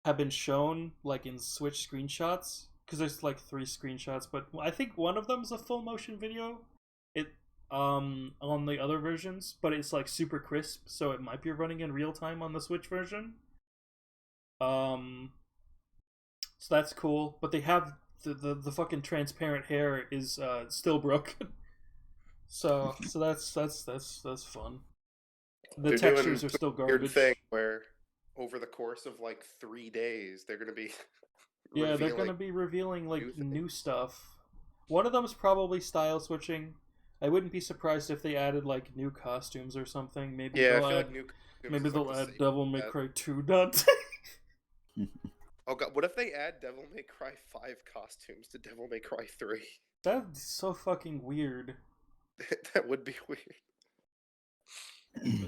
have been shown, like, in Switch screenshots. Because there's, like, 3 screenshots, but I think one of them is a full motion video. On the other versions, but it's, like, super crisp, so it might be running in real time on the Switch version. So that's cool, but they have the fucking transparent hair is still broken. so that's fun. The They're textures doing are still the weird garbage. thing where over the course of like 3 days they're gonna be they're gonna be revealing like new stuff. One of them is probably style switching. I wouldn't be surprised if they added like new costumes or something. Maybe I they'll feel add, like new maybe they'll add same Devil May that. Cry 2 Dante. Oh god, what if they add Devil May Cry 5 costumes to Devil May Cry 3? That's so fucking weird. That would be weird.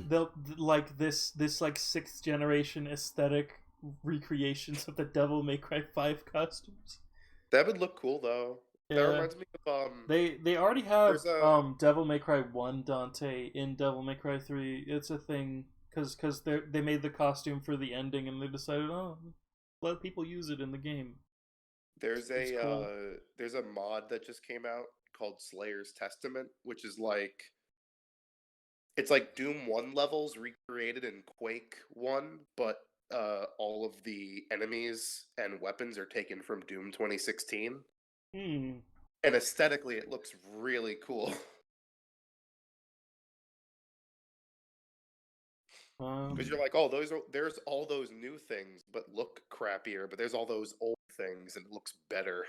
They'll like this like 6th generation aesthetic recreations of the Devil May Cry 5 costumes. That would look cool though. Yeah. That reminds me of They already have there's Devil May Cry 1 Dante in Devil May Cry 3. It's a thing because they made the costume for the ending and they decided, let people use it in the game. There's It's cool. there's a mod that just came out called Slayer's Testament, which is like it's like Doom 1 levels recreated in Quake 1, but all of the enemies and weapons are taken from Doom 2016. And aesthetically it looks really cool. Because you're like, there's all those new things, but look crappier. But there's all those old things, and it looks better.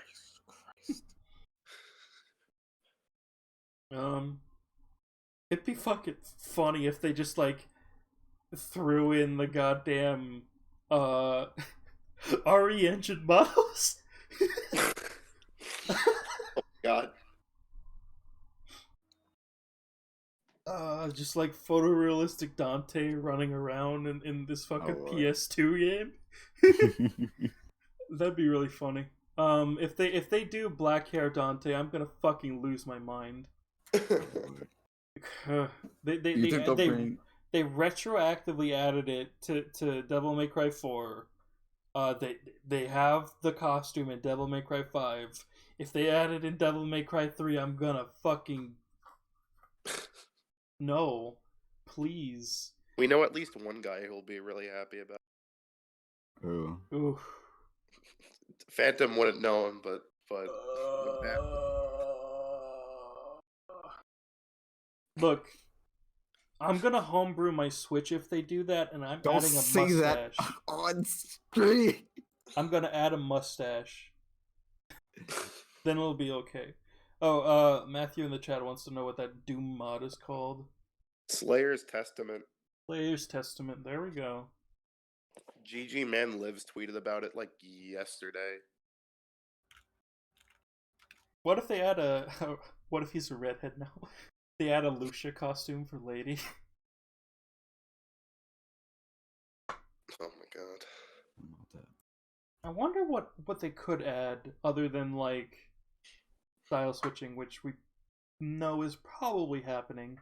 It'd be fucking funny if they just like threw in the goddamn RE engine models. Oh god. Just like photorealistic Dante running around in this fucking PS2 game. That'd be really funny. If they do black hair Dante, I'm gonna fucking lose my mind. They retroactively added it to Devil May Cry 4. They have the costume in Devil May Cry 5. If they add it in Devil May Cry 3, I'm gonna fucking no, please. We know at least one guy who'll be really happy about it. Who? Ooh. Phantom wouldn't know him, but look, I'm gonna homebrew my Switch if they do that, and I'm Don't adding a say mustache. that on stream. I'm gonna add a mustache. Then it'll be okay. Oh, Matthew in the chat wants to know what that Doom mod is called. Slayer's Testament. Slayer's Testament. There we go. GG Man Lives tweeted about it like yesterday. What if they add what if he's a redhead now? They add a Lucia costume for Lady. Oh my god. I wonder what they could add other than like style switching, which we know is probably happening.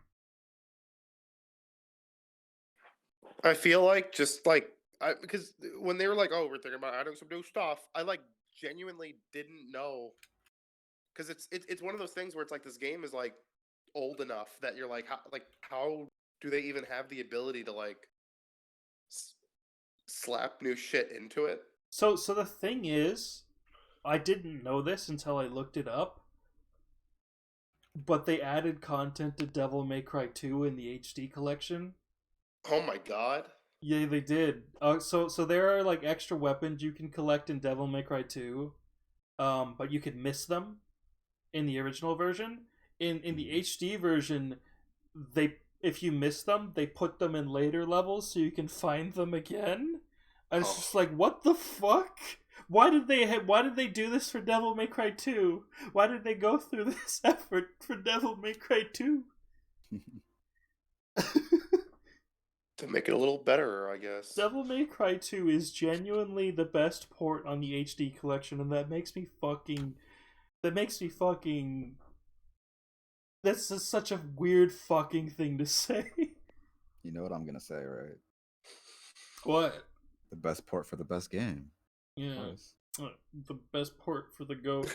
I feel like just like because when they were like, "Oh, we're thinking about adding some new stuff," I like genuinely didn't know because it's one of those things where it's like this game is like old enough that you're like, how do they even have the ability to like slap new shit into it? So the thing is, I didn't know this until I looked it up, but they added content to Devil May Cry 2 in the HD collection. Oh my god. Yeah, they did. So there are like extra weapons you can collect in Devil May Cry 2, but you can miss them in the original version. In the HD version, if you miss them, they put them in later levels so you can find them again. And it's just like, what the fuck? Why did they do this for Devil May Cry 2? Why did they go through this effort for Devil May Cry 2? To make it a little better, I guess. Devil May Cry 2 is genuinely the best port on the HD collection, and that makes me fucking... That's just such a weird fucking thing to say. You know what I'm gonna say, right? What? The best port for the best game. Yeah. The best port for the GOAT.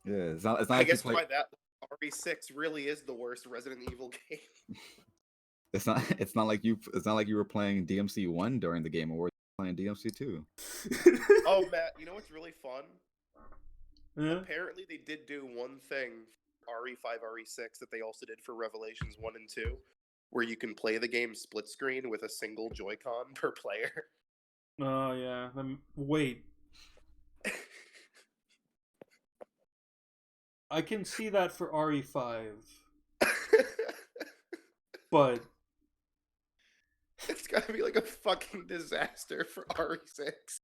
Yeah, it's not I like guess you play... by that, RE6 really is the worst Resident Evil game. It's not like you were playing DMC 1 during the Game Awards. Playing DMC 2. Oh, Matt, you know what's really fun? Yeah? Apparently, they did do one thing, RE5, RE6, that they also did for Revelations 1 and 2, where you can play the game split screen with a single Joy-Con per player. Oh, yeah. Wait. I can see that for RE5. But... It's gotta be like a fucking disaster for RE6.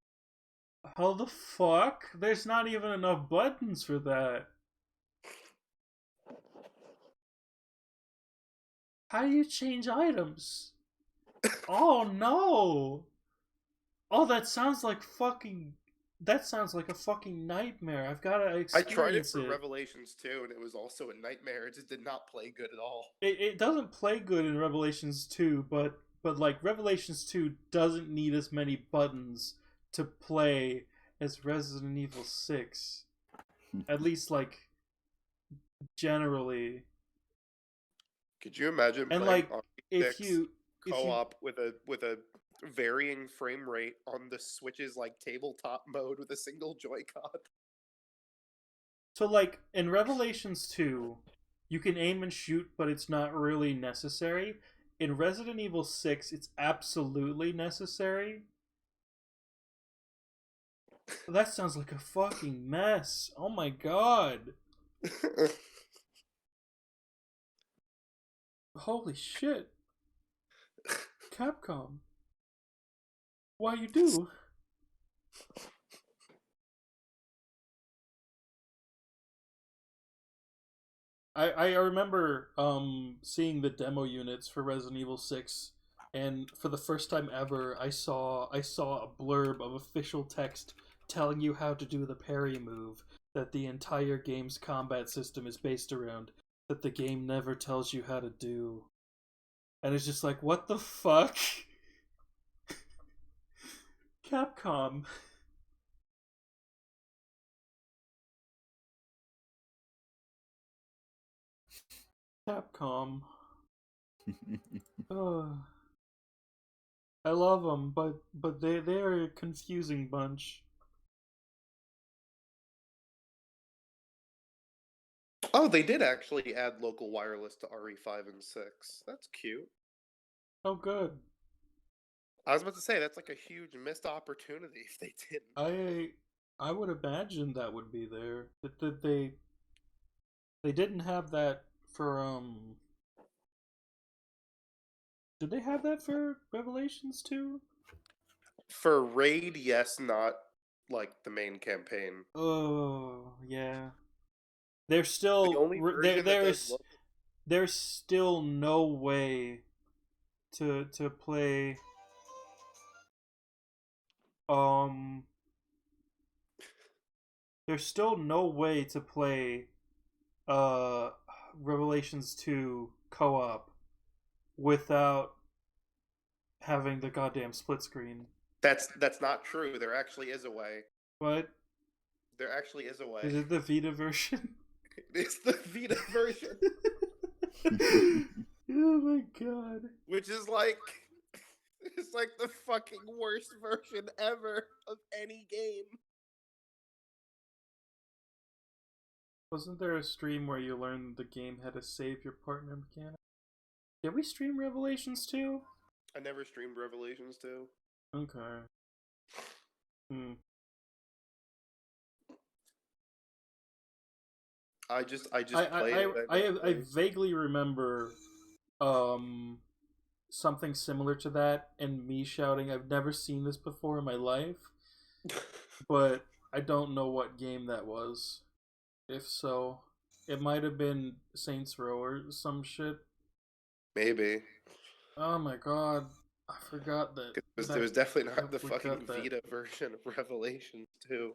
How the fuck? There's not even enough buttons for that. How do you change items? Oh no! Oh, that sounds like a fucking nightmare. I've gotta experience I tried it for Revelations 2, and it was also a nightmare. It just did not play good at all. It doesn't play good in Revelations 2, but like Revelations 2 doesn't need as many buttons to play as Resident Evil 6. At least like generally. Could you imagine And playing like if RE6 you co-op with a varying frame rate on the Switch's like tabletop mode with a single Joy-Con? So like in Revelations 2, you can aim and shoot, but it's not really necessary. In Resident Evil 6, it's absolutely necessary. That sounds like a fucking mess. Oh my god. Holy shit. Capcom. Why you do? I remember seeing the demo units for Resident Evil 6, and for the first time ever I saw a blurb of official text telling you how to do the parry move that the entire game's combat system is based around, that the game never tells you how to do. And it's just like, what the fuck? Capcom. Capcom. I love them, but they're a confusing bunch. Oh, they did actually add local wireless to RE5 and 6. That's cute. Oh, good. I was about to say, that's like a huge missed opportunity if they didn't. I would imagine that would be there. That they didn't have that for Did they have that for Revelations 2? For Raid, yes, not like the main campaign. Oh, yeah. There's still The only version there's still no way to play there's still no way to play Revelations 2 co-op without having the goddamn split screen. That's not true. There actually is a way. What? There actually is a way. Is it the Vita version? It's the Vita version. Oh my god. Which is like, it's like the fucking worst version ever of any game. Wasn't there a stream where you learned the game had a save your partner mechanic? Did we stream Revelations 2? I never streamed Revelations 2. Okay. I just played it. I vaguely remember something similar to that and me shouting, I've never seen this before in my life. But I don't know what game that was. If so, it might have been Saints Row or some shit. Maybe. Oh my god. I forgot that. Because there was definitely not the fucking that. Vita version of Revelations 2.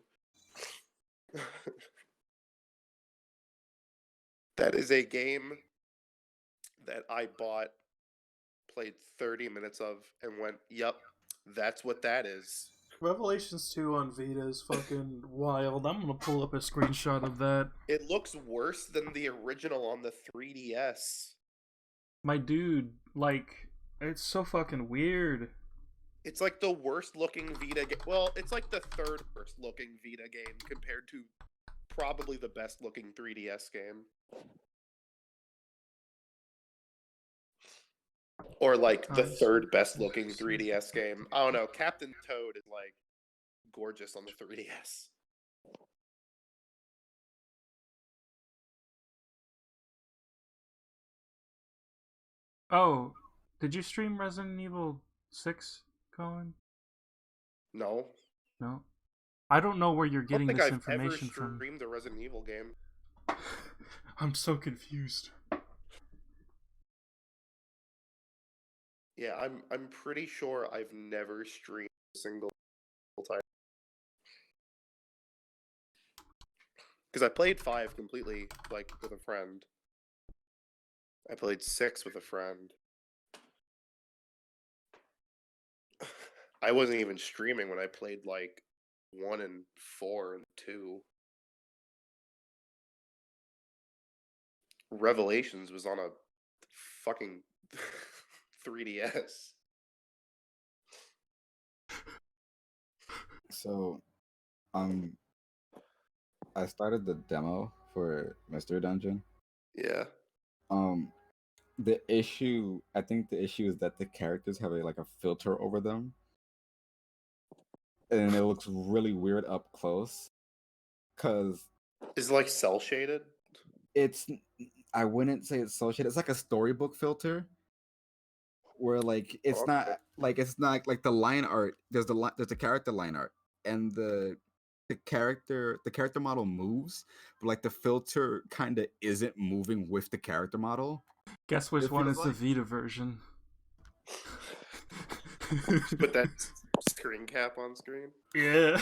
That is a game that I bought, played 30 minutes of, and went, yup, that's what that is. Revelations 2 on Vita is fucking wild. I'm gonna pull up a screenshot of that. It looks worse than the original on the 3DS. My dude, like, it's so fucking weird. It's like the worst looking Vita game. Well, it's like the third worst looking Vita game compared to probably the best looking 3DS game. Or like the third best looking 3DS game. I don't know. Captain Toad is like gorgeous on the 3DS. Oh, did you stream Resident Evil 6, Colin? No. No. I don't know where you're getting this information from. I don't think I've ever streamed a Resident Evil game. I'm so confused. Yeah, I'm pretty sure I've never streamed a single time. Because I played 5 completely, like, with a friend. I played 6 with a friend. I wasn't even streaming when I played, like, 1 and 4 and 2. Revelations was on a fucking 3DS. So, I started the demo for Mystery Dungeon. Yeah. I think the issue is that the characters have a filter over them, and it looks really weird up close. Cause is it like cell shaded? I wouldn't say it's cell shaded. It's like a storybook filter, where like it's not like the line art. There's the character line art, and the character model moves, but like the filter kind of isn't moving with the character model. Guess which one is the Vita version? Put that screen cap on screen. Yeah.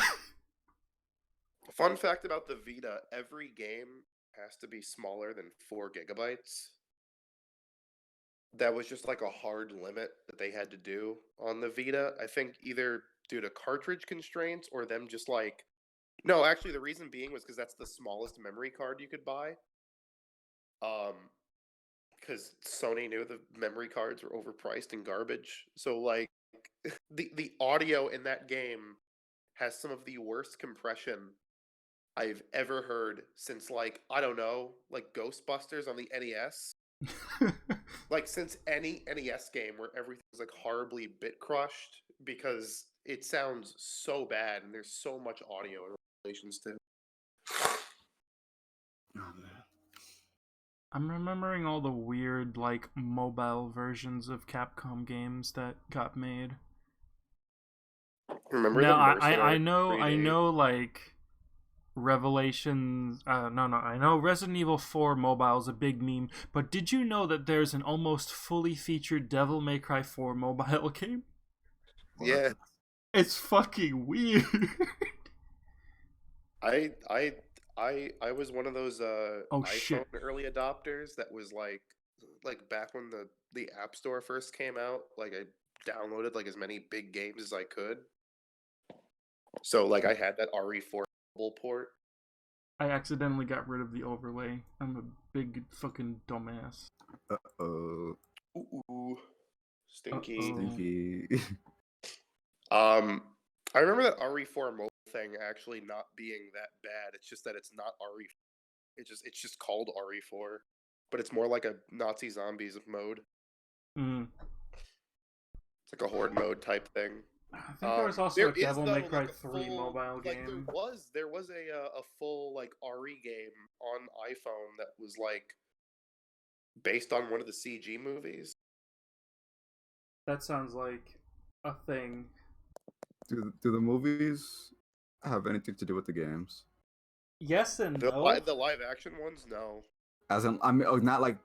Fun fact about the Vita: every game has to be smaller than 4 gigabytes. That was just like a hard limit that they had to do on the Vita. I think either due to cartridge constraints or them just like... No, actually, the reason being was because that's the smallest memory card you could buy. Because Sony knew the memory cards were overpriced and garbage. So, like, the audio in that game has some of the worst compression I've ever heard since, like, I don't know, like Ghostbusters on the NES. Like, since any NES game where everything's, like, horribly bit crushed, because it sounds so bad and there's so much audio in Revelations 2. I'm remembering all the weird, like, mobile versions of Capcom games that got made. Remember now, the I know, like, Revelations... I know Resident Evil 4 mobile is a big meme, but did you know that there's an almost fully featured Devil May Cry 4 mobile game? Yeah. It's fucking weird. I was one of those iPhone early adopters that was like back when the App Store first came out, like I downloaded like as many big games as I could. So like I had that RE4 port. I accidentally got rid of the overlay. I'm a big fucking dumbass. Uh-oh. Ooh, stinky. Uh-oh. Stinky. I remember that RE4 mobile thing actually not being that bad. It's just that it's not RE. It's just called RE4, but it's more like a Nazi zombies mode. Mm. It's like a horde mode type thing. I think there was also there a Devil May Cry like 3 full, mobile like game. there was a full like RE game on iPhone that was like based on one of the CG movies. That sounds like a thing. Do the movies have anything to do with the games? Yes and The no. the live action ones, no. As in, I mean, not like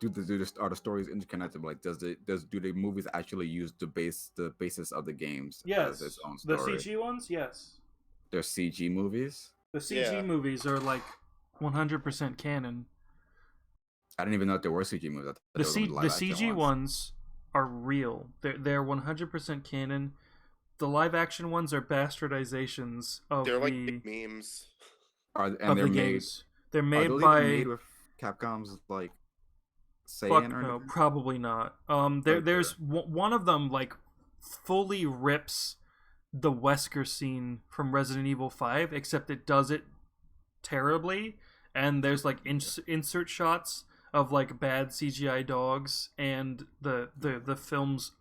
are the stories interconnected? But like, do the movies actually use the basis of the games as its Yes. own The story? CG ones, yes. They're CG movies. The CG movies are like 100% canon. I didn't even know if there were CG movies. I thought The there was only live action CG ones. ones are real. They're 100% canon. The live action ones are bastardizations of They're like big memes. And they're made. Games. They're made are they by even made with Capcom's like say fuck in or no, anything? probably not. There's one of them like fully rips the Wesker scene from Resident Evil 5, except it does it terribly, and there's like insert shots of like bad CGI dogs and the film's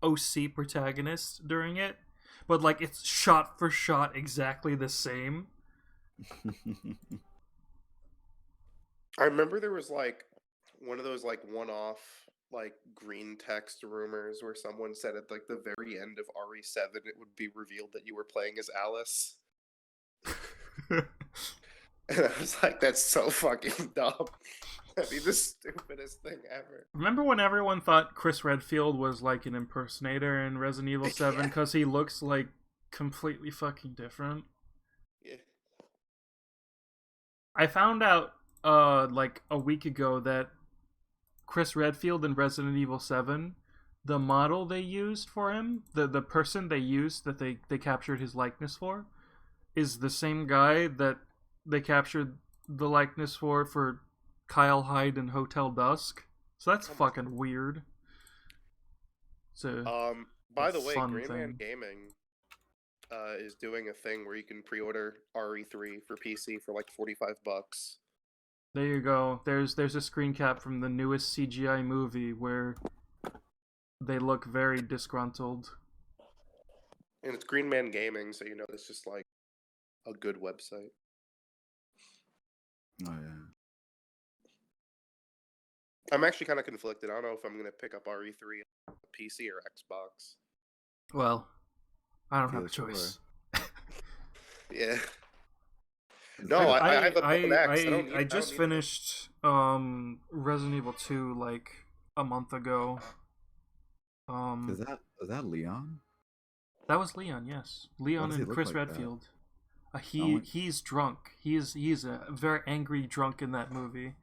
OC protagonist during it, but like it's shot for shot exactly the same. I remember there was like one of those like one-off like green text rumors where someone said at like the very end of RE7 it would be revealed that you were playing as Alice. And I was like, that's so fucking dumb. That'd be the stupidest thing ever. Remember when everyone thought Chris Redfield was like an impersonator in Resident Evil 7 because he looks like completely fucking different? Yeah. I found out like a week ago that Chris Redfield in Resident Evil 7, the model they used for him, the person they used that they captured his likeness for, is the same guy that they captured the likeness for Kyle Hyde in Hotel Dusk. So that's fucking weird. So by the way, Greenman Gaming is doing a thing where you can pre-order RE3 for PC for like $45. There you go. There's a screen cap from the newest CGI movie where they look very disgruntled. And it's Greenman Gaming, so you know it's just like a good website. Oh yeah. I'm actually kind of conflicted. I don't know if I'm going to pick up RE3 on PC or Xbox. Well, I don't have a choice. Yeah. No, I have a X. I just finished Resident Evil 2 like a month ago. Is that Leon? That was Leon, yes. Leon and Chris Redfield. He's drunk. He's a very angry drunk in that movie.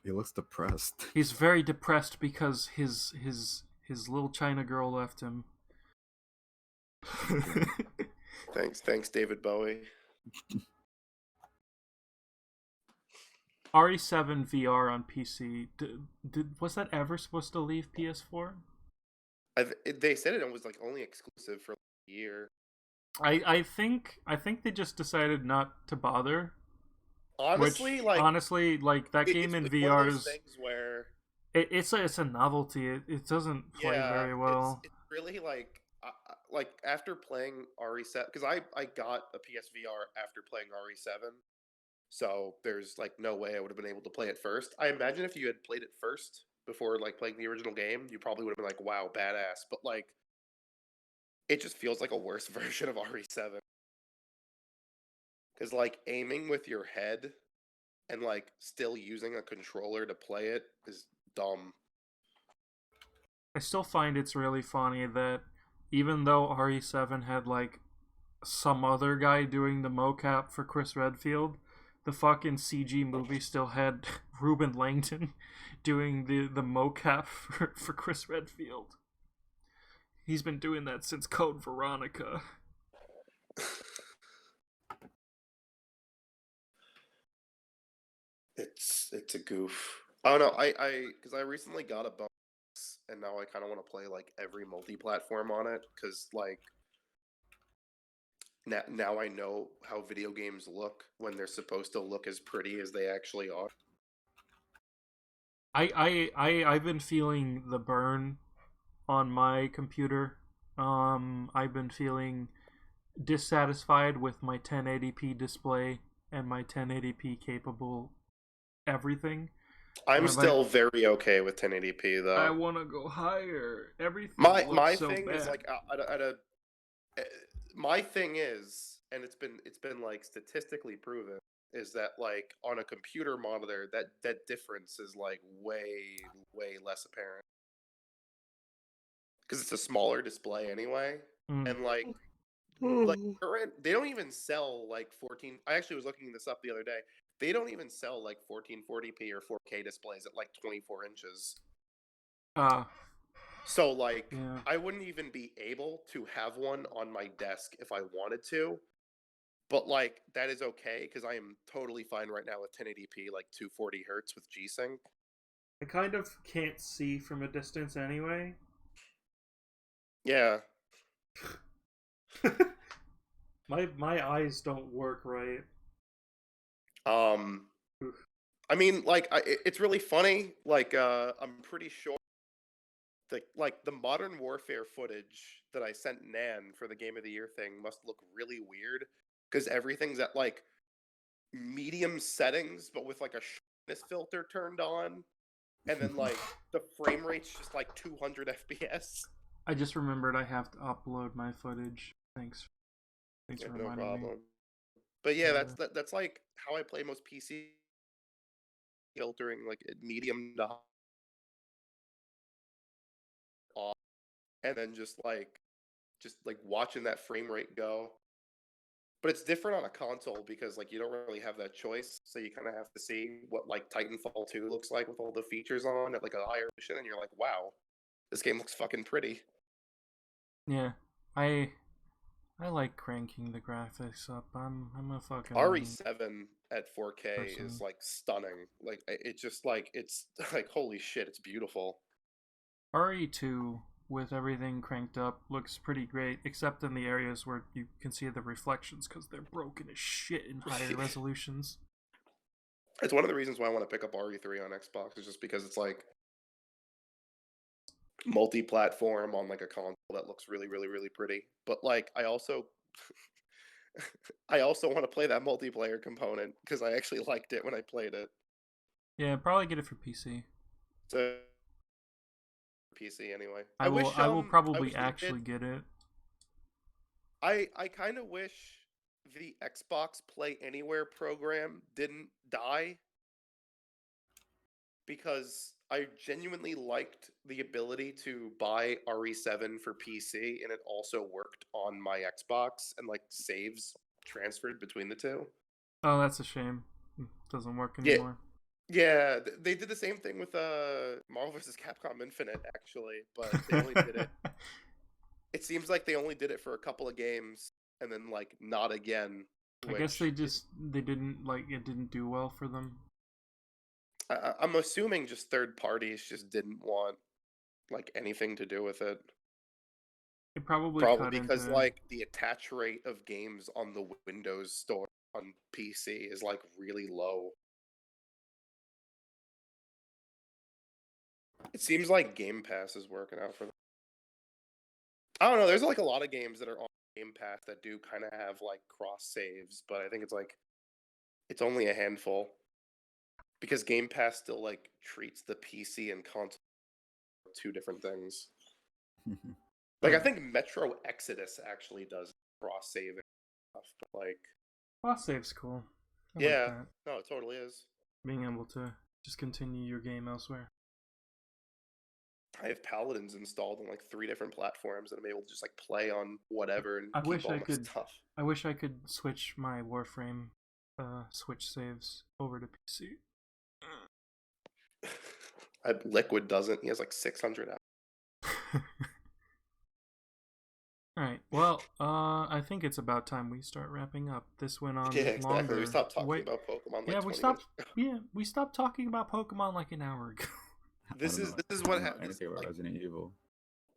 He looks depressed. He's very depressed because his little China girl left him. Thanks, David Bowie. RE7 VR on PC. Was that ever supposed to leave PS4? They said it was like only exclusive for a year. I think they just decided not to bother. Honestly, like that game in VR is things where it's a novelty. It doesn't play very well. It's really like after playing RE7, because I got a PSVR after playing RE7, so there's like no way I would have been able to play it first. I imagine if you had played it first before like playing the original game, you probably would have been like, wow, badass. But like, it just feels like a worse version of RE7. Because like aiming with your head and like still using a controller to play it is dumb. I still find it's really funny that even though RE7 had like some other guy doing the mocap for Chris Redfield, the fucking CG movie still had Ruben Langdon doing the mocap for Chris Redfield. He's been doing that since Code Veronica. It's a goof. I don't know. Because I recently got a bonus, and now I kind of want to play like every multi-platform on it. Because like now I know how video games look when they're supposed to look as pretty as they actually are. I've been feeling the burn on my computer. I've been feeling dissatisfied with my 1080p display and my 1080p capable everything. I'm still very okay with 1080p though. I want to go higher. Everything my looks so thing bad. is like my thing is, and it's been like statistically proven, is that like on a computer monitor that difference is like way less apparent because it's a smaller display anyway, and like current they don't even sell like 14. I actually was looking this up the other day. They don't even sell like 1440p or 4K displays at like 24 inches. So like yeah. I wouldn't even be able to have one on my desk if I wanted to. But like that is okay because I am totally fine right now with 1080p, like 240 hertz with G-Sync. I kind of can't see from a distance anyway. Yeah. my eyes don't work right. I mean, like it's really funny. Like I'm pretty sure the Modern Warfare footage that I sent Nan for the Game of the Year thing must look really weird because everything's at like medium settings, but with like a sharpness filter turned on, and then like the frame rate's just like 200 FPS. I just remembered I have to upload my footage. Thanks Yeah, for no reminding problem. me. But yeah, that's like how I play most PC filtering, like medium to off, and then just like watching that frame rate go. But it's different on a console because like you don't really have that choice, so you kind of have to see what like Titanfall 2 looks like with all the features on at like a higher resolution, and you're like, wow, this game looks fucking pretty. Yeah, I like cranking the graphics up. I'm a fucking RE7 at 4K person. is like stunning. Like it just like it's like holy shit, it's beautiful. RE2 with everything cranked up looks pretty great, except in the areas where you can see the reflections because they're broken as shit in higher resolutions. It's one of the reasons why I want to pick up RE3 on Xbox, is just because it's like multi-platform on like a console that looks really pretty. But like I also want to play that multiplayer component because I actually liked it when I played it. Yeah, probably get it for PC. So PC anyway. I will probably actually get it. I kind of wish the Xbox Play Anywhere program didn't die, because I genuinely liked the ability to buy RE7 for PC, and it also worked on my Xbox, and like saves transferred between the two. Oh, that's a shame. It doesn't work anymore. Yeah, they did the same thing with Marvel vs. Capcom Infinite, actually, but they only did it. It seems like they only did it for a couple of games, and then like not again. I guess they didn't like it didn't do well for them. I'm assuming just third parties just didn't want like anything to do with it. It probably because like the attach rate of games on the Windows Store on PC is like really low. It seems like Game Pass is working out for them. I don't know. There's like a lot of games that are on Game Pass that do kind of have like cross saves, but I think it's only a handful, because Game Pass still like treats the PC and console two different things. Like I think Metro Exodus actually does cross saving stuff, but like cross save's cool. Yeah, like no, it totally is. Being able to just continue your game elsewhere. I have Paladins installed on like 3 different platforms, and I'm able to just like play on whatever and keep all my stuff. I wish I could switch my Warframe Switch saves over to PC. Liquid doesn't. He has like 600 hours. All right. Well, I think it's about time we start wrapping up. This went on Yeah, exactly. longer. We stopped talking Wait, about Pokemon like yeah, 20 we stopped. minutes. Yeah, we stopped talking about Pokemon like an hour ago. This I is don't what know happens. anything about Resident Evil.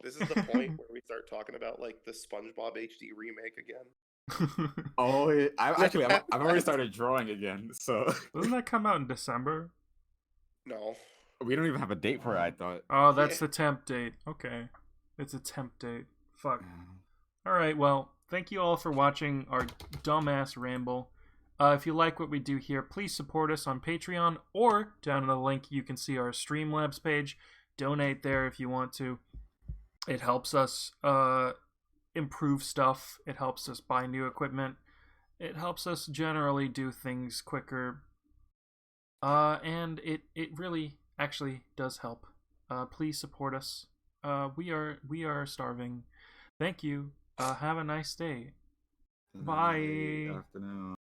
This is the point where we start talking about like the SpongeBob HD remake again. Oh, I've already started drawing again, so Doesn't that come out in December? No. we don't even have a date for it. I thought. Oh, that's Yeah. the temp date. Okay, it's a temp date. Fuck. All right. Well, thank you all for watching our dumbass ramble. If you like what we do here, please support us on Patreon or down in the link you can see our Streamlabs page. Donate there if you want to. It helps us improve stuff. It helps us buy new equipment. It helps us generally do things quicker. And it really actually does help. Please support us. We are starving. Thank you. Have a nice day. Bye. Afternoon.